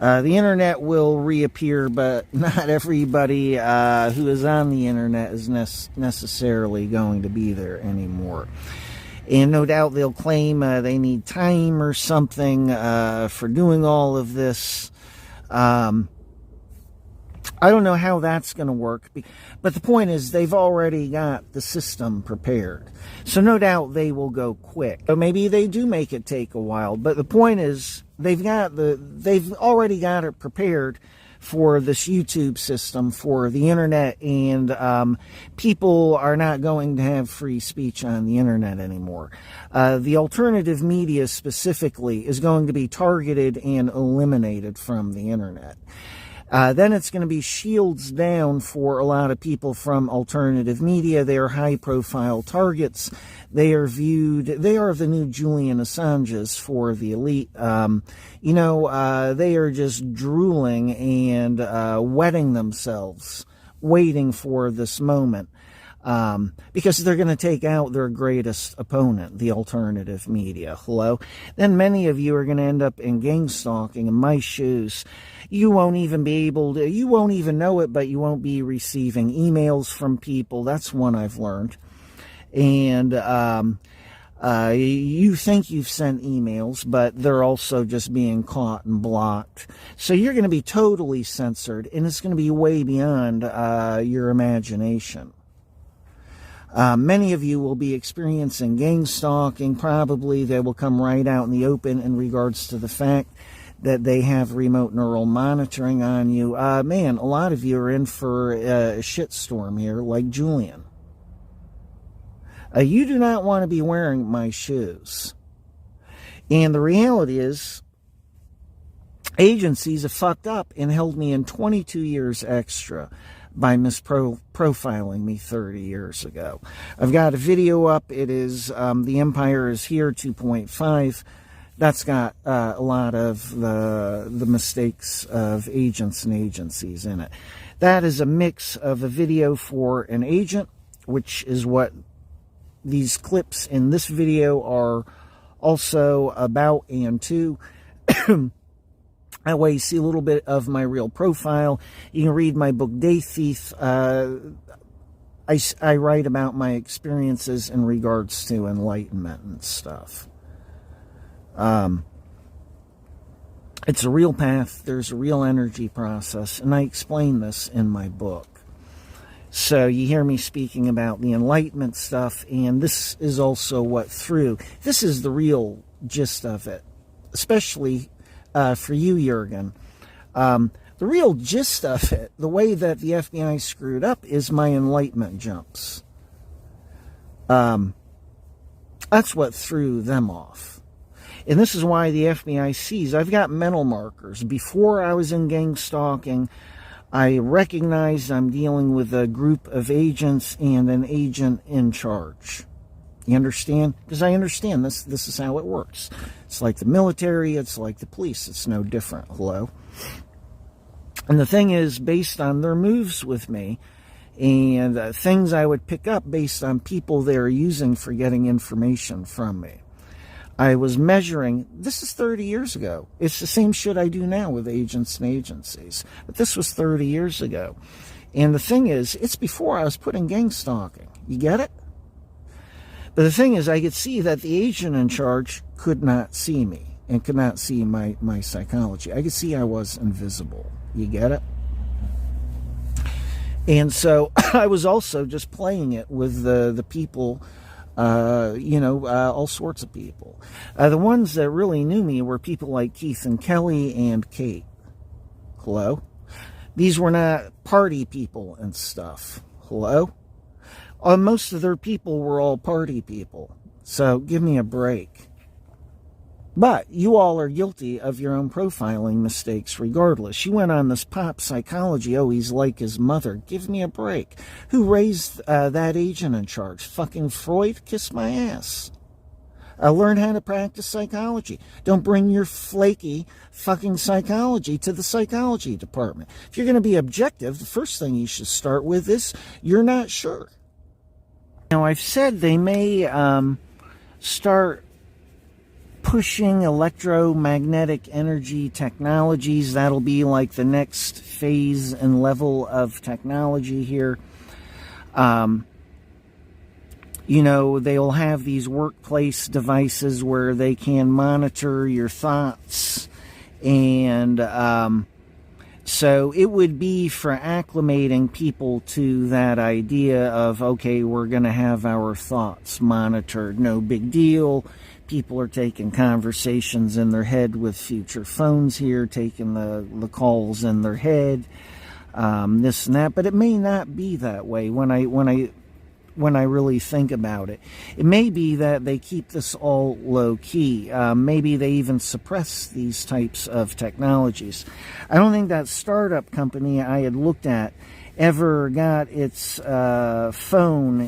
The internet will reappear, but not everybody who is on the internet is necessarily going to be there anymore. And no doubt they'll claim they need time or something for doing all of this. I don't know how that's going to work. But the point is, they've already got the system prepared. So no doubt they will go quick. So maybe they do make it take a while. But the point is, they've already got it prepared for this YouTube system, for the internet, and people are not going to have free speech on the internet anymore. The alternative media specifically is going to be targeted and eliminated from the internet. Then it's going to be shields down for a lot of people from alternative media. They are high-profile targets. They are the new Julian Assanges for the elite. They are just drooling and wetting themselves, waiting for this moment. Because they're going to take out their greatest opponent, the alternative media. Hello? Then many of you are going to end up in gang stalking in my shoes. You won't even know it, but you won't be receiving emails from people. That's one I've learned. And you think you've sent emails, but they're also just being caught and blocked. So you're going to be totally censored, and it's going to be way beyond your imagination. Many of you will be experiencing gang stalking. Probably they will come right out in the open in regards to the fact that they have remote neural monitoring on you. Man, a lot of you are in for a shitstorm here, like Julian. You do not want to be wearing my shoes. And the reality is, agencies have fucked up and held me in 22 years extra by misprofiling me 30 years ago. I've got a video up. It is The Empire is Here 2.5. That's got a lot of the mistakes of agents and agencies in it. That is a mix of a video for an agent, which is what these clips in this video are also about, and two, that way you see a little bit of my real profile. You can read my book, Day Thief. I write about my experiences in regards to enlightenment and stuff. It's a real path. There's a real energy process, and I explain this in my book. So you hear me speaking about the enlightenment stuff, and this is also this is the real gist of it, especially for you, Jurgen. The real gist of it, the way that the FBI screwed up, is my enlightenment jumps. That's what threw them off. And this is why the FBI sees, I've got mental markers. Before I was in gang stalking, I recognized I'm dealing with a group of agents and an agent in charge. You understand? Because I understand this is how it works. It's like the military, it's like the police. It's no different. Hello? And the thing is, based on their moves with me, and things I would pick up based on people they are using for getting information from me. I was measuring, this is 30 years ago. It's the same shit I do now with agents and agencies. But this was 30 years ago. And the thing is, it's before I was put in gang stalking. You get it? But the thing is, I could see that the agent in charge could not see me and could not see my psychology. I could see I was invisible. You get it? And so I was also just playing it with the people, all sorts of people. The ones that really knew me were people like Keith and Kelly and Kate. Hello? These were not party people and stuff. Hello? Most of their people were all party people. So give me a break. But you all are guilty of your own profiling mistakes regardless. You went on this pop psychology, oh, he's like his mother. Give me a break. Who raised that agent in charge? Fucking Freud? Kiss my ass. Learn how to practice psychology. Don't bring your flaky fucking psychology to the psychology department. If you're going to be objective, the first thing you should start with is you're not sure. Now, I've said they may start pushing electromagnetic energy technologies. That'll be like the next phase and level of technology here. They'll have these workplace devices where they can monitor your thoughts. And so it would be for acclimating people to that idea of, okay, we're going to have our thoughts monitored. No big deal. People are taking conversations in their head with future phones here, taking the calls in their head, this and that. But it may not be that way when I really think about it. It may be that they keep this all low key. Maybe they even suppress these types of technologies. I don't think that startup company I had looked at ever got its phone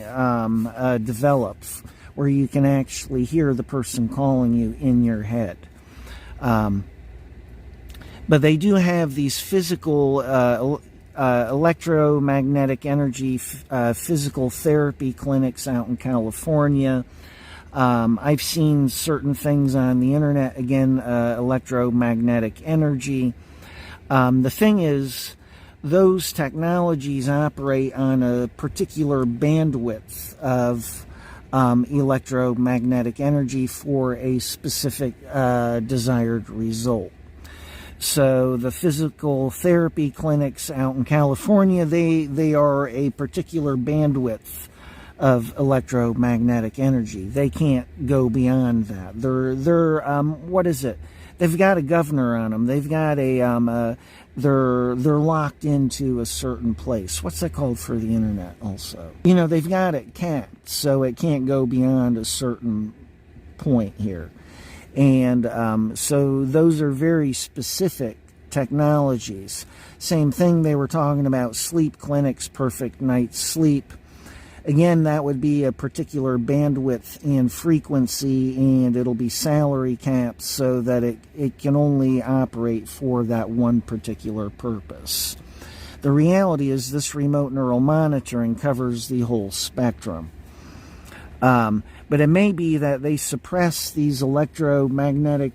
developed, where you can actually hear the person calling you in your head. But they do have these physical electromagnetic energy physical therapy clinics out in California. I've seen certain things on the internet, again, electromagnetic energy. The thing is, those technologies operate on a particular bandwidth of electromagnetic energy for a specific desired result. So the physical therapy clinics out in California, they are a particular bandwidth of electromagnetic energy. They can't go beyond that. They're what is it? They've got a governor on them. They've got they're locked into a certain place. What's that called for the internet also? They've got it capped, so it can't go beyond a certain point here. And so those are very specific technologies. Same thing, they were talking about sleep clinics, perfect night's sleep. Again, that would be a particular bandwidth and frequency, and it'll be salary capped so that it can only operate for that one particular purpose. The reality is this remote neural monitoring covers the whole spectrum. But it may be that they suppress these electromagnetic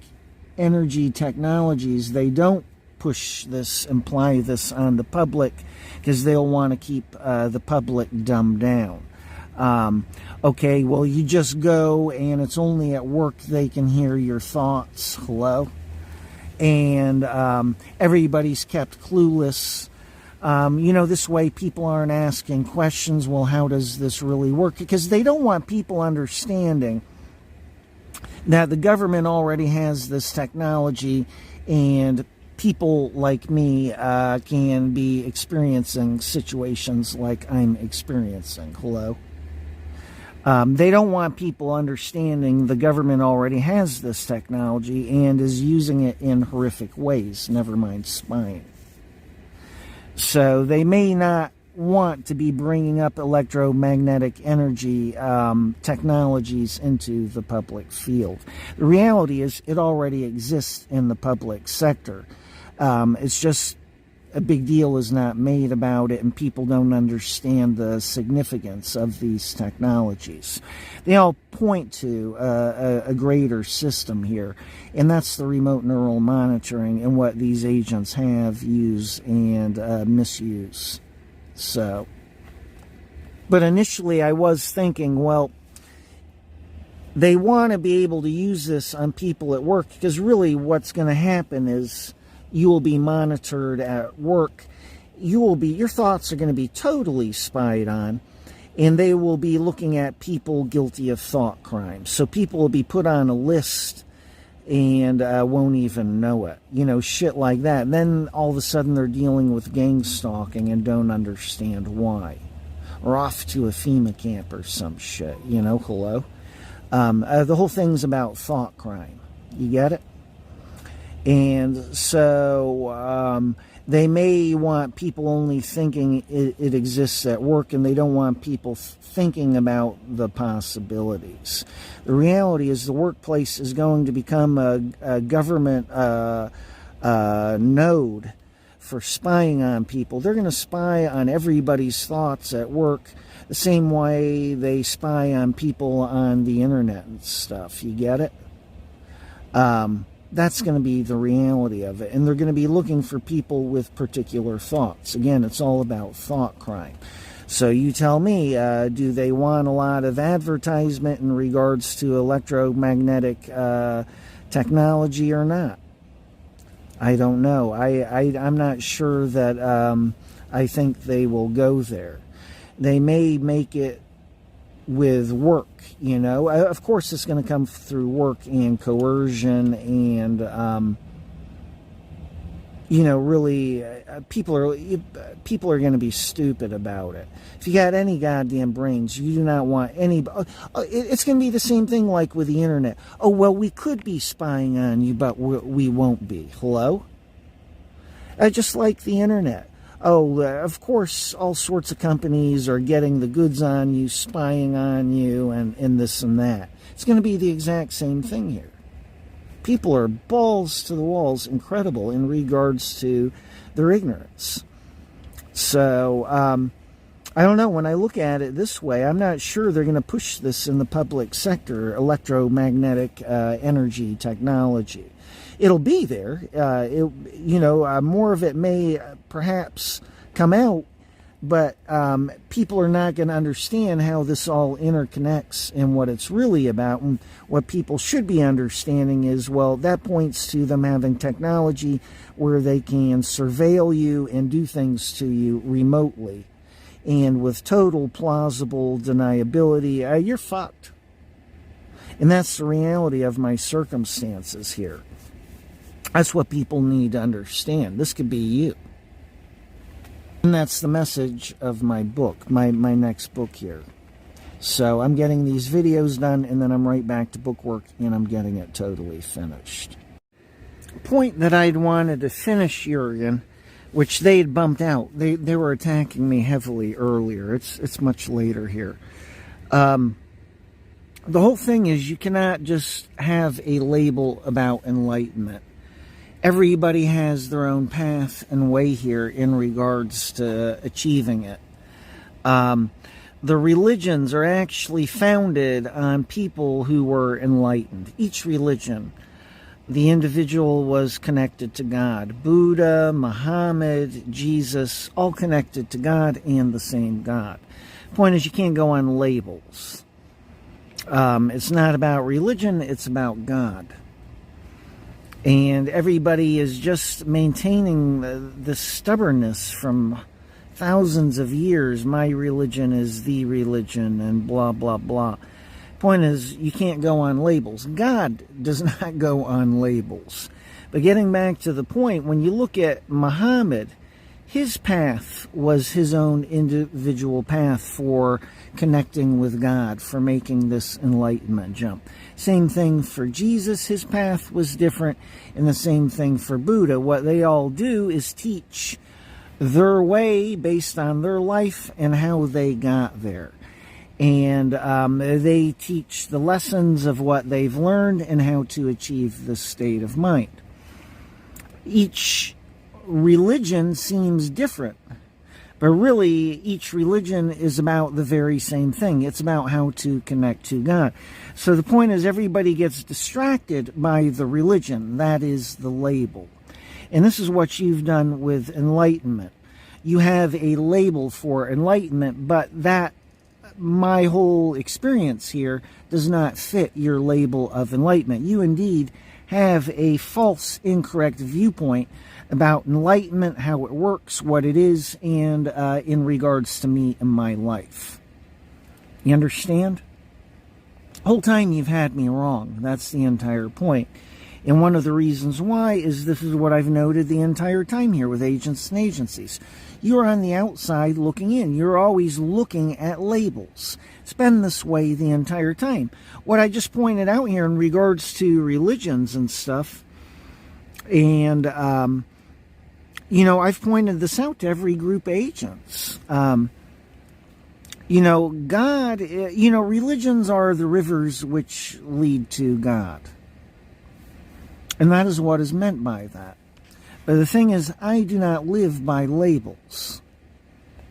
energy technologies. They don't push this, imply this on the public, because they'll want to keep the public dumbed down. Okay, well, you just go, and it's only at work they can hear your thoughts. Hello? And everybody's kept clueless. This way people aren't asking questions, well, how does this really work? Because they don't want people understanding that the government already has this technology, and people like me can be experiencing situations like I'm experiencing. Hello? They don't want people understanding the government already has this technology and is using it in horrific ways, never mind spying. So they may not want to be bringing up electromagnetic energy technologies into the public field. The reality is it already exists in the public sector. It's just a big deal is not made about it, and people don't understand the significance of these technologies. They all point to a greater system here, and that's the remote neural monitoring and what these agents have, use, and misuse. So, but initially I was thinking, well, they want to be able to use this on people at work, because really what's going to happen is you will be monitored at work. Your thoughts are going to be totally spied on, and they will be looking at people guilty of thought crimes. So people will be put on a list and won't even know it. You know, shit like that. And then all of a sudden they're dealing with gang stalking and don't understand why. Or off to a FEMA camp or some shit. You know, hello? The whole thing's about thought crime. You get it? And so they may want people only thinking it exists at work, and they don't want people thinking about the possibilities. The reality is the workplace is going to become a government node for spying on people. They're going to spy on everybody's thoughts at work the same way they spy on people on the internet and stuff. You get it? That's going to be the reality of it. And they're going to be looking for people with particular thoughts. Again, it's all about thought crime. So you tell me, do they want a lot of advertisement in regards to electromagnetic technology or not? I don't know. I'm not sure that I think they will go there. They may make it with work, you know. Of course, it's going to come through work and coercion and, you know, really, people are going to be stupid about it. If you got any goddamn brains, you do not want any. It's going to be the same thing like with the internet. Oh, well, we could be spying on you, but we won't be. Hello? Just like the internet. Oh, of course, all sorts of companies are getting the goods on you, spying on you, and this and that. It's going to be the exact same thing here. People are balls to the walls, incredible in regards to their ignorance. So, I don't know. When I look at it this way, I'm not sure they're going to push this in the public sector, electromagnetic energy technology. It'll be there. More of it may perhaps come out, but people are not going to understand how this all interconnects and what it's really about. And what people should be understanding is, well, that points to them having technology where they can surveil you and do things to you remotely. And with total plausible deniability, you're fucked. And that's the reality of my circumstances here. That's what people need to understand. This could be you. And that's the message of my book, my next book here. So I'm getting these videos done, and then I'm right back to book work, and I'm getting it totally finished. The point that I'd wanted to finish, Jurgen, which they had bumped out. They were attacking me heavily earlier. It's much later here. The whole thing is you cannot just have a label about enlightenment. Everybody has their own path and way here in regards to achieving it. The religions are actually founded on people who were enlightened. Each religion, the individual was connected to God. Buddha, Muhammad, Jesus, all connected to God and the same God. The point is, you can't go on labels. It's not about religion, it's about God. And everybody is just maintaining this stubbornness from thousands of years. My religion is the religion and blah, blah, blah. Point is, you can't go on labels. God does not go on labels. But getting back to the point, when you look at Muhammad, his path was his own individual path for connecting with God, for making this enlightenment jump. Same thing for Jesus, his path was different, and the same thing for Buddha. What they all do is teach their way based on their life and how they got there. And they teach the lessons of what they've learned and how to achieve this state of mind. Each religion seems different. But really, each religion is about the very same thing. It's about how to connect to God. So the point is, everybody gets distracted by the religion. That is the label. And this is what you've done with enlightenment. You have a label for enlightenment, but that, my whole experience here, does not fit your label of enlightenment. You indeed have a false, incorrect viewpoint about enlightenment, how it works, what it is, and in regards to me and my life. You understand? The whole time you've had me wrong. That's the entire point. And one of the reasons why is this is what I've noted the entire time here with agents and agencies. You're on the outside looking in. You're always looking at labels. It's been this way the entire time. What I just pointed out here in regards to religions and stuff, and I've pointed this out to every group of agents. God, religions are the rivers which lead to God. And that is what is meant by that. But the thing is, I do not live by labels.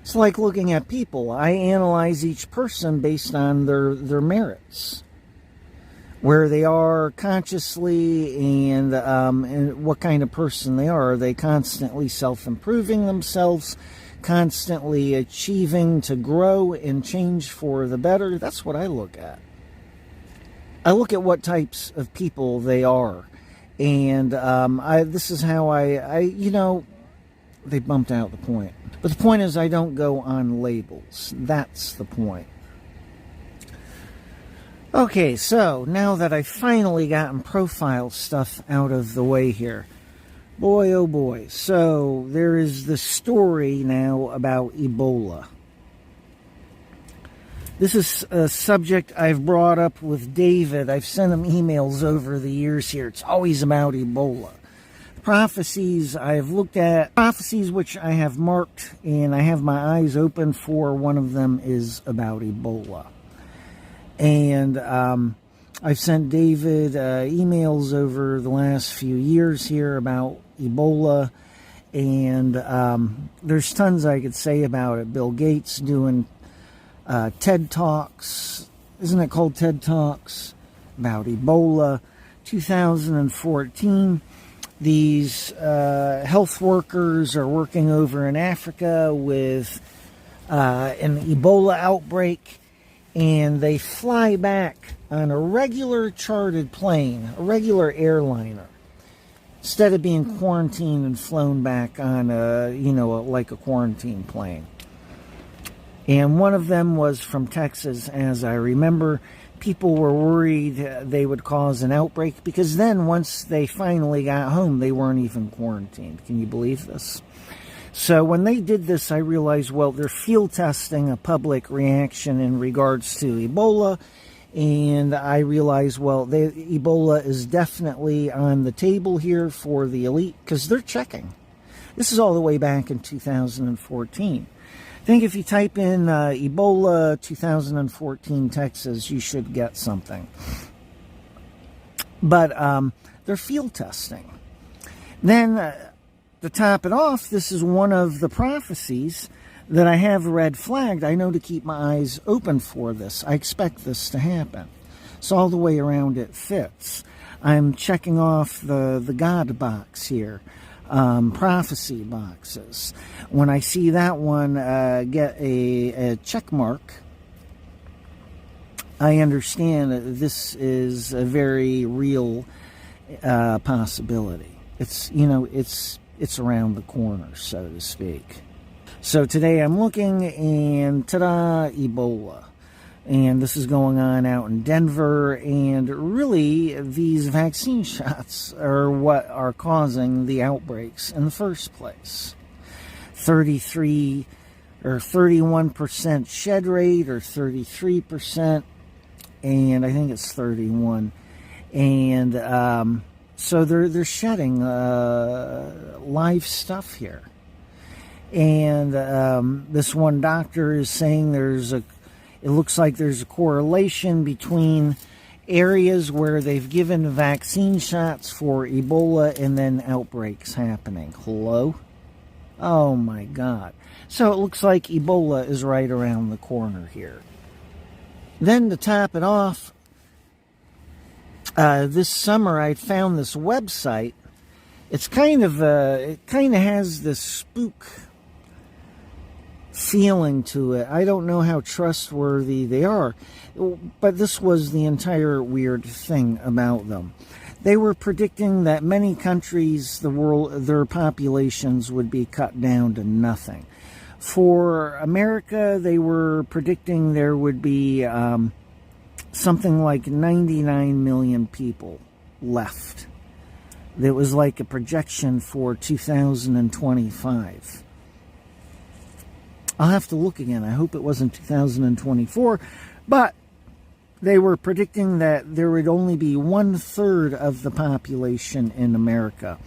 It's like looking at people. I analyze each person based on their merits, where they are consciously, and what kind of person they are. Are they constantly self-improving themselves, constantly achieving to grow and change for the better? That's what I look at. I look at what types of people they are. And this is how they bumped out the point. But the point is, I don't go on labels. That's the point. Okay, so now that I've finally gotten profile stuff out of the way here, boy oh boy, so there is the story now about Ebola. This is a subject I've brought up with David. I've sent him emails over the years here. It's always about Ebola. Prophecies I've looked at, prophecies which I have marked, and I have my eyes open for. One of them is about Ebola. And I've sent David emails over the last few years here about Ebola. And there's tons I could say about it. Bill Gates doing TED Talks, isn't it called TED Talks, about Ebola. 2014, these health workers are working over in Africa with an Ebola outbreak, and they fly back on a regular chartered plane, a regular airliner, instead of being quarantined and flown back on like a quarantine plane. And one of them was from Texas, as I remember. People were worried they would cause an outbreak, because then once they finally got home, they weren't even quarantined. Can you believe this? So when they did this, I realized, well, they're field testing a public reaction in regards to Ebola. And I realized, well, Ebola is definitely on the table here for the elite, because they're checking. This is all the way back in 2014. I think if you type in Ebola 2014 Texas, you should get something. But they're field testing. Then, to top it off, this is one of the prophecies that I have red flagged. I know to keep my eyes open for this. I expect this to happen. So all the way around it fits. I'm checking off the God box here. Prophecy boxes. When I see that one get a check mark, I understand that this is a very real possibility. It's around the corner, so to speak. So today I'm looking, and ta-da, Ebola. And this is going on out in Denver, and really these vaccine shots are what are causing the outbreaks in the first place. 33 or 31% shed rate, or 33%, and I think it's 31. And so they're shedding live stuff here. And this one doctor is saying it looks like there's a correlation between areas where they've given vaccine shots for Ebola and then outbreaks happening. Hello? Oh my God. So it looks like Ebola is right around the corner here. Then to top it off, this summer I found this website. It kind of has this spook feeling to it. I don't know how trustworthy they are, but this was the entire weird thing about them. They were predicting that many countries, their populations would be cut down to nothing. For America, they were predicting there would be something like 99 million people left. It was like a projection for 2025. I'll have to look again. I hope it wasn't 2024. But they were predicting that there would only be 1/3 of the population in America.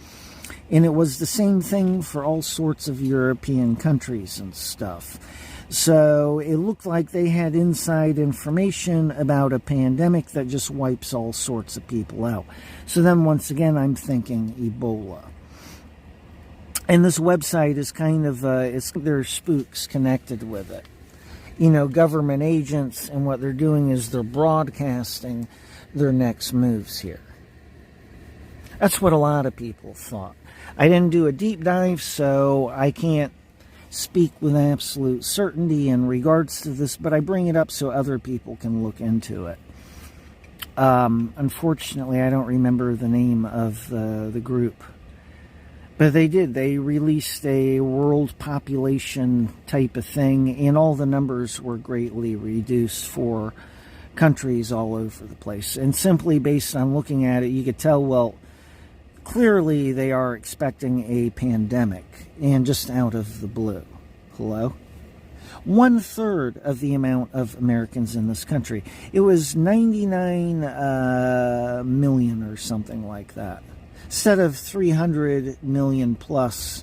And it was the same thing for all sorts of European countries and stuff. So it looked like they had inside information about a pandemic that just wipes all sorts of people out. So then once again, I'm thinking Ebola. And this website is kind of, there's spooks connected with it. You know, government agents, and what they're doing is they're broadcasting their next moves here. That's what a lot of people thought. I didn't do a deep dive, so I can't speak with absolute certainty in regards to this, but I bring it up so other people can look into it. Unfortunately, I don't remember the name of the group. But they did. They released a world population type of thing, and all the numbers were greatly reduced for countries all over the place. And simply based on looking at it, you could tell, well, clearly they are expecting a pandemic, and just out of the blue. Hello? 1/3 of the amount of Americans in this country. It was 99 million or something like that. Instead of 300 million plus,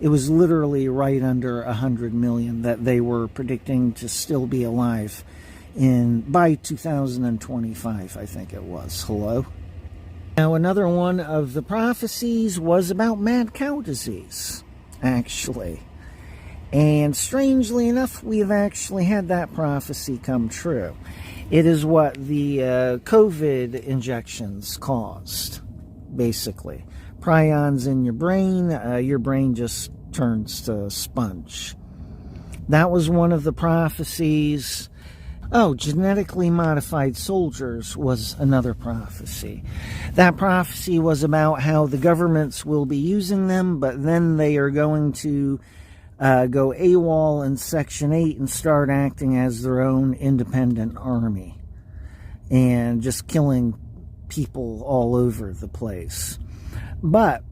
it was literally right under 100 million that they were predicting to still be alive by 2025, I think it was. Hello? Now, another one of the prophecies was about mad cow disease, actually. And strangely enough, we've actually had that prophecy come true. It is what the COVID injections caused. Basically, prions in your brain just turns to sponge. That was one of the prophecies. Oh, genetically modified soldiers was another prophecy. That prophecy was about how the governments will be using them, but then they are going to go AWOL in Section 8 and start acting as their own independent army and just killing people all over the place. But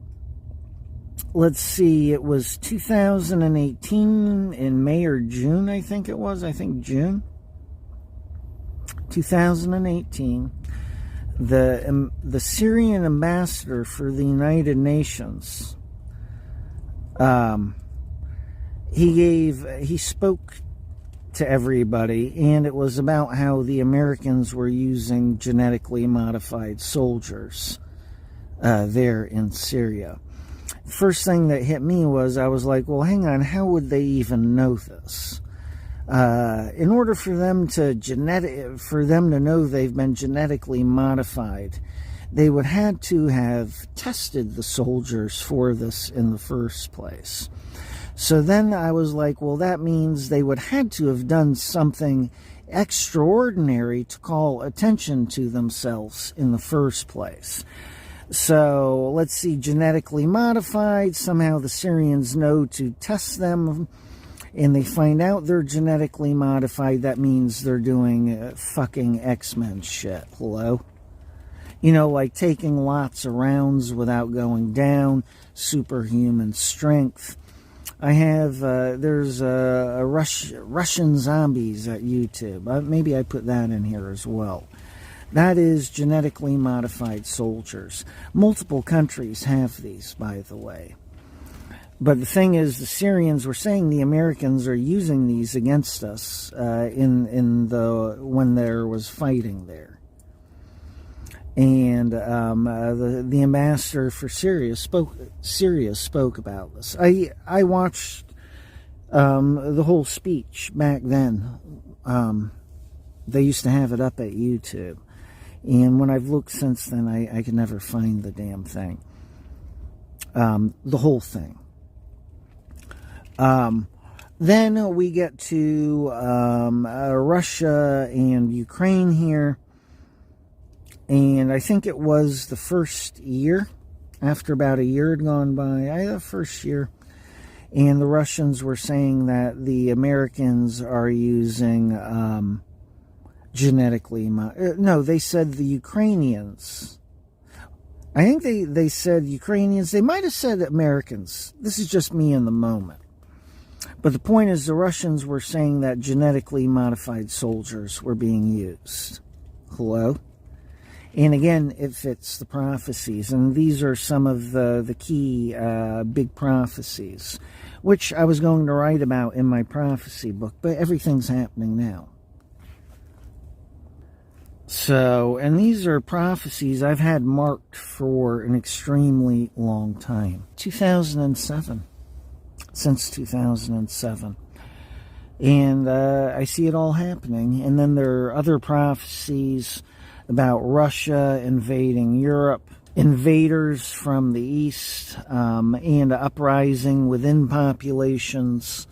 let's see, it was 2018 in May or June, I think it was. I think June 2018. The Syrian ambassador for the United Nations, he spoke to everybody, and it was about how the Americans were using genetically modified soldiers there in Syria. First thing that hit me was, I was like, well, hang on, how would they even know this? In order for them to know they've been genetically modified, they would have to have tested the soldiers for this in the first place. So then I was like, well, that means they would have to have done something extraordinary to call attention to themselves in the first place. So let's see, genetically modified, somehow the Syrians know to test them, and they find out they're genetically modified. That means they're doing fucking X-Men shit. Hello? You know, like taking lots of rounds without going down, superhuman strength. I have, there's Russian zombies at YouTube. Maybe I put that in here as well. That is genetically modified soldiers. Multiple countries have these, by the way. But the thing is, the Syrians were saying the Americans are using these against us when there was fighting there. And the ambassador for Syria spoke about this. I watched the whole speech back then. They used to have it up at YouTube. And when I've looked since then, I can never find the damn thing. The whole thing. Then we get to Russia and Ukraine here. And I think it was the first year, after about a year had gone by, the first year. And the Russians were saying that the Americans are using genetically... No, they said the Ukrainians. I think they said Ukrainians. They might have said Americans. This is just me in the moment. But the point is the Russians were saying that genetically modified soldiers were being used. Hello? And again, it fits the prophecies. And these are some of the key big prophecies, which I was going to write about in my prophecy book, but everything's happening now. So, and these are prophecies I've had marked for an extremely long time. 2007. Since 2007. And I see it all happening. And then there are other prophecies about Russia invading Europe, invaders from the east, and uprising within populations.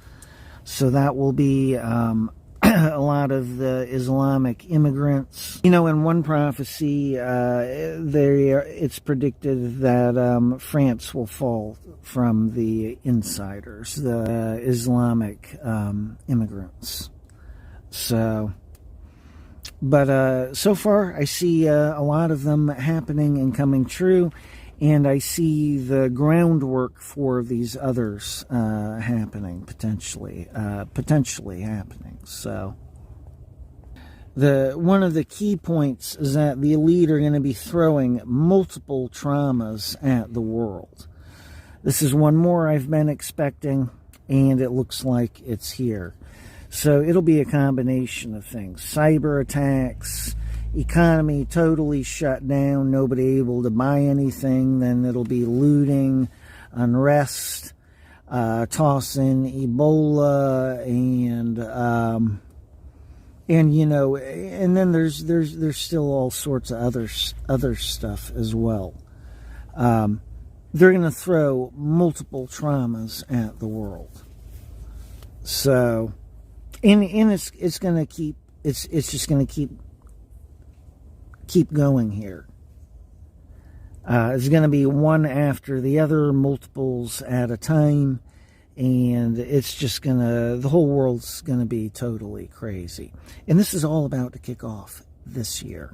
So that will be a lot of the Islamic immigrants. You know, in one prophecy, it's predicted that France will fall from the insiders, the Islamic immigrants. So... But so far, I see a lot of them happening and coming true, and I see the groundwork for these others happening, potentially happening. So, one of the key points is that the elite are going to be throwing multiple traumas at the world. This is one more I've been expecting, and it looks like it's here. So it'll be a combination of things. Cyber attacks, economy totally shut down, nobody able to buy anything. Then it'll be looting, unrest, toss in Ebola, and you know, and then there's still all sorts of other stuff as well. They're going to throw multiple traumas at the world. So... And it's going to keep, it's just going to keep going here. It's going to be one after the other, multiples at a time, and it's just going to, the whole world's going to be totally crazy. And this is all about to kick off this year.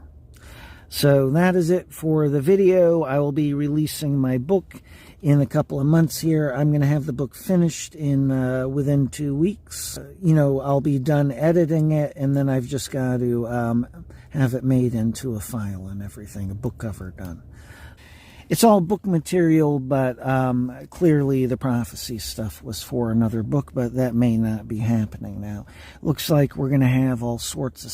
So that is it for the video. I will be releasing my book in a couple of months here. I'm going to have the book finished in within 2 weeks. You know, I'll be done editing it, and then I've just got to have it made into a file and everything, a book cover done. It's all book material, but clearly the prophecy stuff was for another book, but that may not be happening now. Looks like we're going to have all sorts of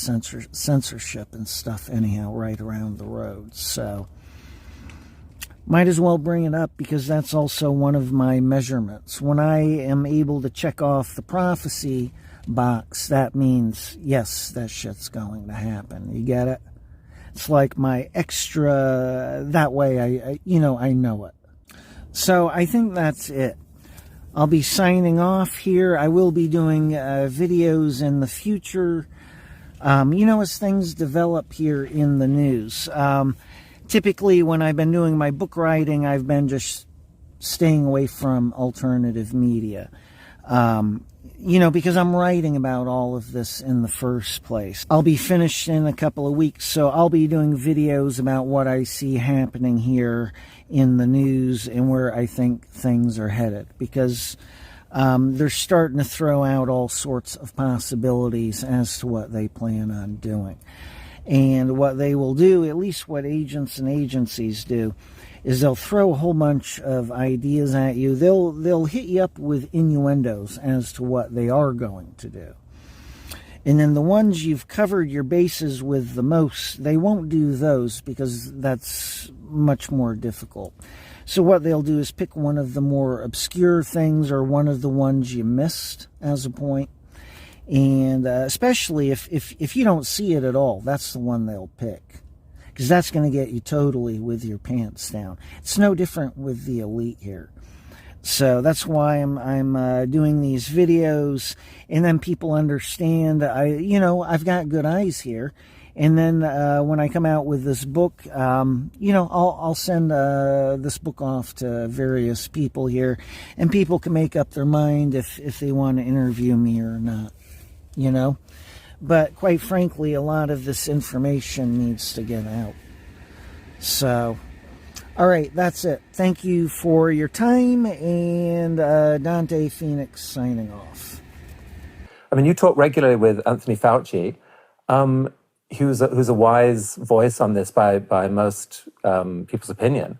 censorship and stuff anyhow right around the road, so might as well bring it up because that's also one of my measurements. When I am able to check off the prophecy box, that means, yes, that shit's going to happen. You get it? It's like my extra, that way I know it. So I think that's it. I'll be signing off here. I will be doing videos in the future, you know, as things develop here in the news. Typically, when I've been doing my book writing, I've been just staying away from alternative media. You know, because I'm writing about all of this in the first place. I'll be finished in a couple of weeks, so I'll be doing videos about what I see happening here in the news and where I think things are headed. Because they're starting to throw out all sorts of possibilities as to what they plan on doing. And what they will do, at least what agents and agencies do, is they'll throw a whole bunch of ideas at you. They'll hit you up with innuendos as to what they are going to do. And then the ones you've covered your bases with the most, they won't do those because that's much more difficult. So what they'll do is pick one of the more obscure things or one of the ones you missed as a point. And especially if you don't see it at all, that's the one they'll pick. Because that's going to get you totally with your pants down. It's no different with the elite here. So that's why I'm doing these videos, and then people understand I've got good eyes here. And then when I come out with this book, I'll send this book off to various people here, and people can make up their mind if they want to interview me or not, But quite frankly, a lot of this information needs to get out. So, all right, that's it. Thank you for your time, and Dante Phoenix signing off. I mean, you talk regularly with Anthony Fauci, who's a wise voice on this by most people's opinion.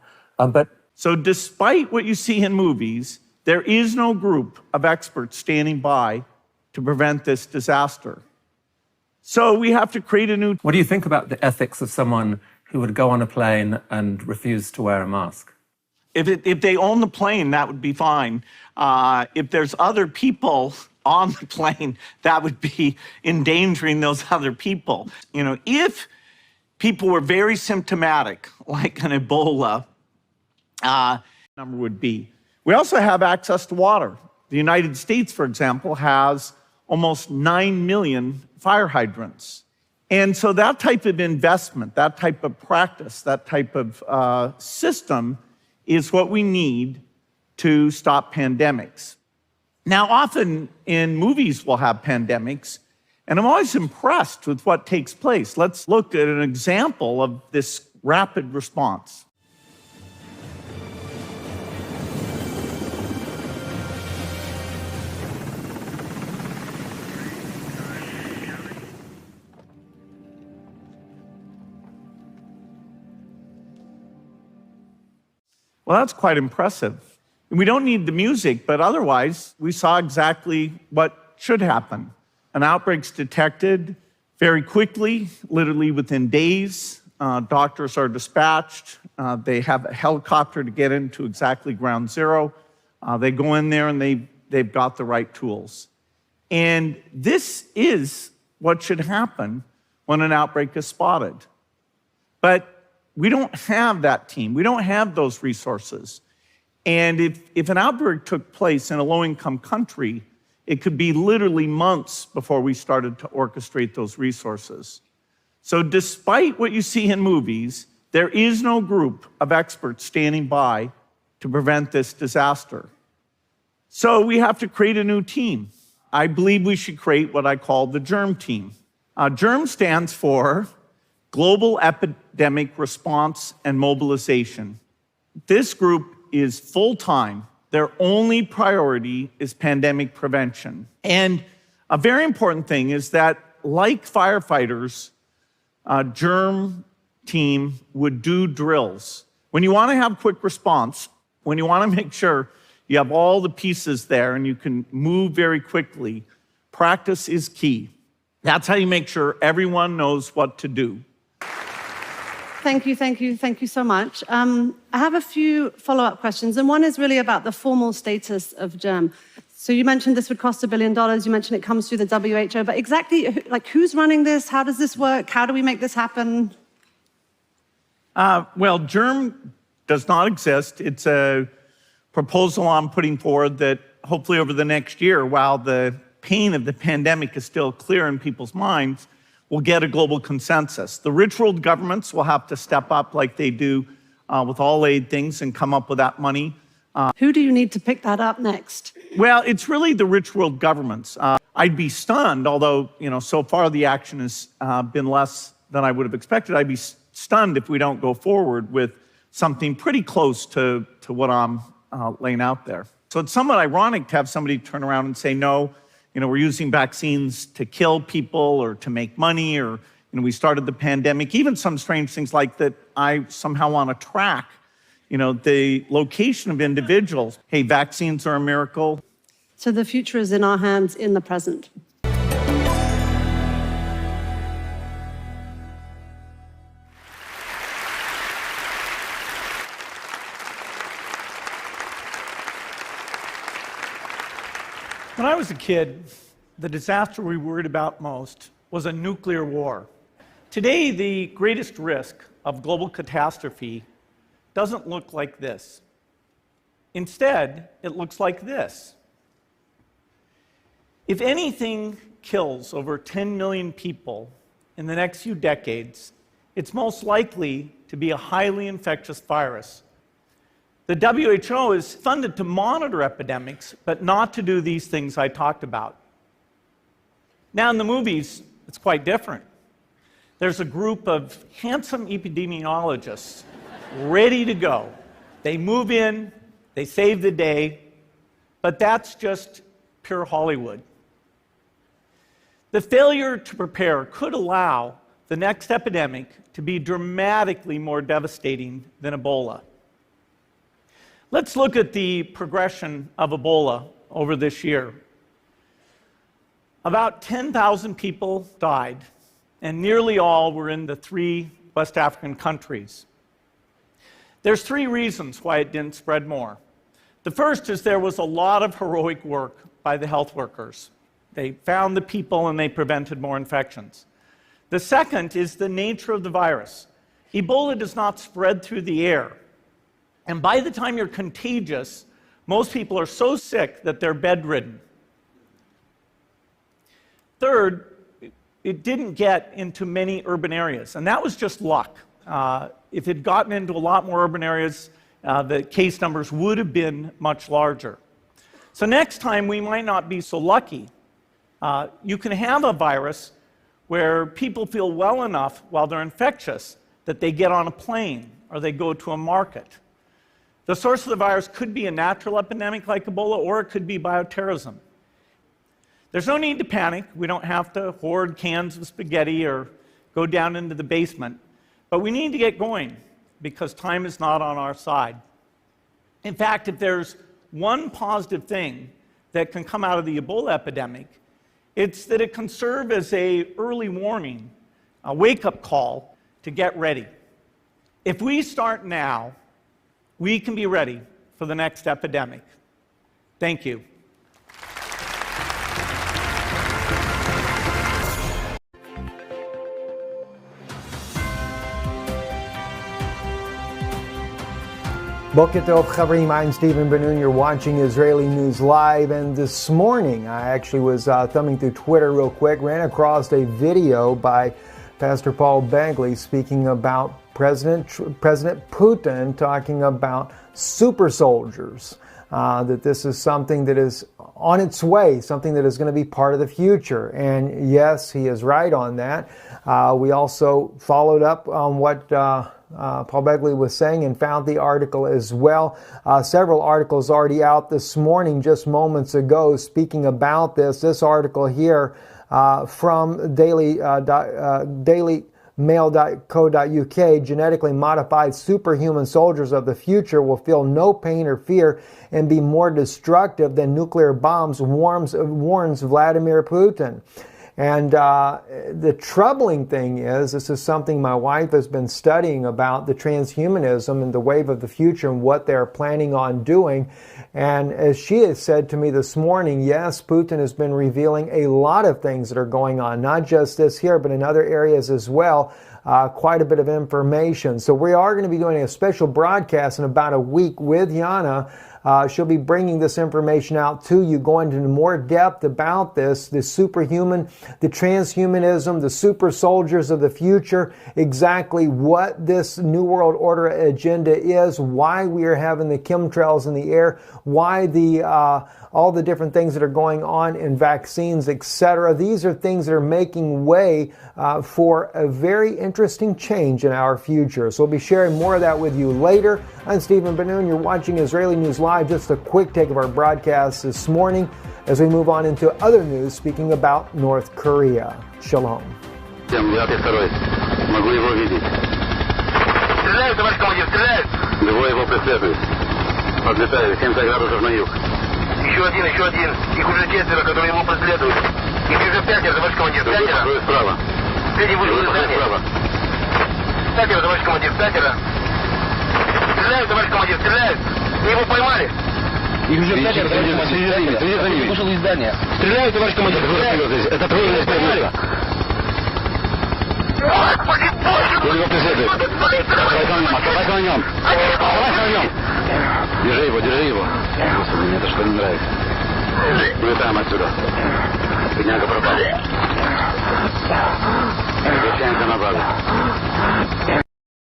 So despite what you see in movies, there is no group of experts standing by to prevent this disaster. So we have to create a new... What do you think about the ethics of someone who would go on a plane and refuse to wear a mask? If they own the plane, that would be fine. If there's other people on the plane, that would be endangering those other people. If people were very symptomatic, like an Ebola, number would be. We also have access to water. The United States, for example, has almost 9 million fire hydrants. And so that type of investment, that type of practice, that type of system is what we need to stop pandemics. Now, often in movies we'll have pandemics, and I'm always impressed with what takes place. Let's look at an example of this rapid response. Well, that's quite impressive. We don't need the music, but otherwise, we saw exactly what should happen. An outbreak's detected very quickly, literally within days. Doctors are dispatched. They have a helicopter to get into exactly ground zero. They go in there and they've got the right tools. And this is what should happen when an outbreak is spotted. But we don't have that team. We don't have those resources. And if an outbreak took place in a low-income country, it could be literally months before we started to orchestrate those resources. So despite what you see in movies, there is no group of experts standing by to prevent this disaster. So we have to create a new team. I believe we should create what I call the GERM team. GERM stands for Global Epidemic Response and Mobilization. This group is full-time. Their only priority is pandemic prevention. And a very important thing is that, like firefighters, GERM team would do drills. When you want to have quick response, when you want to make sure you have all the pieces there and you can move very quickly, practice is key. That's how you make sure everyone knows what to do. Thank you so much. I have a few follow-up questions, and one is really about the formal status of GERM. So you mentioned this would cost $1 billion. You mentioned it comes through the WHO, but exactly, who's running this? How does this work? How do we make this happen? Well, GERM does not exist. It's a proposal I'm putting forward that hopefully over the next year, while the pain of the pandemic is still clear in people's minds, we'll get a global consensus. The rich world governments will have to step up like they do with all aid things and come up with that money. Who do you need to pick that up next? Well, it's really the rich world governments. I'd be stunned, although so far the action has been less than I would have expected. I'd be stunned if we don't go forward with something pretty close to what I'm laying out there. So it's somewhat ironic to have somebody turn around and say, no, we're using vaccines to kill people or to make money, or we started the pandemic. Even some strange things like that I somehow want to track, the location of individuals. Hey, vaccines are a miracle. So the future is in our hands in the present. When I was a kid, the disaster we worried about most was a nuclear war. Today, the greatest risk of global catastrophe doesn't look like this. Instead, it looks like this. If anything kills over 10 million people in the next few decades, it's most likely to be a highly infectious virus. The WHO is funded to monitor epidemics, but not to do these things I talked about. Now, in the movies, it's quite different. There's a group of handsome epidemiologists ready to go. They move in, they save the day, but that's just pure Hollywood. The failure to prepare could allow the next epidemic to be dramatically more devastating than Ebola. Let's look at the progression of Ebola over this year. About 10,000 people died, and nearly all were in the 3 West African countries. There's 3 reasons why it didn't spread more. The first is there was a lot of heroic work by the health workers. They found the people and they prevented more infections. The second is the nature of the virus. Ebola does not spread through the air. And by the time you're contagious, most people are so sick that they're bedridden. Third, it didn't get into many urban areas, and that was just luck. If it had gotten into a lot more urban areas, the case numbers would have been much larger. So next time, we might not be so lucky. You can have a virus where people feel well enough while they're infectious that they get on a plane or they go to a market. The source of the virus could be a natural epidemic like Ebola, or it could be bioterrorism. There's no need to panic. We don't have to hoard cans of spaghetti or go down into the basement. But we need to get going because time is not on our side. In fact, if there's one positive thing that can come out of the Ebola epidemic, it's that it can serve as an early warning, a wake-up call to get ready. If we start now, we can be ready for the next epidemic. Thank you. Boker Tov Chavrim, I'm Stephen Ben-Nun. You're watching Israeli News Live, and this morning I actually was thumbing through Twitter real quick, ran across a video by Pastor Paul Begley speaking about President Putin talking about super soldiers, that this is something that is on its way, something that is going to be part of the future. And yes, he is right on that. We also followed up on what Paul Begley was saying and found the article as well. Several articles already out this morning, just moments ago, speaking about this. This article here from dailymail.co.uk, genetically modified superhuman soldiers of the future will feel no pain or fear and be more destructive than nuclear bombs, warns Vladimir Putin. And the troubling thing is, this is something my wife has been studying about, the transhumanism and the wave of the future and what they're planning on doing. And as she has said to me this morning, yes, Putin has been revealing a lot of things that are going on, not just this here, but in other areas as well. Quite a bit of information. So we are going to be doing a special broadcast in about a week with Yana. She'll be bringing this information out to you, going into more depth about this, the superhuman, the transhumanism, the super soldiers of the future, exactly what this New World Order agenda is, why we are having the chemtrails in the air, why all the different things that are going on in vaccines, etc. These are things that are making way for a very interesting change in our future. So we'll be sharing more of that with you later. I'm Stephen Ben-Nun. You're watching Israeli News Live. Just a quick take of our broadcast this morning as we move on into other news, speaking about North Korea. Shalom. Еще один. Их уже 4, которые ему преследуют. Их уже 5, товарищ командир, 5. Справа. Среди вышел из здания. 5, товарищ командир, 5. Стреляют, товарищ командир, стреляют. Мы его поймали. Их уже пятеро, следи за ними. Вышел из здания. Стреляют, товарищ командир. Это твой стреляли. Кто его преследует? Оставайся на нем. Оставайся на нем. Держи его. Господи, мне это что не нравится. Улетаем отсюда. Бедняга пропал. Возвращаемся на базу.